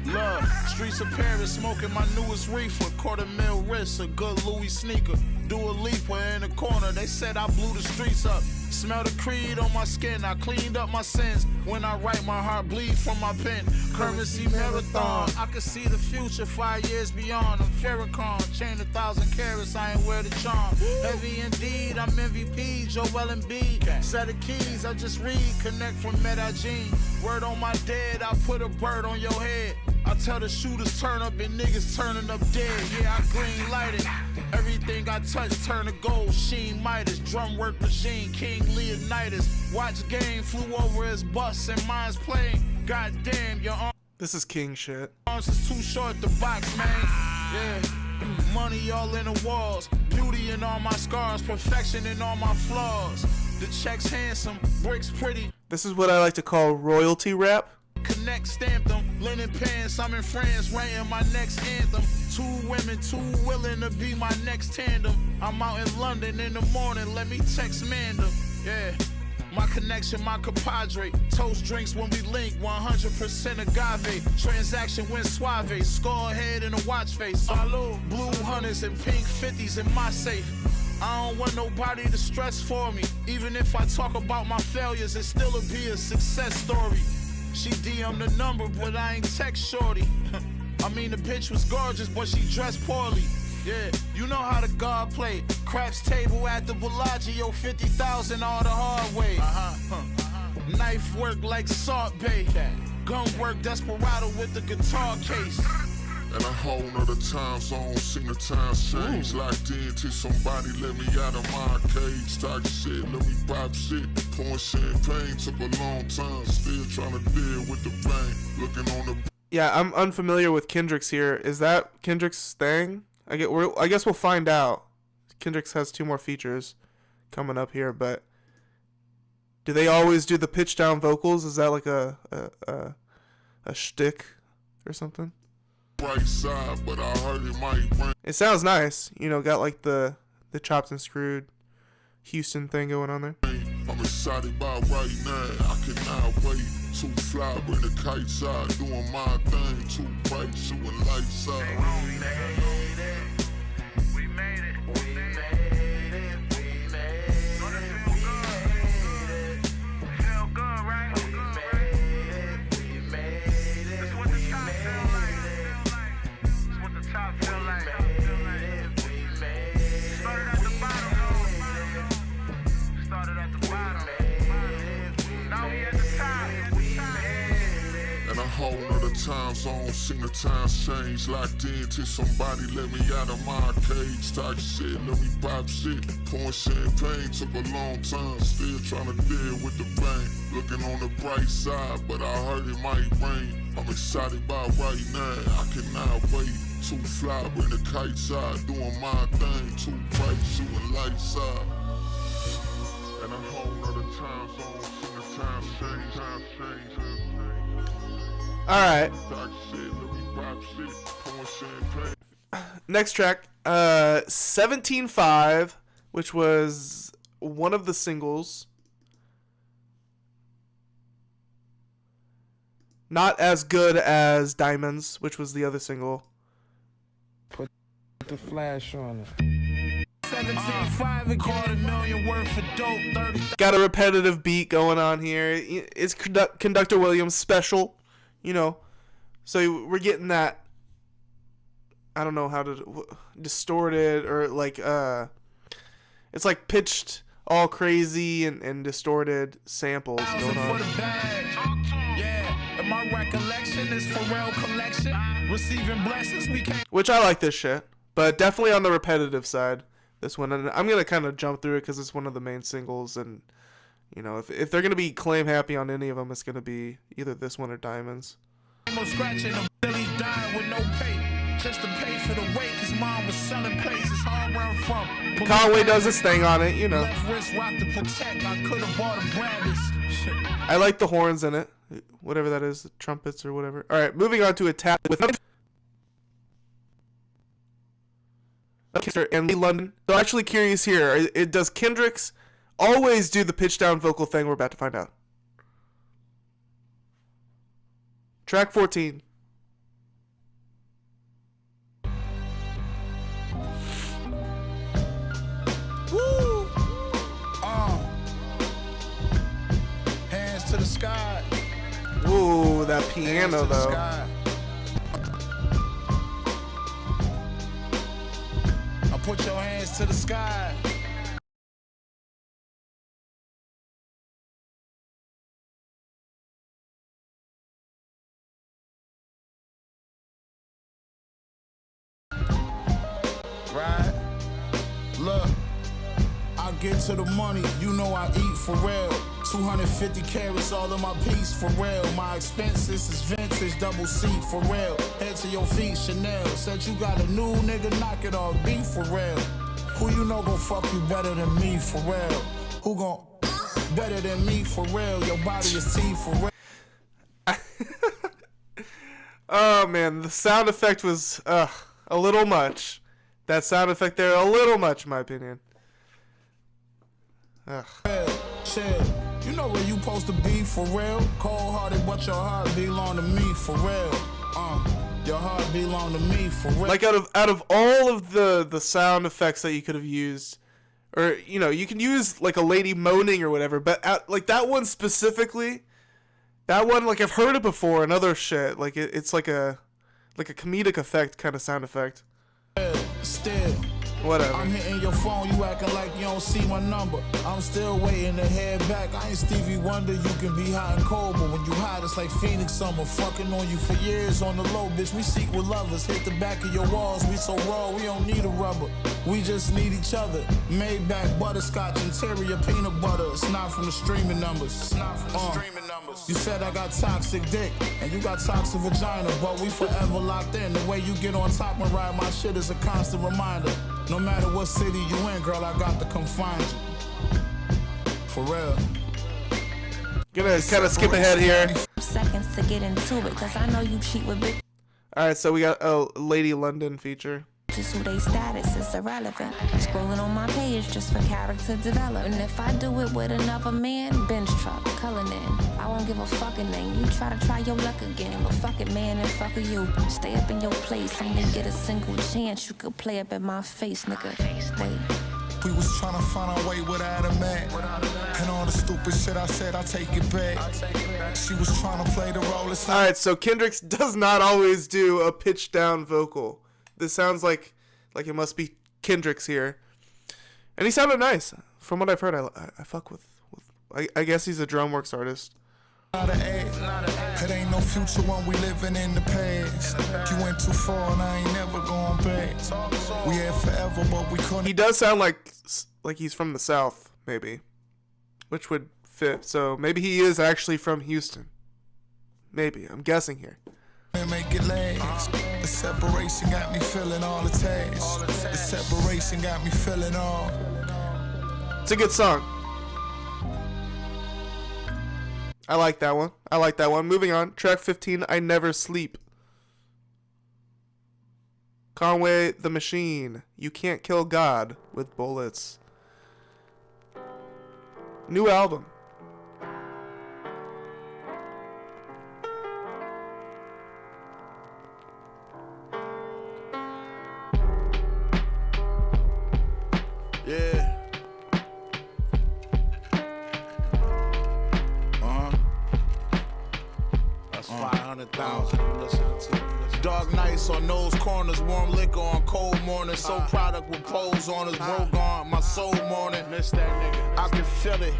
Look, streets of Paris, smoking my newest reefer. $250,000 wrist, a good Louis sneaker. Do a leap, we're in the corner. They said I blew the streets up. Smell the creed on my skin. I cleaned up my sins. When I write, my heart bleed from my pen. Currency marathon. I can see the future 5 years beyond. I'm Farrakhan. Chain 1,000 carats. I ain't wear the charm. Heavy indeed. I'm MVP. Joel Embiid. Set of keys. I just read. Connect from Medellin. Word on my dead. I put a bird on your head. I tell the shooters turn up and niggas turning up dead. Yeah, I green lighted. Everything I touch turn to gold. Sheen Midas, drum work machine, King Leonidas. Watch game, flew over his bus and mine's playing. Goddamn, your arms. This is king shit. Arms is too short to box, man. Yeah. Money all in the walls. Beauty in all my scars. Perfection in all my flaws. The check's handsome, bricks pretty. This is what I like to call royalty rap. Connect, stamp them, linen pants. I'm in France, writing my next anthem. 2 women, 2 willing to be my next tandem. I'm out in London in the morning, let me text Manda. Yeah, my connection, my compadre. Toast drinks when we link, 100% agave. Transaction went suave, score head in a watch face. Blue hunters and pink 50s in my safe. I don't want nobody to stress for me. Even if I talk about my failures, it still'll be a success story. She DM'd the number, but I ain't text shorty. I mean, the bitch was gorgeous, but she dressed poorly. Yeah, you know how the God play. Craps table at the Bellagio, 50,000 all the hard way. Knife work like Salt Bay. Gun work desperado with the guitar case. In a whole nother time zone, seen the times change. Locked in till somebody let me out of my cage. Talk shit, let me pop shit. Pouring champagne took a long time. Still trying to deal with the pain. Looking on the. Yeah, I'm unfamiliar with Kendrick's here. Is that Kendrick's thing? I guess we'll find out. Kendrick's has 2 more features coming up here, but do they always do the pitch down vocals? Is that like a shtick or something? Right side, but I heard it might rain. It sounds nice, you know. Got like the chopped and screwed Houston thing going on there. I'm excited about right now. I cannot wait. Too fly, bring the kite side, doing my thing. Too bright, shooting lights out. We made it. Feel good, right? This is what the top feel like. This is what the top feel like. Started at the bottom. Now we at the top. In a whole nother time zone, seen the times change. Locked in till somebody let me out of my cage. Talk shit, let me pop shit. Pouring champagne took a long time. Still trying to deal with the pain. Looking on the bright side, but I heard it might rain. I'm excited about right now. I cannot wait. Too fly, bring the kite side, doing my thing. Too bright, shooting lights out. In a whole nother time zone, seen the times change. All right. Next track, 17.5, which was one of the singles. Not as good as Diamonds, which was the other single. Put the flash on it. 17.5 and caught $1 million worth of dope. 30. Got a repetitive beat going on here. It's Conductor Williams special, you know. So we're getting that. I don't know how to distorted or like it's like pitched all crazy and distorted samples going on. Yeah, and my recollection is Pharrell collection. Receiving blessings we can't. Which I like this shit, but definitely on the repetitive side. This one, and I'm gonna kind of jump through it because it's one of the main singles, and you know if they're gonna be claim happy on any of them, it's gonna be either this one or Diamonds. No scratching, a Billy died with no pay, just to pay for the weight, cause mom was selling places hard where I'm from. Conway does his thing on it, you know. Left wrist rock to protect, I could have bought a Brandis. I like the horns in it, whatever that is, the trumpets or whatever. All right, moving on to a tap with and London. So I'm actually curious here. Does Kendrick's always do the pitch down vocal thing? We're about to find out. Track 14. Woo! sky. Ooh, that piano though. I put your hands to the sky. Right? Look, I get to the money, you know I eat for real. 250 carats all in my piece for real. My expenses is vintage, double seat for real. Head to your feet, Chanel. Said you got a new nigga, knock it off, be for real. Who you know gon' fuck you better than me for real? Who gon' better than me for real? Your body is T for real. Oh man, the sound effect was a little much. That sound effect there, a little much in my opinion. Ugh. Chill. You know where you supposed to be for real? Cold-hearted, but your heart belong to me for real. Your heart belong to me for real. Like out of all of the sound effects that you could have used, or you know, you can use like a lady moaning or whatever, but like that one specifically, that one, like I've heard it before and other shit. Like it's like a comedic effect kind of sound effect. Still. Whatever. I'm hitting your phone, you acting like you don't see my number. I'm still waiting to head back. I ain't Stevie Wonder, you can be hot and cold, but when you hot, it's like Phoenix summer. Fucking on you for years on the low, bitch. We secret lovers. Hit the back of your walls, we so raw, we don't need a rubber. We just need each other. Maybach, butterscotch, interior peanut butter. It's not from the streaming numbers. It's not from the streaming numbers. You said I got toxic dick, and you got toxic vagina, but we forever locked in. The way you get on top and ride my shit is a constant reminder. No matter what city you in, girl, I got to come find you. For real. Gonna kind of skip ahead here. Seconds to get into it, cause I know you cheat with bitches. Alright, so we got a Lady London feature. Just who they status is irrelevant. Scrolling on my page just for character development. And if I do it with another man, bench truck, Cullinan. I won't give a fucking name. You try to try your luck again, but fuck it, man, and fuck you. Stay up in your place, only get a single chance. You could play up in my face, nigga. Wait. We was trying to find our way without a man. And all the stupid shit I said, I take it back. She was trying to play the role of... Alright, so Kendrick does not always do a pitched down vocal. This sounds like it must be Kendrick's here. And he sounded nice. From what I've heard, I fuck with I guess he's a DrumWorks artist. It ain't no future when we living in the past. You went too far and I ain't never going back. We had forever, but we couldn't. He does sound like he's from the South, maybe, which would fit. So maybe he is actually from Houston. Maybe, I'm guessing here. Make it last. The separation got me feeling all the tags. The separation got me feeling all. It's a good song. I like that one. I like that one. Moving on. Track 15, I Never Sleep. Conway the Machine. You Can't Kill God with Bullets. New album. Yeah. That's 500,000 you listening to. Dark nights on those corners, warm liquor on cold mornings. So product with pose on us, broke on my soul morning. Miss that nigga. I can feel it.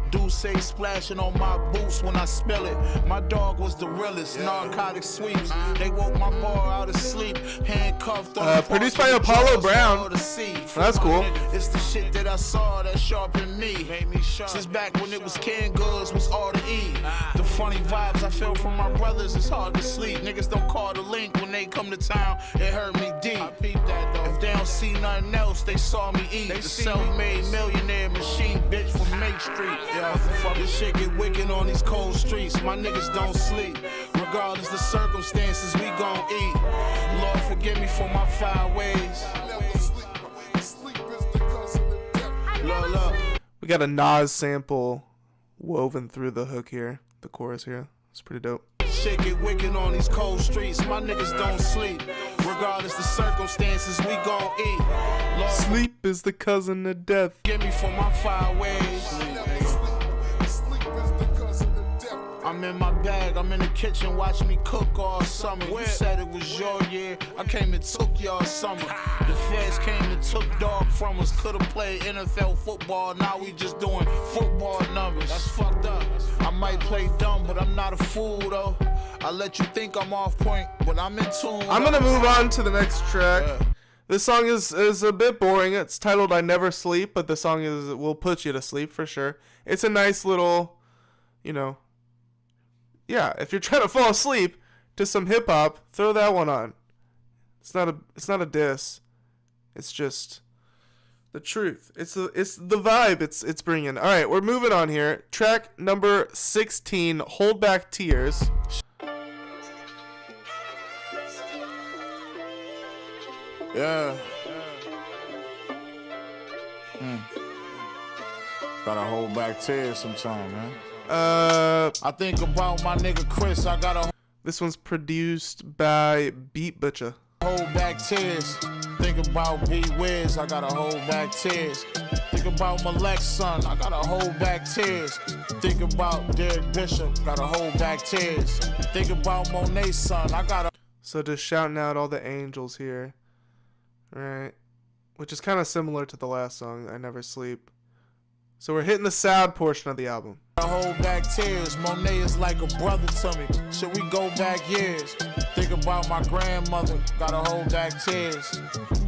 Do say splashing on my boots when I smell it. My dog was the realest. Narcotic sweeps. They woke my boy out of sleep. Handcuffed on produced by Apollo Brown. That's cool. It's the shit that I saw that sharpened me. Since back when it was canned goods was all to eat. The funny vibes I feel from my brothers, it's hard to sleep. Niggas don't call the link when they come to town. It hurt me deep. If they don't see nothing else, they saw me eat. The self-made millionaire machine bitch from Main Street. Yeah, fuck this shit get wicked on these cold streets. My niggas don't sleep. Regardless the circumstances, we gon' eat. Lord, forgive me for my foul ways. Look. We got a Nas sample woven through the hook here. The chorus here. It's pretty dope. Shit get wicked on these cold streets. My niggas don't sleep. Regardless the circumstances, we gon' eat. Lord, sleep is the cousin of death. Forgive me for my foul ways. I'm in my bag, I'm in the kitchen, watch me cook all summer. You said it was your year, I came and took y'all summer. The feds came and took dog from us. Could've played NFL football, now we just doing football numbers. That's fucked up. I might play dumb, but I'm not a fool though. I let you think I'm off point, but I'm in tune. I'm gonna move on to the next track. Yeah. This song is a bit boring. It's titled I Never Sleep, but the song will put you to sleep for sure. It's a nice little, you know, yeah, if you're trying to fall asleep to some hip hop, throw that one on. It's not a diss. It's just the truth. It's the vibe it's bringing. All right, we're moving on here. Track number 16, Hold Back Tears. Yeah. Gotta hold back tears sometime, man. I think about my nigga Chris. I gotta. This one's produced by Beat Butcher. Hold back tears. Think about B Wiz. I gotta hold back tears. Think about Malek's son. I gotta hold back tears. Think about Derek Bishop. Gotta hold back tears. Think about Monet's son. I gotta. So just shouting out all the angels here. Right, which is kind of similar to the last song, I Never Sleep. So we're hitting the sad portion of the album. I hold back tears. Monet is like a brother to me. Should we go back years? Think about my grandmother. Gotta hold back tears.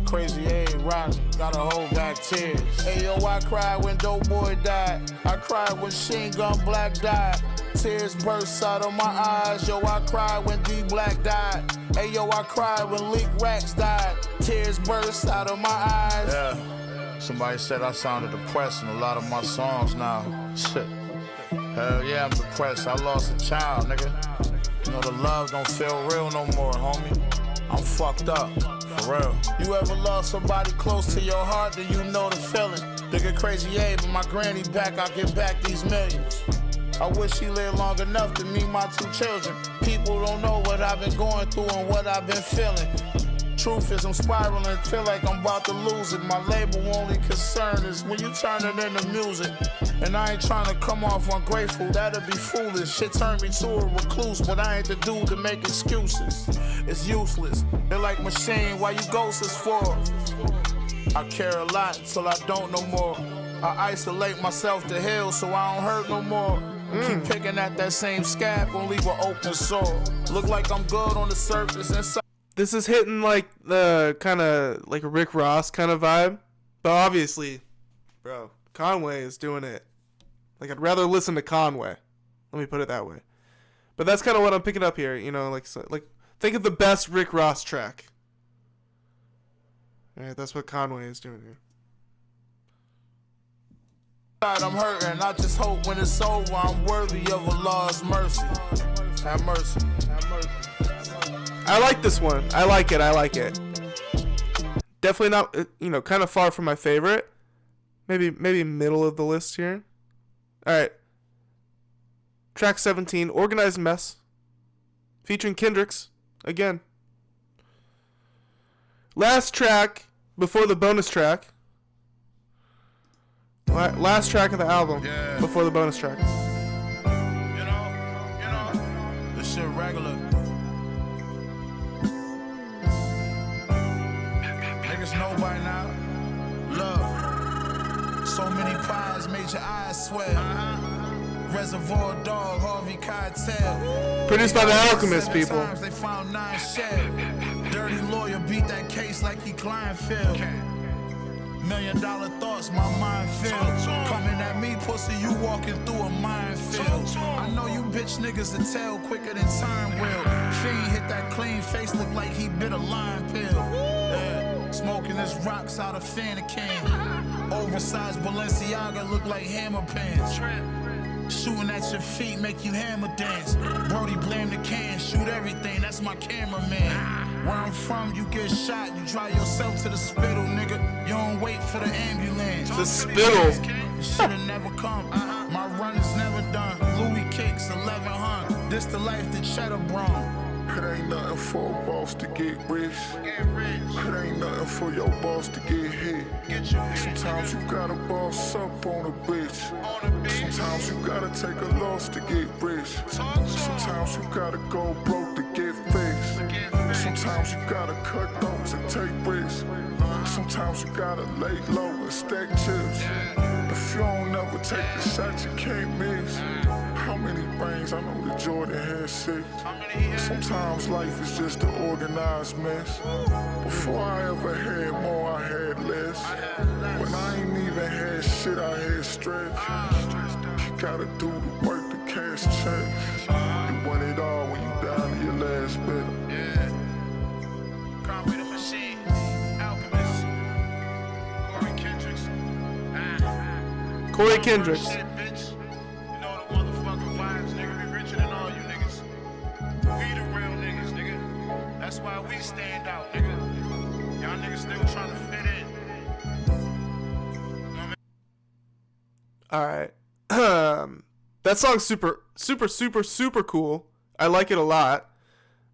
Crazy A, Rodney. Gotta hold back tears. Hey yo, I cried when Dope Boy died. I cried when Machine Gun Black died. Tears burst out of my eyes. Yo, I cried when D Black died. Hey yo, I cried when Leak Rax died. Tears burst out of my eyes. Yeah. Somebody said I sounded depressed in a lot of my songs now. Shit. Hell yeah, I'm depressed. I lost a child, nigga. You know, the love don't feel real no more, homie. I'm fucked up, for real. You ever lost somebody close to your heart, then you know the feeling. Nigga Crazy A, but my granny back, I'll get back these millions. I wish she lived long enough to meet my 2 children. People don't know what I've been going through and what I've been feeling. Truth is I'm spiraling, feel like I'm about to lose it. My label only concern is when you turn it into music. And I ain't trying to come off ungrateful, that'd be foolish. Shit turned me to a recluse, but I ain't the dude to make excuses. It's useless. They're like machine, why you ghosts is for? I care a lot until I don't no more. I isolate myself to heal so I don't hurt no more. Keep picking at that same scab, gon' leave an open sore. Look like I'm good on the surface inside. This is hitting like the kind of like a Rick Ross kind of vibe, but obviously, bro, Conway is doing it. Like I'd rather listen to Conway. Let me put it that way. But that's kind of what I'm picking up here. You know, like think of the best Rick Ross track. All right, that's what Conway is doing here. I'm hurting. I just hope when it's over, I'm worthy of Allah's mercy. Have mercy. Have mercy. I like this one. I like it. Definitely not, you know, kind of far from my favorite. Maybe middle of the list here. All right. Track 17, Organized Mess, featuring Kendricks again. Last track before the bonus track. Last track of the album before the bonus track. You know, this shit regular. Niggas know by now. Love. So many pies made your eyes swell. Reservoir Dog, Harvey Keitel. Produced by The Alchemist, people. They found 9 shell. Dirty lawyer beat that case like he Kleinfeld. $1 million thoughts, my mind filled. Coming at me, pussy, you walking through a minefield. I know you bitch niggas to tell quicker than time will. Fiend hit that clean face, look like he bit a lime pill. Yeah. Smoking his rocks out of Fanacan. Oversized Balenciaga look like hammer pants. Shooting at your feet make you hammer dance. Brody blame the can, shoot everything, that's my cameraman. Where I'm from, you get shot, you drive yourself to the spittle, nigga. You don't wait for the ambulance. The spittle. Should've never come. My run is never done. Louis kicks 11 hunt. This the life that Cheddar brung. It ain't nothing for a boss to get rich. It ain't nothing for your boss to get hit. Sometimes you gotta boss up on a bitch. Sometimes you gotta take a loss to get rich. Sometimes you gotta go broke to get fixed. Sometimes you gotta cut those and take risks. Sometimes you gotta lay low and stack chips. If you don't never take the shot, you can't miss. How many brains? I know that Jordan had 6. Sometimes life is just an organized mess. Before I ever had more, I had less. When I ain't even had shit, I had stress. You gotta do the work to cash checks. You want it all when you down to your last bit. Conway the Machine, Alchemist, Corey Kendricks. Corey Kendricks. Shit, bitch. You know the motherfucking vibes, nigga. We richer than all you niggas. We the real niggas, nigga. That's why we stand out, nigga. Y'all niggas still trying to fit in. All right. That song's super cool. I like it a lot.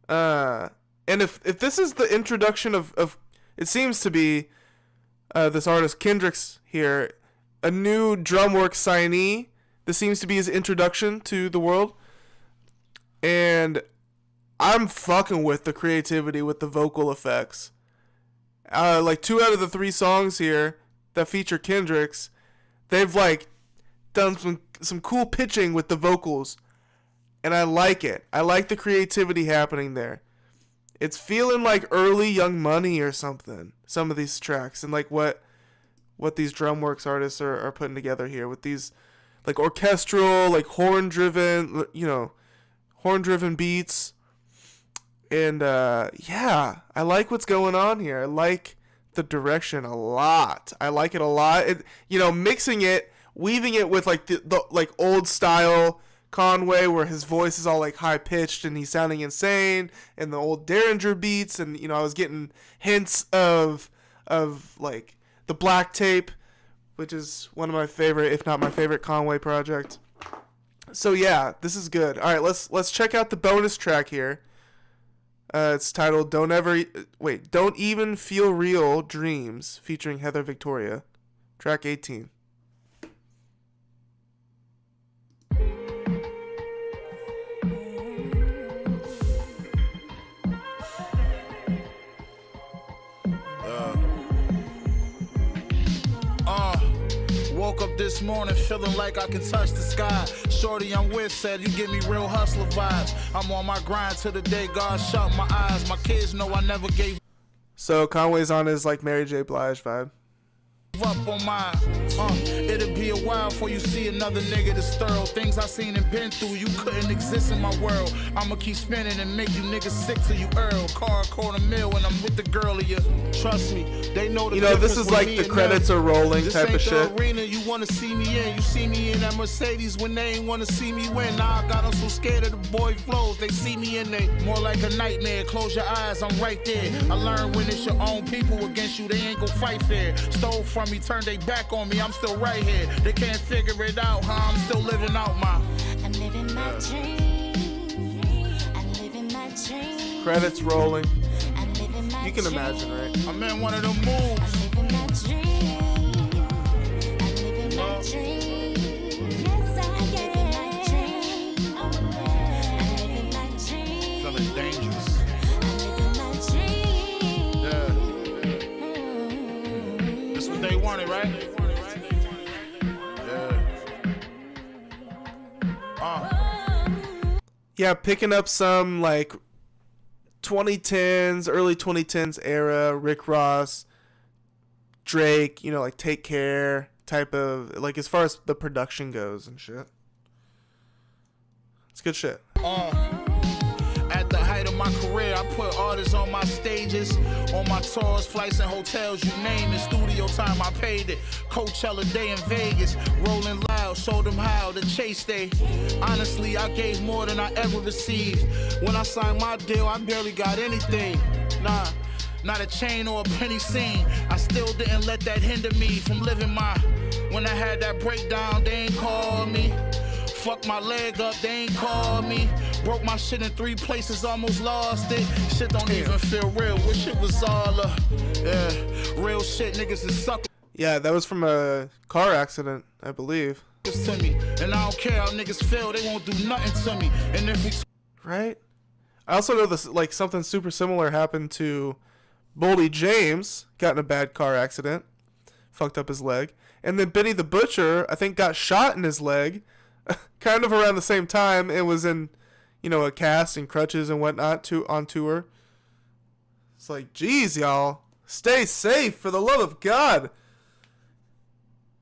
And if this is the introduction of it seems to be this artist Kendricks here, a new Drumwork signee. This seems to be his introduction to the world. And I'm fucking with the creativity with the vocal effects. Like 2 out of the 3 songs here that feature Kendricks, they've like done some cool pitching with the vocals. And I like it. I like the creativity happening there. It's feeling like early Young Money or something. Some of these tracks and like what these Drumworks artists are putting together here with these like orchestral, like horn driven beats. And yeah, I like what's going on here. I like the direction a lot. I like it a lot. Mixing it, weaving it with like the like old style Conway, where his voice is all like high pitched and he's sounding insane, and the old Derringer beats, and I was getting hints of like the Black Tape, which is one of my favorite, if not my favorite, Conway project. So yeah, this is good. All right, let's check out the bonus track here. It's titled "Don't Even Feel Real Dreams," featuring Heather Victoria. Track 18. Woke up this morning feeling like I can touch the sky. Shorty I'm with said you give me real hustler vibes. I'm on my grind till the day God shut my eyes. My kids know I never gave So Conway's on his like Mary J. Blige vibe. Up on mine. It'll be a while before you see another nigga that's thorough. Things I seen and been through, you couldn't exist in my world. I'ma keep spinning and make you niggas sick till you Earl. Car, $250,000 when I'm with the girl of you. Trust me, they know the difference. This is like the credits are rolling type of shit. This ain't the arena you wanna see me in. You see me in that Mercedes when they ain't wanna see me win. Now I got them so scared of the boy flows. They see me in they more like a nightmare. Close your eyes, I'm right there. I learned when it's your own people against you, they ain't gon' fight fair. Stole from me, turned they back on me, I'm still right here. They can't figure it out, huh? I'm still living out my. I'm living my dream. I'm living my dream. Credits rolling. I'm living my You can imagine, right? I'm in one of them moves. I'm living my dream. I'm living my dream. Yes, I am. I'm living my dream. Feeling dangerous. I'm living my dream. Yeah. That's what they wanted, right? Yeah, picking up some like 2010s, early 2010s era, Rick Ross, Drake, like Take Care type of, like as far as the production goes and shit. It's good shit. At the height of my career, I put artists on my stages, on my tours, flights and hotels, you name it. Studio time, I paid it. Coachella Day in Vegas, rolling loud, showed them how to chase they. Honestly, I gave more than I ever received. When I signed my deal, I barely got anything. Nah, not a chain or a penny scene. I still didn't let that hinder me from living my. When I had that breakdown, they ain't call me. Fuck my leg up, they ain't call me. Broke my shit in 3 places, almost lost it. Shit don't even feel real. Wish it was all real shit. Niggas is suckers. Yeah, that was from a car accident, I believe. To me, and I don't care how niggas feel. They won't do nothing to me. And if we right. I also know this, like, something super similar happened to Boldy James. Got in a bad car accident, fucked up his leg, and then Benny the Butcher, I think, got shot in his leg, kind of around the same time. It was in, you know, a cast and crutches and whatnot on tour. It's like, geez, y'all, stay safe for the love of God.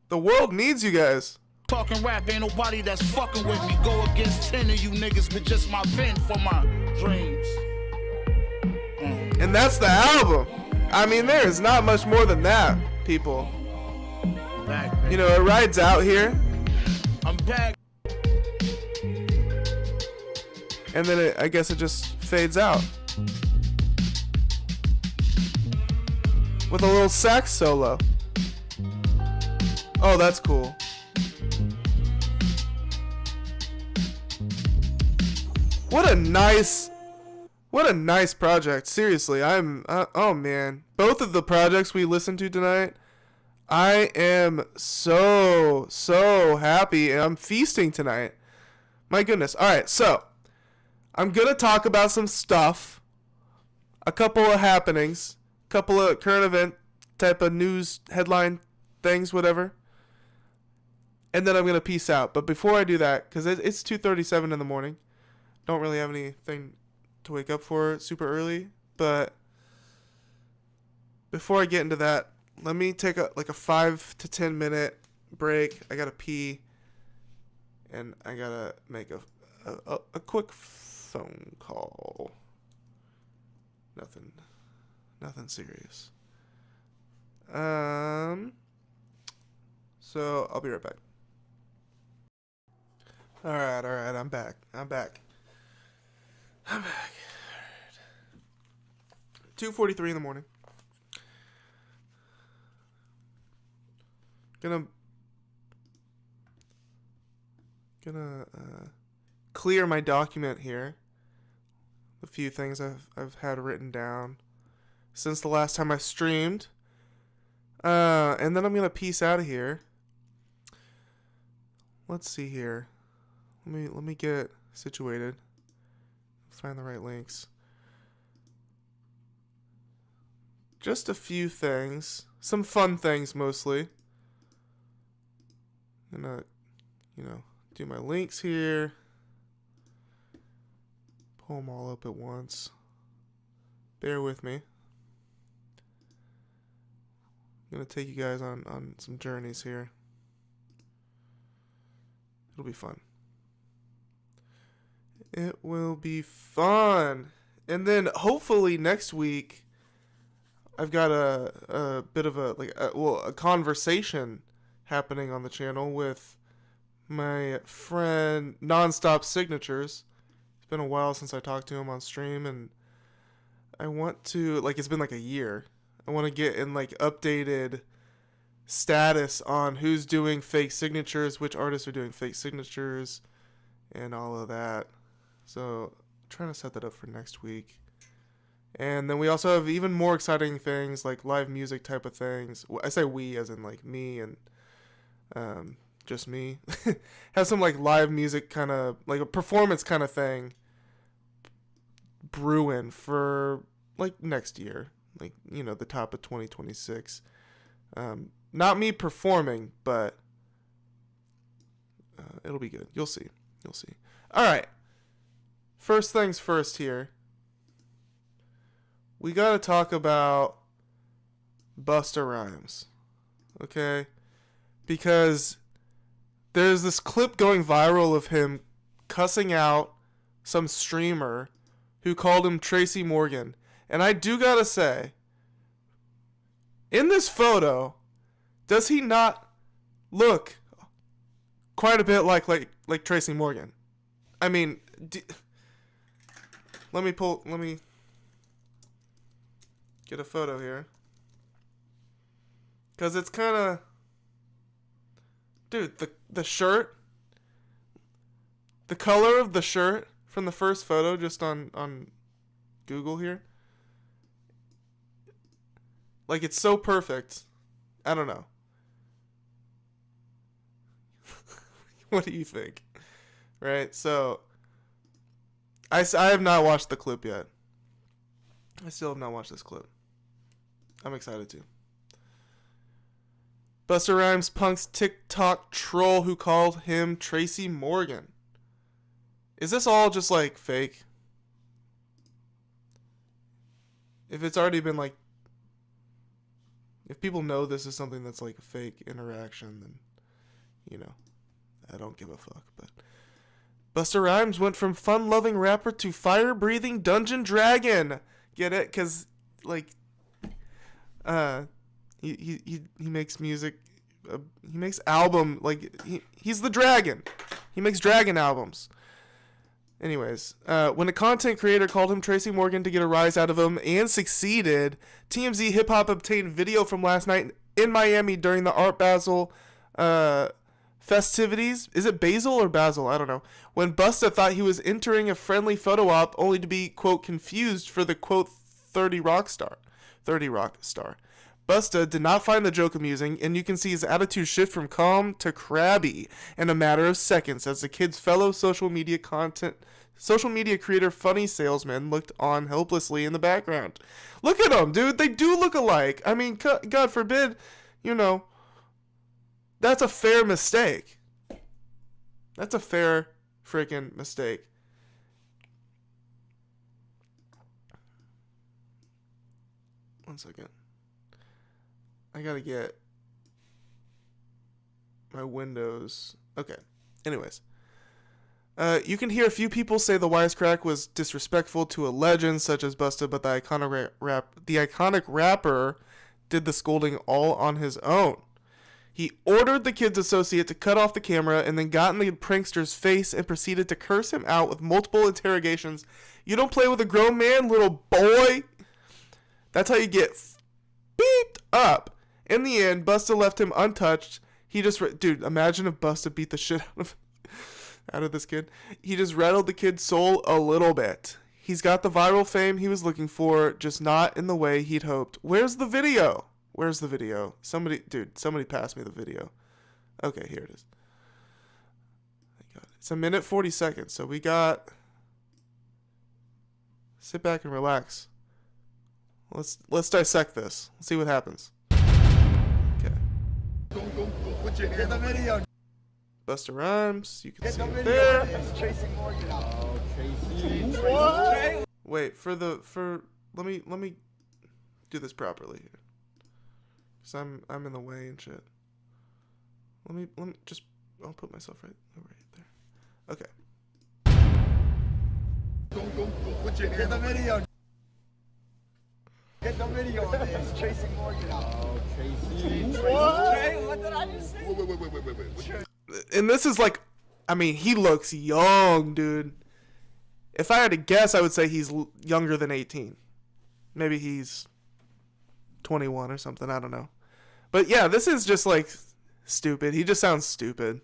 The world needs you guys. talking rap, ain't nobody that's fucking with me. Go against 10 of you niggas with just my pen for my dreams. And that's the album. I mean, there is not much more than that, people. You know, it rides out here. I'm back. And then I guess it just fades out. With a little sax solo. Oh, that's cool. What a nice project. Seriously, oh man. Both of the projects we listened to tonight, I am so happy, and I'm feasting tonight. My goodness. Alright, so I'm gonna talk about some stuff, a couple of happenings, a couple of current event type of news headline things, whatever, and then I'm gonna peace out. But before I do that, because it's 2:37 in the morning, don't really have anything to wake up for super early, but before I get into that, let me take a 5 to 10 minute break. I gotta pee, and I gotta make a quick phone call. Nothing serious. So I'll be right back. All right, I'm back. 2:43 in the morning. Gonna clear my document here. A few things I've had written down since the last time I streamed. And then I'm gonna peace out of here. Let's see here. Let me get situated. Find the right links. Just a few things. Some fun things mostly. I'm gonna, do my links here. Pull them all up at once. Bear with me. I'm gonna take you guys on some journeys here. It'll be fun. It will be fun. And then hopefully next week I've got a bit of a conversation happening on the channel with my friend Nonstop Signatures. It's been a while since I talked to him on stream, and I want to, it's been a year. I want to get in updated status on who's doing fake signatures, which artists are doing fake signatures, and all of that. So I'm trying to set that up for next week. And then we also have even more exciting things like live music type of things. I say we as in me and just me. Have some live music kind of a performance kind of thing brewing for next year. The top of 2026. Not me performing, but it'll be good. You'll see. All right. First things first here. We got to talk about Busta Rhymes. Okay? Because there's this clip going viral of him cussing out some streamer who called him Tracy Morgan. And I do got to say, in this photo, does he not look quite a bit like Tracy Morgan? I mean, let me get a photo here. Because it's kind of... Dude, the shirt... The color of the shirt from the first photo just on Google here. Like, it's so perfect. I don't know. What do you think? Right? So, I have not watched the clip yet. I still have not watched this clip. I'm excited to. Busta Rhymes punks TikTok troll who called him Tracy Morgan. Is this all just like fake? If it's already been like, if people know this is something that's like a fake interaction, then, you know, I don't give a fuck. But Busta Rhymes went from fun-loving rapper to fire-breathing dungeon dragon. Get it? Cause like, he makes music. He makes album like he's the dragon. He makes dragon albums. Anyways, when a content creator called him Tracy Morgan to get a rise out of him and succeeded, TMZ Hip Hop obtained video from last night in Miami during the Art Basel festivities. Is it Basel or Basel? I don't know. When Busta thought he was entering a friendly photo op only to be, quote, confused for the, quote, 30 Rock star. Busta did not find the joke amusing, and you can see his attitude shift from calm to crabby in a matter of seconds as the kid's fellow social media creator funny salesman looked on helplessly in the background. Look at them, dude. They do look alike. I mean, God forbid, you know, that's a fair mistake. That's a fair freaking mistake. One second. I gotta get my Windows. Okay. Anyways. You can hear a few people say the wisecrack was disrespectful to a legend such as Busta, but the iconic rapper did the scolding all on his own. He ordered the kid's associate to cut off the camera and then got in the prankster's face and proceeded to curse him out with multiple interrogations. You don't play with a grown man, little boy. That's how you get beeped up. In the end, Busta left him untouched. He just... Dude, imagine if Busta beat the shit out of this kid. He just rattled the kid's soul a little bit. He's got the viral fame he was looking for, just not in the way he'd hoped. Where's the video? Where's the video? Somebody pass me the video. Okay, here it is. It's a minute 40 seconds, so we got... Sit back and relax. Let's dissect this. Let's see what happens. Okay. Put your hand on the video. Busta Rhymes, you can see it there. It's Tracy Morgan. Oh, Tracy. What? Wait, let me do this properly here. Cause I'm in the way and shit. Let me just, I'll put myself right there. Okay. Put your hand on the video. Get the video on this. It's Tracy Morgan. Oh, Tracy. What? What did I just say? Wait. And this is like, I mean, he looks young, dude. If I had to guess, I would say he's younger than 18. Maybe he's 21 or something. I don't know. But yeah, this is just like stupid. He just sounds stupid.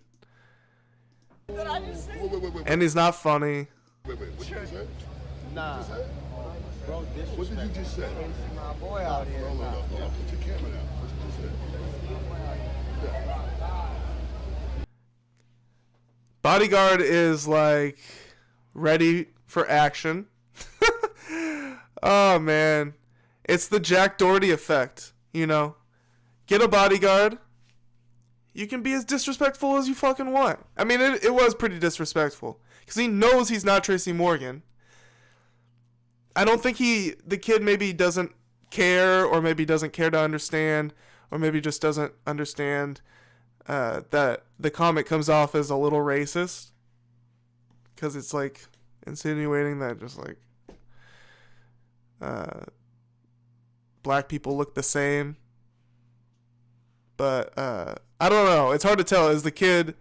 What did I just say? And he's not funny. What did you say? Nah. Bro, what did you just say? My boy out here. Hold on. Put your camera down. What did you say? Bodyguard is like ready for action. Oh man, it's the Jack Doherty effect, you know. Get a bodyguard. You can be as disrespectful as you fucking want. I mean, it was pretty disrespectful because he knows he's not Tracy Morgan. I don't think the kid maybe doesn't care, or maybe doesn't care to understand, or maybe just doesn't understand that the comment comes off as a little racist, because it's like insinuating that just like black people look the same. But I don't know. It's hard to tell. Is the kid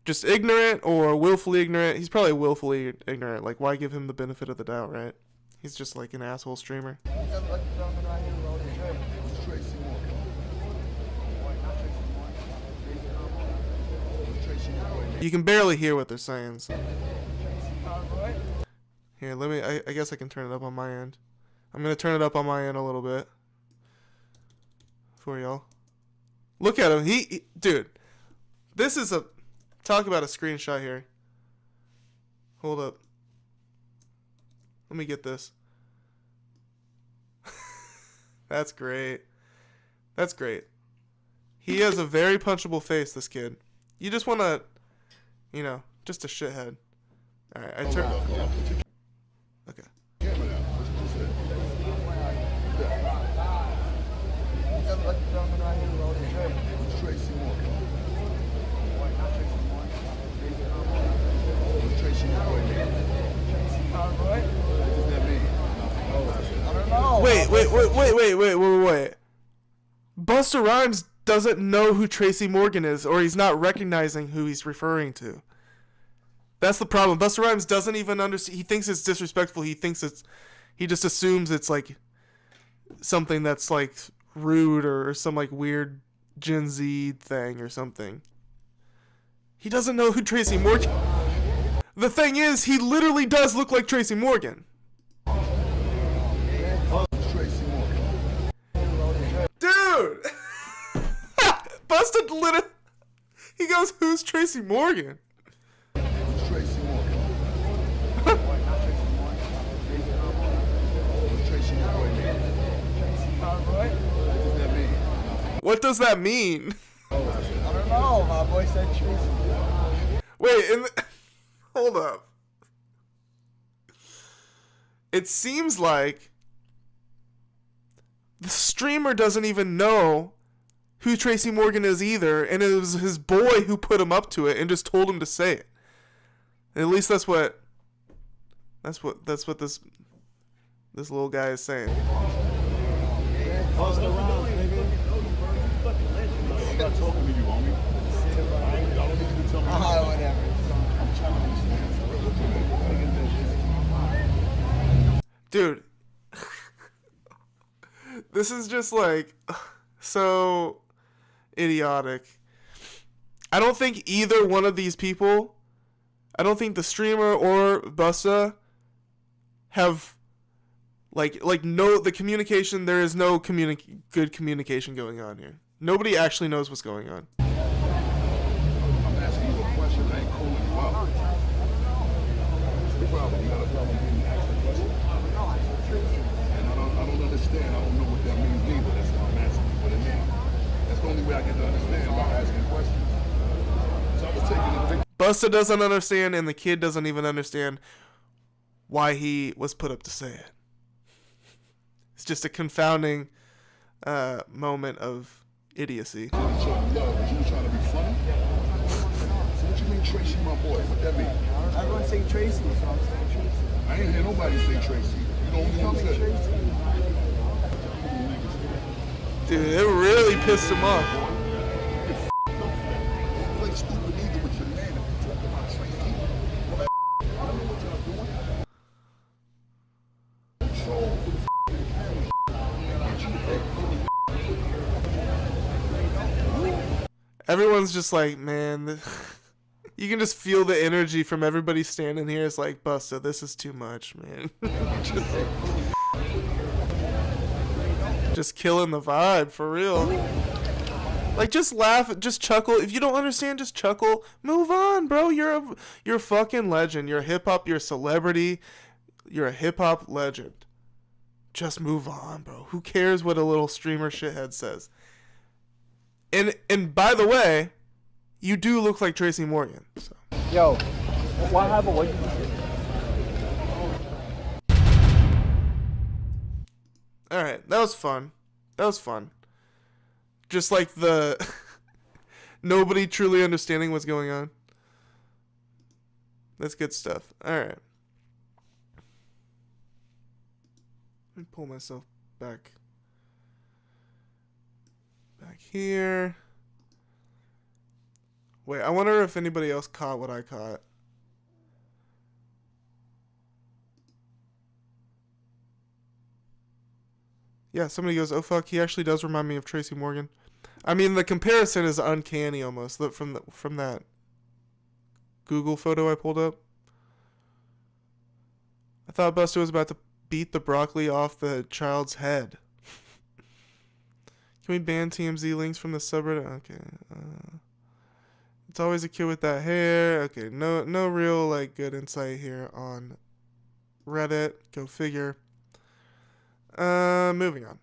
just ignorant or willfully ignorant? He's probably willfully ignorant. Like, why give him the benefit of the doubt, right? He's just like an asshole streamer. You can barely hear what they're saying. So. Here, let me, I guess I can turn it up on my end. I'm going to turn it up on my end a little bit for y'all. Look at him. Dude, this is talk about a screenshot here. Hold up. Let me get this. That's great. That's great. He has a very punchable face, this kid. You just want to, you know, just a shithead. All right, I turn. Okay. Tracy Morgan. Tracy Morgan. Wait. Busta Rhymes doesn't know who Tracy Morgan is, or he's not recognizing who he's referring to. That's the problem. Busta Rhymes doesn't even understand. He thinks it's disrespectful. He just assumes it's like something that's like rude or some like weird Gen Z thing or something. He doesn't know who Tracy Morgan. The thing is, he literally does look like Tracy Morgan. Dude! Busta literally... He goes, who's Tracy Morgan? Tracy Morgan. What does that mean? I don't know. My boy said Tracy. Wait, hold up. It seems like the streamer doesn't even know who Tracy Morgan is either, and it was his boy who put him up to it and just told him to say it. At least that's what this little guy is saying. I'm not talking to you, homie. I don't need you to tell me. Whatever. I'm trying to understand. Dude, this is just like so idiotic. I don't think either one of these people, I don't think the streamer or Busta have the communication. There is no good communication going on here. Nobody actually knows what's going on. I'm asking you a question. I ain't calling you out. What's the problem? You got a problem being asked a question? And I don't understand. I don't know what that means either. That's why I'm asking you what it means. That's the only way I get to understand by asking questions. So I was taking it. Busta doesn't understand, and the kid doesn't even understand why he was put up to say it. It's just a confounding moment of idiocy. You trying to be funny? So what you mean Tracy, my boy? What that mean? Everyone's saying Tracy, so I'm saying Tracy. I ain't hear nobody say Tracy. You don't even say Tracy. Dude, it really pissed him off. Don't play stupid either with your man if you talk about Tracy. I don't know what y'all doing. Control for the Everyone's just like, man, you can just feel the energy from everybody standing here. It's like, Busta, this is too much, man. just killing the vibe, for real. Like, just laugh, just chuckle. If you don't understand, just chuckle. Move on, bro. You're a fucking legend. You're a hip-hop, you're a celebrity. You're a hip-hop legend. Just move on, bro. Who cares what a little streamer shithead says? And by the way, you do look like Tracy Morgan. So. Yo, what happened? What you All right, that was fun. Just like the nobody truly understanding what's going on. That's good stuff. All right. Let me pull myself back here. Wait, I wonder if anybody else caught what I caught. Yeah, somebody goes, oh fuck, he actually does remind me of Tracy Morgan. I mean, the comparison is uncanny almost from that Google photo I pulled up. I thought Busta was about to beat the broccoli off the child's head. Can we ban TMZ links from the subreddit? Okay. It's always a kid with that hair. Okay, no real like good insight here on Reddit. Go figure. Moving on.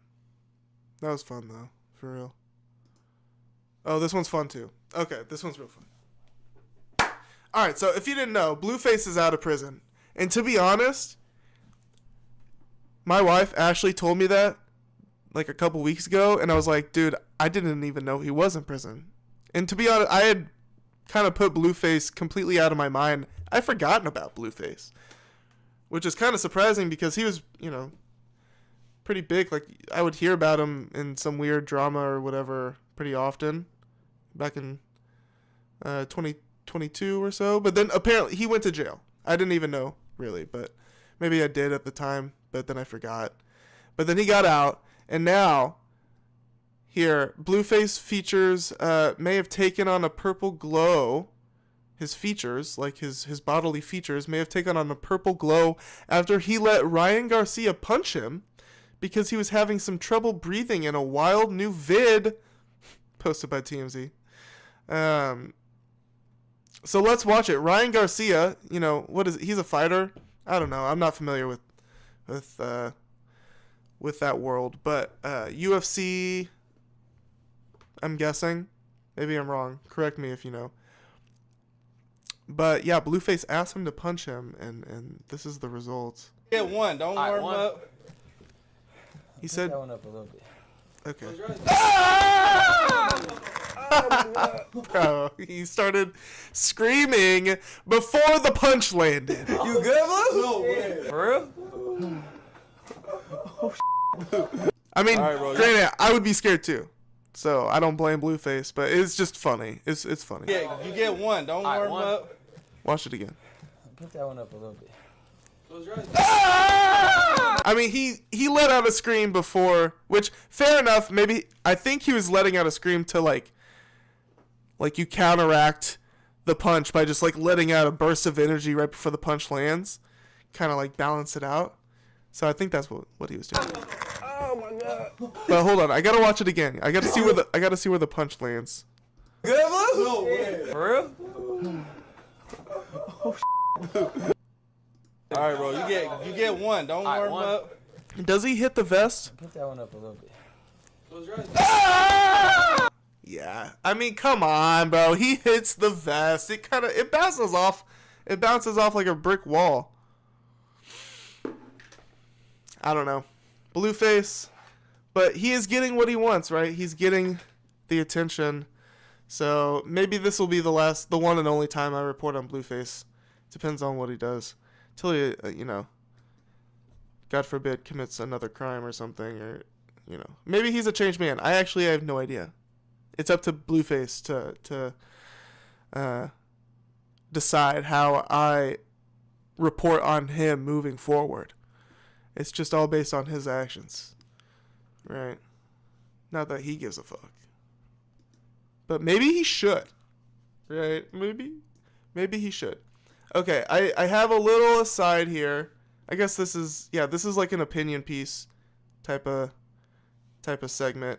That was fun though, for real. Oh, this one's fun too. Okay, this one's real fun. All right, so if you didn't know, Blueface is out of prison. And to be honest, my wife Ashley told me that like a couple weeks ago, and I was like, dude, I didn't even know he was in prison. And to be honest, I had kind of put Blueface completely out of my mind. I'd forgotten about Blueface, which is kind of surprising because he was, you know, pretty big. Like, I would hear about him in some weird drama or whatever pretty often back in 2022 or so. But then apparently he went to jail. I didn't even know, really, but maybe I did at the time, but then I forgot. But then he got out, and now here, Blueface features may have taken on a purple glow. His features, like his bodily features, may have taken on a purple glow after he let Ryan Garcia punch him because he was having some trouble breathing in a wild new vid posted by TMZ. So let's watch it. Ryan Garcia, you know, what is it? He's a fighter? I don't know. I'm not familiar with that world, but UFC, I'm guessing. Maybe I'm wrong. Correct me if you know. But yeah, Blueface asked him to punch him, and this is the results. Get one. Don't warm up. He said. That one up a little bit. Okay. Bro, he started screaming before the punch landed. You good, Blue? No way. For real? I mean, All right, bro, granted, I would be scared too. So I don't blame Blueface, but it's just funny. It's funny. Yeah, you get one. Don't warm up. Watch it again. Put that one up a little bit. I mean, he let out a scream before, which, fair enough, maybe, I think he was letting out a scream to, like you counteract the punch by just, like, letting out a burst of energy right before the punch lands. Kind of, like, balance it out. So I think that's what he was doing. Oh, my God. But hold on, I gotta watch it again. I gotta see where the punch lands. Good, Blue? No way. For real? All right, bro. You get one. Don't warm up. Does he hit the vest? Put that one up a little bit. Yeah. I mean, come on, bro. He hits the vest. It bounces off. It bounces off like a brick wall. I don't know. Blueface. But he is getting what he wants, right? He's getting the attention. So maybe this will be the one and only time I report on Blueface. Depends on what he does. Till he, God forbid, commits another crime or something, or, maybe he's a changed man. I have no idea. It's up to Blueface to decide how I report on him moving forward. It's just all based on his actions, right? Not that he gives a fuck. But maybe he should, right? Maybe he should. Okay, I have a little aside here. I guess this is like an opinion piece type of segment.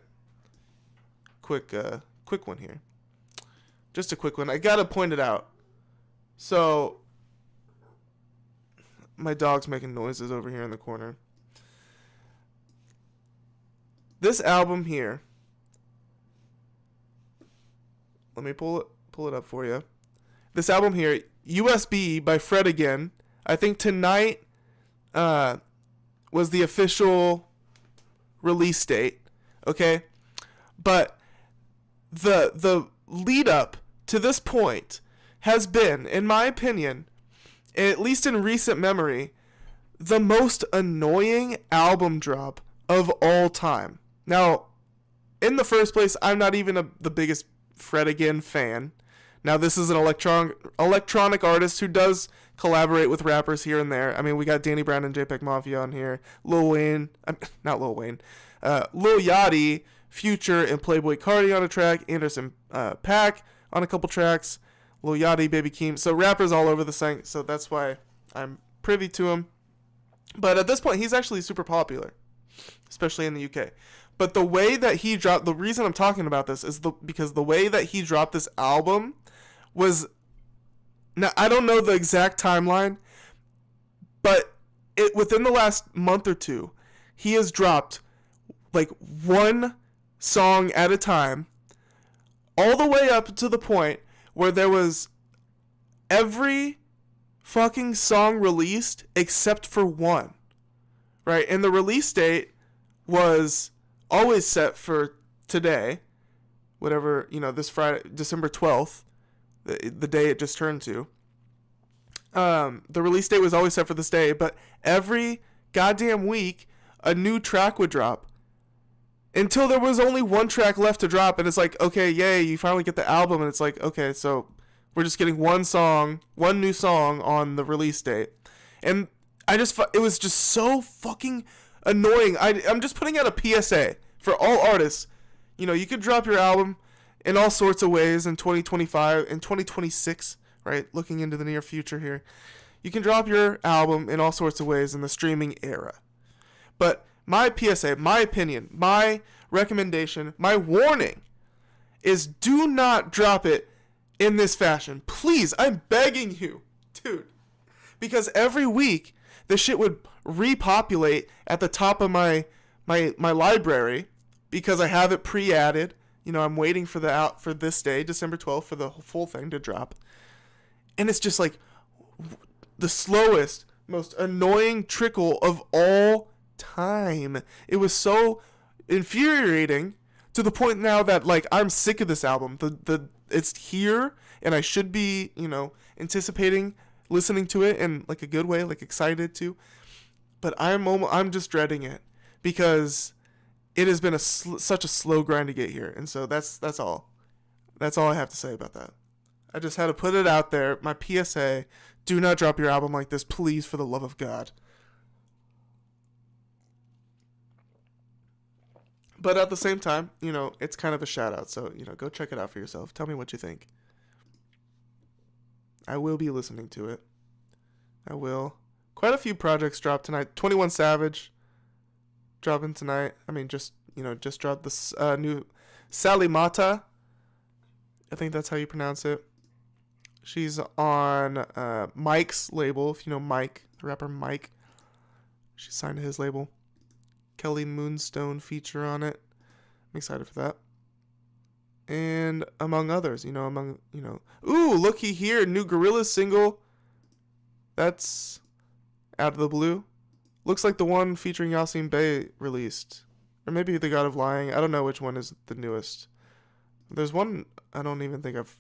Quick one here. Just a quick one. I gotta point it out. So, my dog's making noises over here in the corner. This album here. Let me pull it up for you. This album here, USB by Fred Again. I think tonight was the official release date. Okay? But the lead up to this point has been, in my opinion, at least in recent memory, the most annoying album drop of all time. Now, in the first place, I'm not even the biggest Fred Again fan. Now, this is an electronic artist who does collaborate with rappers here and there. I mean, we got Danny Brown and JPEG Mafia on here. Lil Yachty, Future, and Playboy Cardi on a track. Anderson .Paak on a couple tracks. Lil Yachty, Baby Keem. So rappers all over the thing. So that's why I'm privy to him. But at this point, he's actually super popular, especially in the UK. But the way that he dropped, the reason I'm talking about this is because the way that he dropped this album was, now I don't know the exact timeline, but within the last month or two, he has dropped like one song at a time, all the way up to the point where there was every fucking song released except for one, right? And the release date was always set for today, whatever, this Friday, December 12th, the day it just turned to. The release date was always set for this day, but every goddamn week, a new track would drop until there was only one track left to drop. And it's like, okay, yay, you finally get the album. And it's like, okay, so we're just getting one new song on the release date. And it was just so fucking annoying. I'm just putting out a PSA for all artists. You could drop your album in all sorts of ways in 2025 and 2026, right? Looking into the near future here. You can drop your album in all sorts of ways in the streaming era. But my PSA, my opinion, my recommendation, my warning is do not drop it in this fashion. Please, I'm begging you, dude. Because every week, the shit would repopulate at the top of my library because I have it pre-added. I'm waiting for this day, December 12th, for the full thing to drop. And it's just like the slowest, most annoying trickle of all time. It was so infuriating to the point now that like I'm sick of this album. It's here and I should be, anticipating listening to it in like a good way, like excited to. But I'm just dreading it because it has been such a slow grind to get here. And so that's all. That's all I have to say about that. I just had to put it out there. My PSA, do not drop your album like this, please, for the love of God. But at the same time, it's kind of a shout out. So, go check it out for yourself. Tell me what you think. I will be listening to it. I will. Quite a few projects dropped tonight. 21 Savage dropping tonight. I mean, just dropped this new Sally Mata. I think that's how you pronounce it. She's on Mike's label. If you know Mike, the rapper Mike. She's signed to his label. Kelly Moonstone feature on it. I'm excited for that. And among others, ooh, looky here, new Gorillaz single. That's Out of the Blue. Looks like the one featuring Yasin Bey released. Or maybe The God of Lying. I don't know which one is the newest. There's one I don't even think I've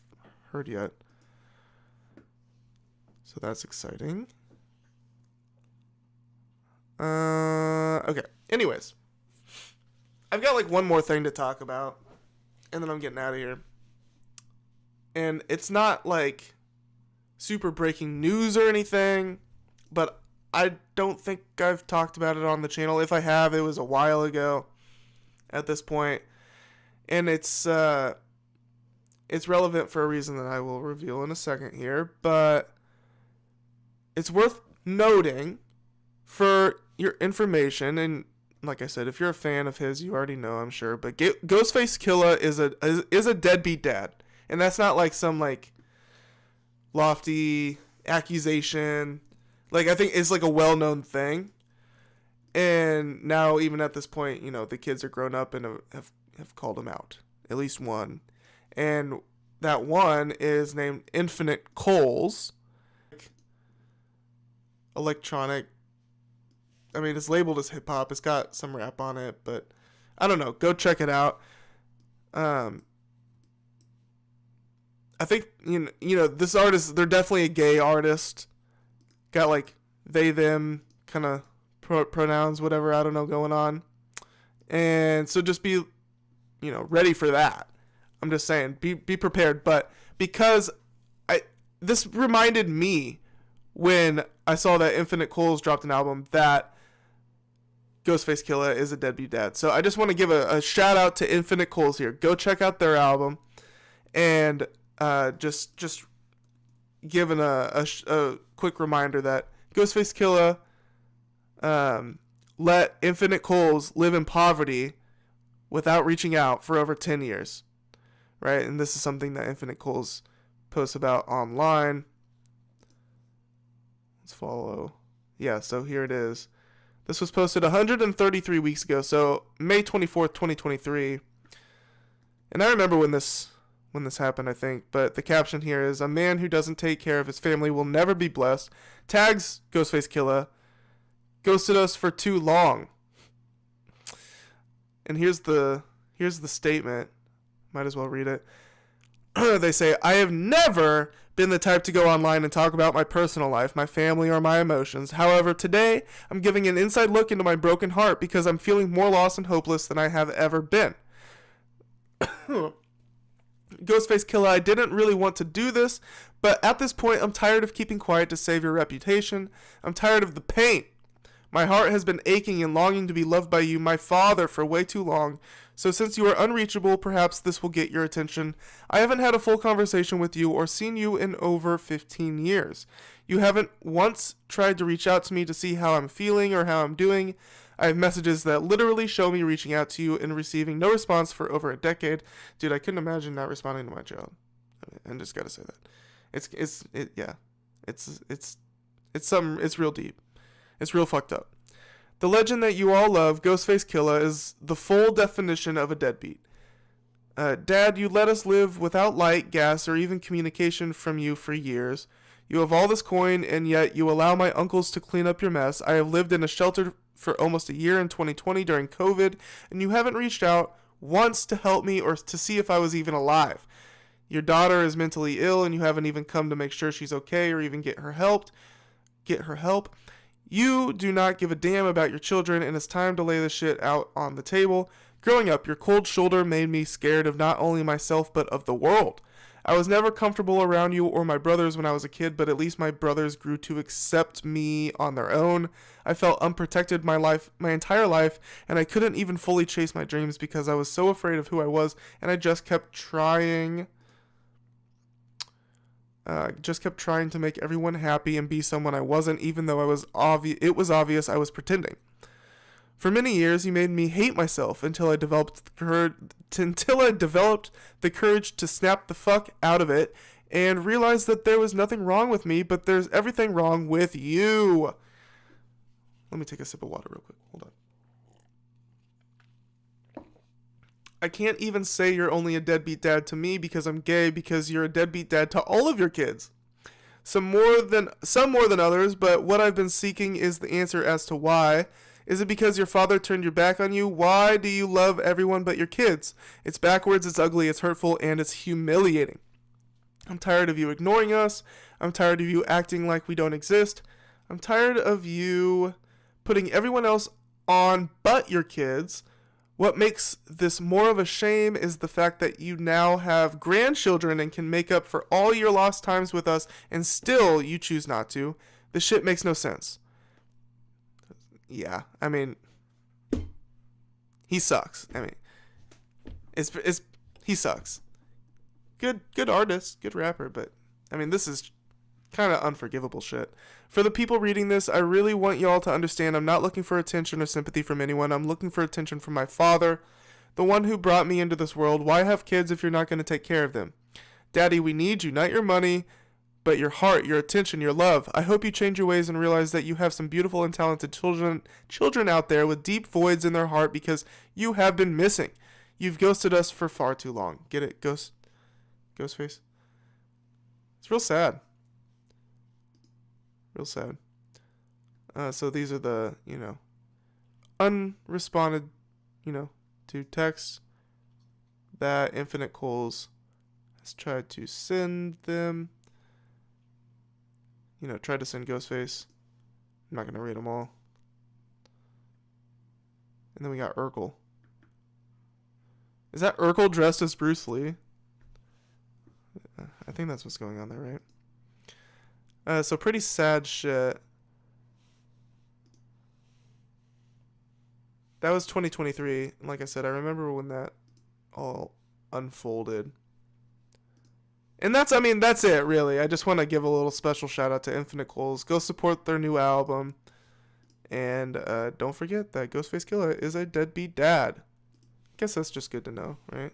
heard yet. So that's exciting. Okay. Anyways. I've got like one more thing to talk about. And then I'm getting out of here. And it's not like super breaking news or anything. But I don't think I've talked about it on the channel. If I have, it was a while ago at this point. And it's relevant for a reason that I will reveal in a second here. But it's worth noting for your information. And like I said, if you're a fan of his, you already know, I'm sure. But Ghostface Killah is a deadbeat dad. And that's not like some like lofty accusation. Like, I think it's like a well-known thing. And now, even at this point, the kids are grown up and have called him out. At least one. And that one is named Infinite Coles. Electronic. I mean, it's labeled as hip-hop. It's got some rap on it. But, I don't know. Go check it out. I think, this artist, they're definitely a gay artist. Got like they, them kind of pronouns, whatever, I don't know, going on. And so just be, ready for that. I'm just saying, be prepared. But because this reminded me when I saw that Infinite Coles dropped an album that Ghostface Killah is a deadbeat dad. So I just want to give a shout out to Infinite Coles here. Go check out their album. And just given a quick reminder that Ghostface Killah let Infinite Coals live in poverty without reaching out for over 10 years, right? And this is something that Infinite Coals posts about online. Let's follow. Yeah, so here it is. This was posted 133 weeks ago, so May 24th, 2023. And I remember when this happened, I think. But the caption here is, a man who doesn't take care of his family will never be blessed. Tags Ghostface Killah. Ghosted us for too long. And here's the statement. Might as well read it. They say, I have never been the type to go online and talk about my personal life, my family, or my emotions. However, today, I'm giving an inside look into my broken heart because I'm feeling more lost and hopeless than I have ever been. Ghostface Killah, I didn't really want to do this, but at this point, I'm tired of keeping quiet to save your reputation. I'm tired of the pain. My heart has been aching and longing to be loved by you, my father, for way too long. So since you are unreachable, perhaps this will get your attention. I haven't had a full conversation with you or seen you in over 15 years. You haven't once tried to reach out to me to see how I'm feeling or how I'm doing. I have messages that literally show me reaching out to you and receiving no response for over a decade. Dude, I couldn't imagine not responding to my child. I just gotta say that. It's real deep. It's real fucked up. The legend that you all love, Ghostface Killah, is the full definition of a deadbeat. Dad, you let us live without light, gas, or even communication from you for years. You have all this coin, and yet you allow my uncles to clean up your mess. I have lived in a shelter for almost a year in 2020 during COVID, and you haven't reached out once to help me or to see if I was even alive. Your daughter is mentally ill, and you haven't even come to make sure she's okay or even get her help. You do not give a damn about your children, and it's time to lay this shit out on the table. Growing up, your cold shoulder made me scared of not only myself, but of the world. I was never comfortable around you or my brothers when I was a kid, but at least my brothers grew to accept me on their own. I felt unprotected my entire life, and I couldn't even fully chase my dreams because I was so afraid of who I was, and I just kept trying to make everyone happy and be someone I wasn't, even though it was obvious I was pretending. For many years, you made me hate myself until I developed the courage to snap the fuck out of it and realize that there was nothing wrong with me, but there's everything wrong with you. Let me take a sip of water real quick. Hold on. I can't even say you're only a deadbeat dad to me because I'm gay, because you're a deadbeat dad to all of your kids. Some more than others, but what I've been seeking is the answer as to why. Is it because your father turned your back on you? Why do you love everyone but your kids? It's backwards, it's ugly, it's hurtful, and it's humiliating. I'm tired of you ignoring us. I'm tired of you acting like we don't exist. I'm tired of you putting everyone else on but your kids. What makes this more of a shame is the fact that you now have grandchildren and can make up for all your lost times with us, and still you choose not to. This shit makes no sense. Yeah, I mean, he sucks. I mean, he sucks. Good artist, good rapper, but I mean, this is kind of unforgivable shit. For the people reading this, I really want y'all to understand I'm not looking for attention or sympathy from anyone. I'm looking for attention from my father, the one who brought me into this world. Why have kids if you're not going to take care of them? Daddy, we need you, not your money, but your heart, your attention, your love. I hope you change your ways and realize that you have some beautiful and talented children out there with deep voids in their heart because you have been missing. You've ghosted us for far too long. Get it, Ghostface? It's real sad. Real sad. So these are the, unresponded, to texts that Infinite Coals has tried to send them. Tried to send Ghostface. I'm not going to read them all. And then we got Urkel. Is that Urkel dressed as Bruce Lee? I think that's what's going on there, right? So pretty sad shit. That was 2023. And like I said, I remember when that all unfolded. And that's it, really. I just want to give a little special shout out to Infinite Coals. Go support their new album. And don't forget that Ghostface Killah is a deadbeat dad. Guess that's just good to know, right?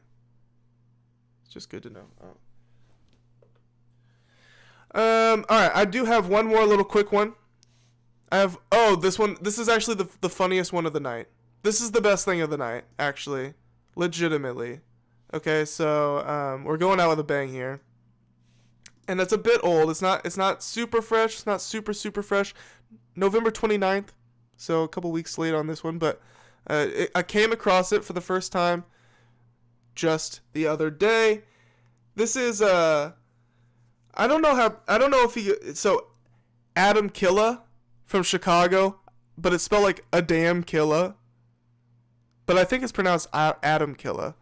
It's just good to know. All right, I do have one more little quick one. This one. This is actually the funniest one of the night. This is the best thing of the night, actually, legitimately. Okay, so we're going out with a bang here, and it's a bit old. It's not super fresh. It's not super fresh. November 29th, so a couple weeks late on this one, but I came across it for the first time just the other day. This is I don't know if he. So Adamn Killa from Chicago, but it's spelled like Adamn Killa. But I think it's pronounced Adamn Killa.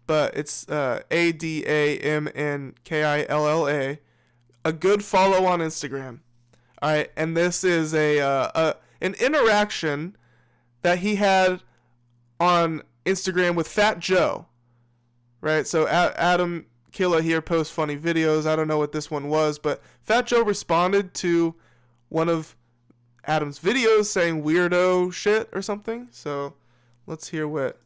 But it's ADAMNKILLA. A good follow on Instagram. All right, and this is an interaction that he had on Instagram with Fat Joe. Right, so Adamn Killa here posts funny videos. I don't know what this one was, but Fat Joe responded to one of Adam's videos saying weirdo shit or something. So let's hear what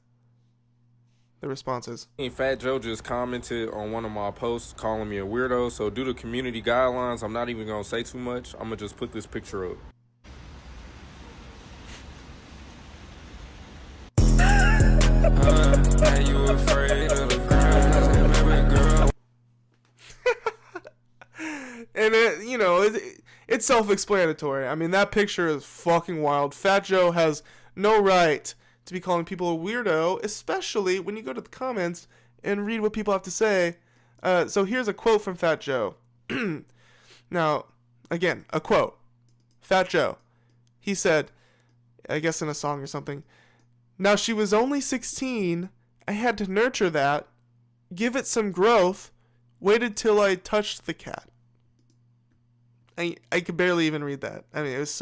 the response is. Fat Joe just commented on one of my posts calling me a weirdo. So due to community guidelines, I'm not even going to say too much. I'm going to just put this picture up. Are you afraid of the girl? And it's self-explanatory. I mean, that picture is fucking wild. Fat Joe has no right to be calling people a weirdo, especially when you go to the comments and read what people have to say. So here's a quote from Fat Joe. Now, again, a quote. Fat Joe. He said, I guess in a song or something, "Now she was only 16. I had to nurture that, give it some growth, waited till I touched the cat." I could barely even read that. I mean, it's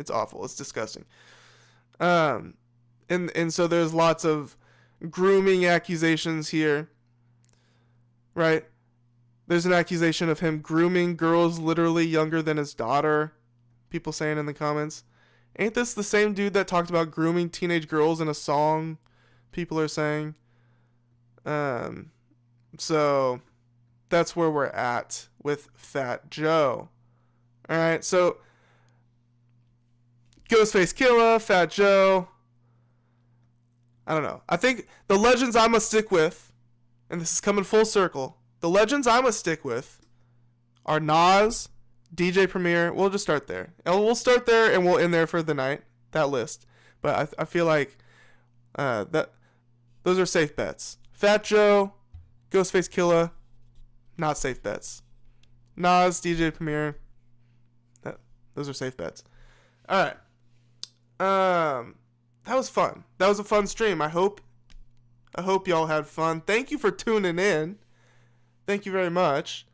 awful. It's disgusting. And so there's lots of grooming accusations here, right? There's an accusation of him grooming girls literally younger than his daughter. People saying in the comments, ain't this the same dude that talked about grooming teenage girls in a song? People are saying. So that's where we're at with Fat Joe. All right, so Ghostface Killah, Fat Joe. I don't know. I think the legends I'm going to stick with, and this is coming full circle, the legends I'm going to stick with are Nas, DJ Premier. We'll just start there. And we'll start there and we'll end there for the night, that list. But I feel like that those are safe bets. Fat Joe, Ghostface Killah, not safe bets. Nas, DJ Premier, those are safe bets. All right. That was fun. That was a fun stream. I hope y'all had fun. Thank you for tuning in. Thank you very much.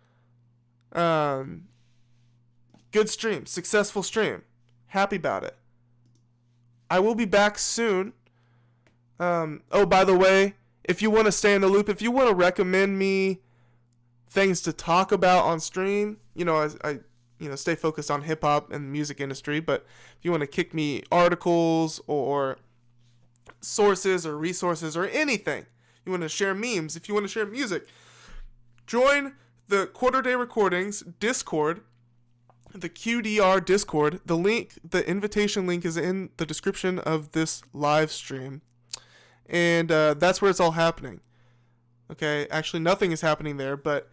Good stream. Successful stream. Happy about it. I will be back soon. By the way, if you want to stay in the loop, if you want to recommend me things to talk about on stream, I stay focused on hip-hop and the music industry, but if you want to kick me articles or sources or resources or anything, you want to share memes, if you want to share music, join the Quarter Day Recordings Discord, the QDR Discord. The invitation link is in the description of this live stream, and that's where it's all happening. Okay, actually nothing is happening there, but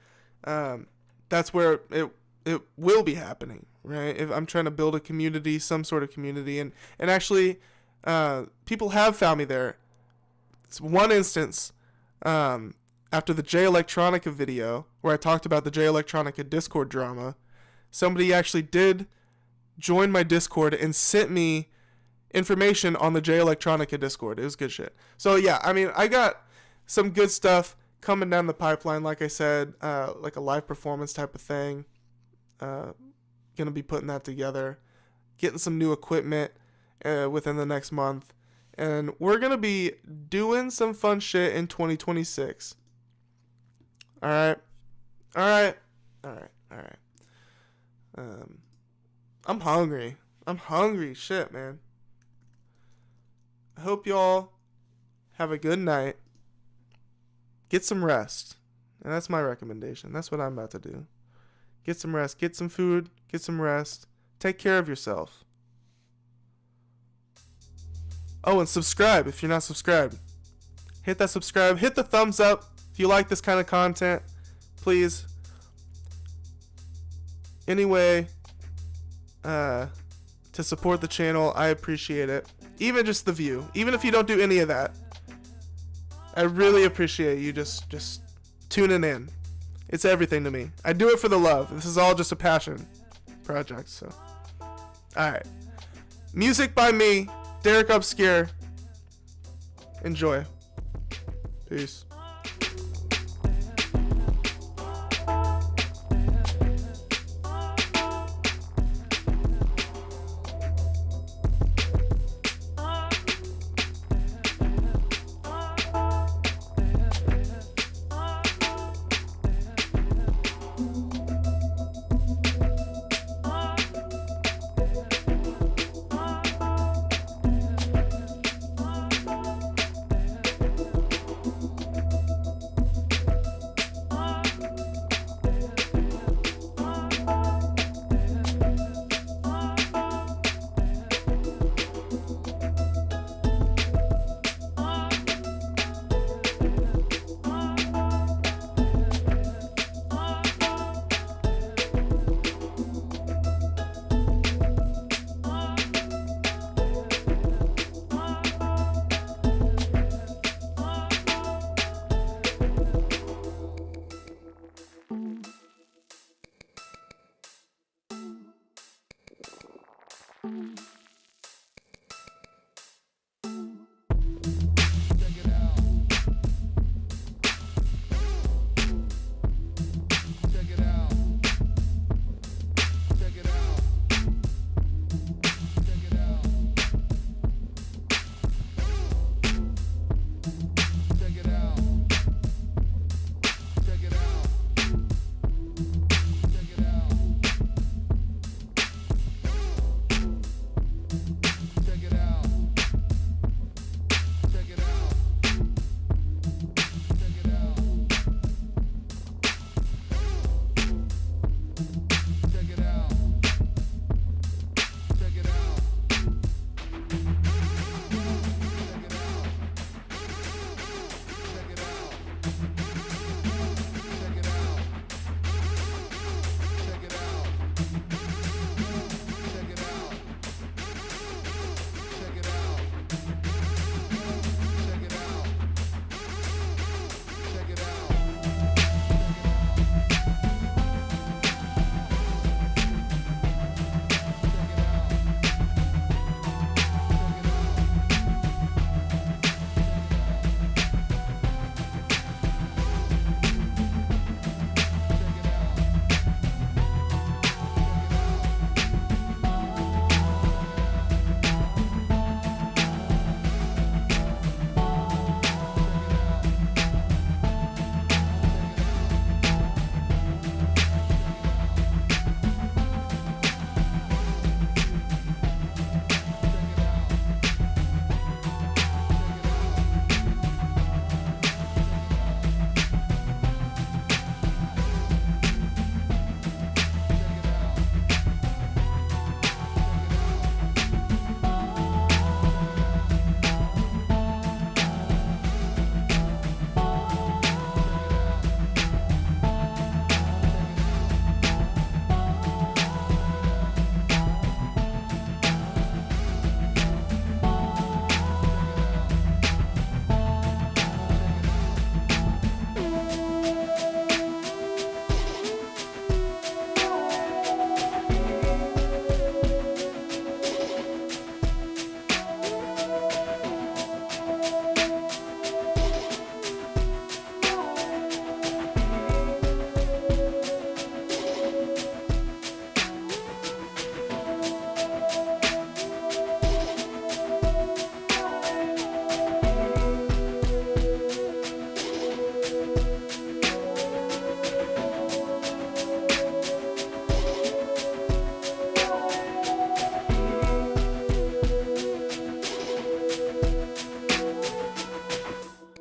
that's where it will be happening, right? If I'm trying to build a community, some sort of community, and actually, people have found me there. It's one instance, after the J Electronica video, where I talked about the J Electronica Discord drama, somebody actually did join my Discord and sent me information on the J Electronica Discord. It was good shit. So yeah, I mean, I got some good stuff coming down the pipeline, like I said, like a live performance type of thing. Gonna be putting that together, getting some new equipment within the next month, and we're gonna be doing some fun shit in 2026. All right. I'm hungry. Shit, man. I hope y'all have a good night. Get some rest. And that's my recommendation. That's what I'm about to do. Get some rest. Get some food. Get some rest. Take care of yourself. Oh, and subscribe if you're not subscribed. Hit that subscribe. Hit the thumbs up if you like this kind of content. Please. Anyway, to support the channel, I appreciate it. Even just the view. Even if you don't do any of that. I really appreciate you just tuning in. It's everything to me. I do it for the love. This is all just a passion project, so. Alright. Music by me, Derek Obscure. Enjoy. Peace.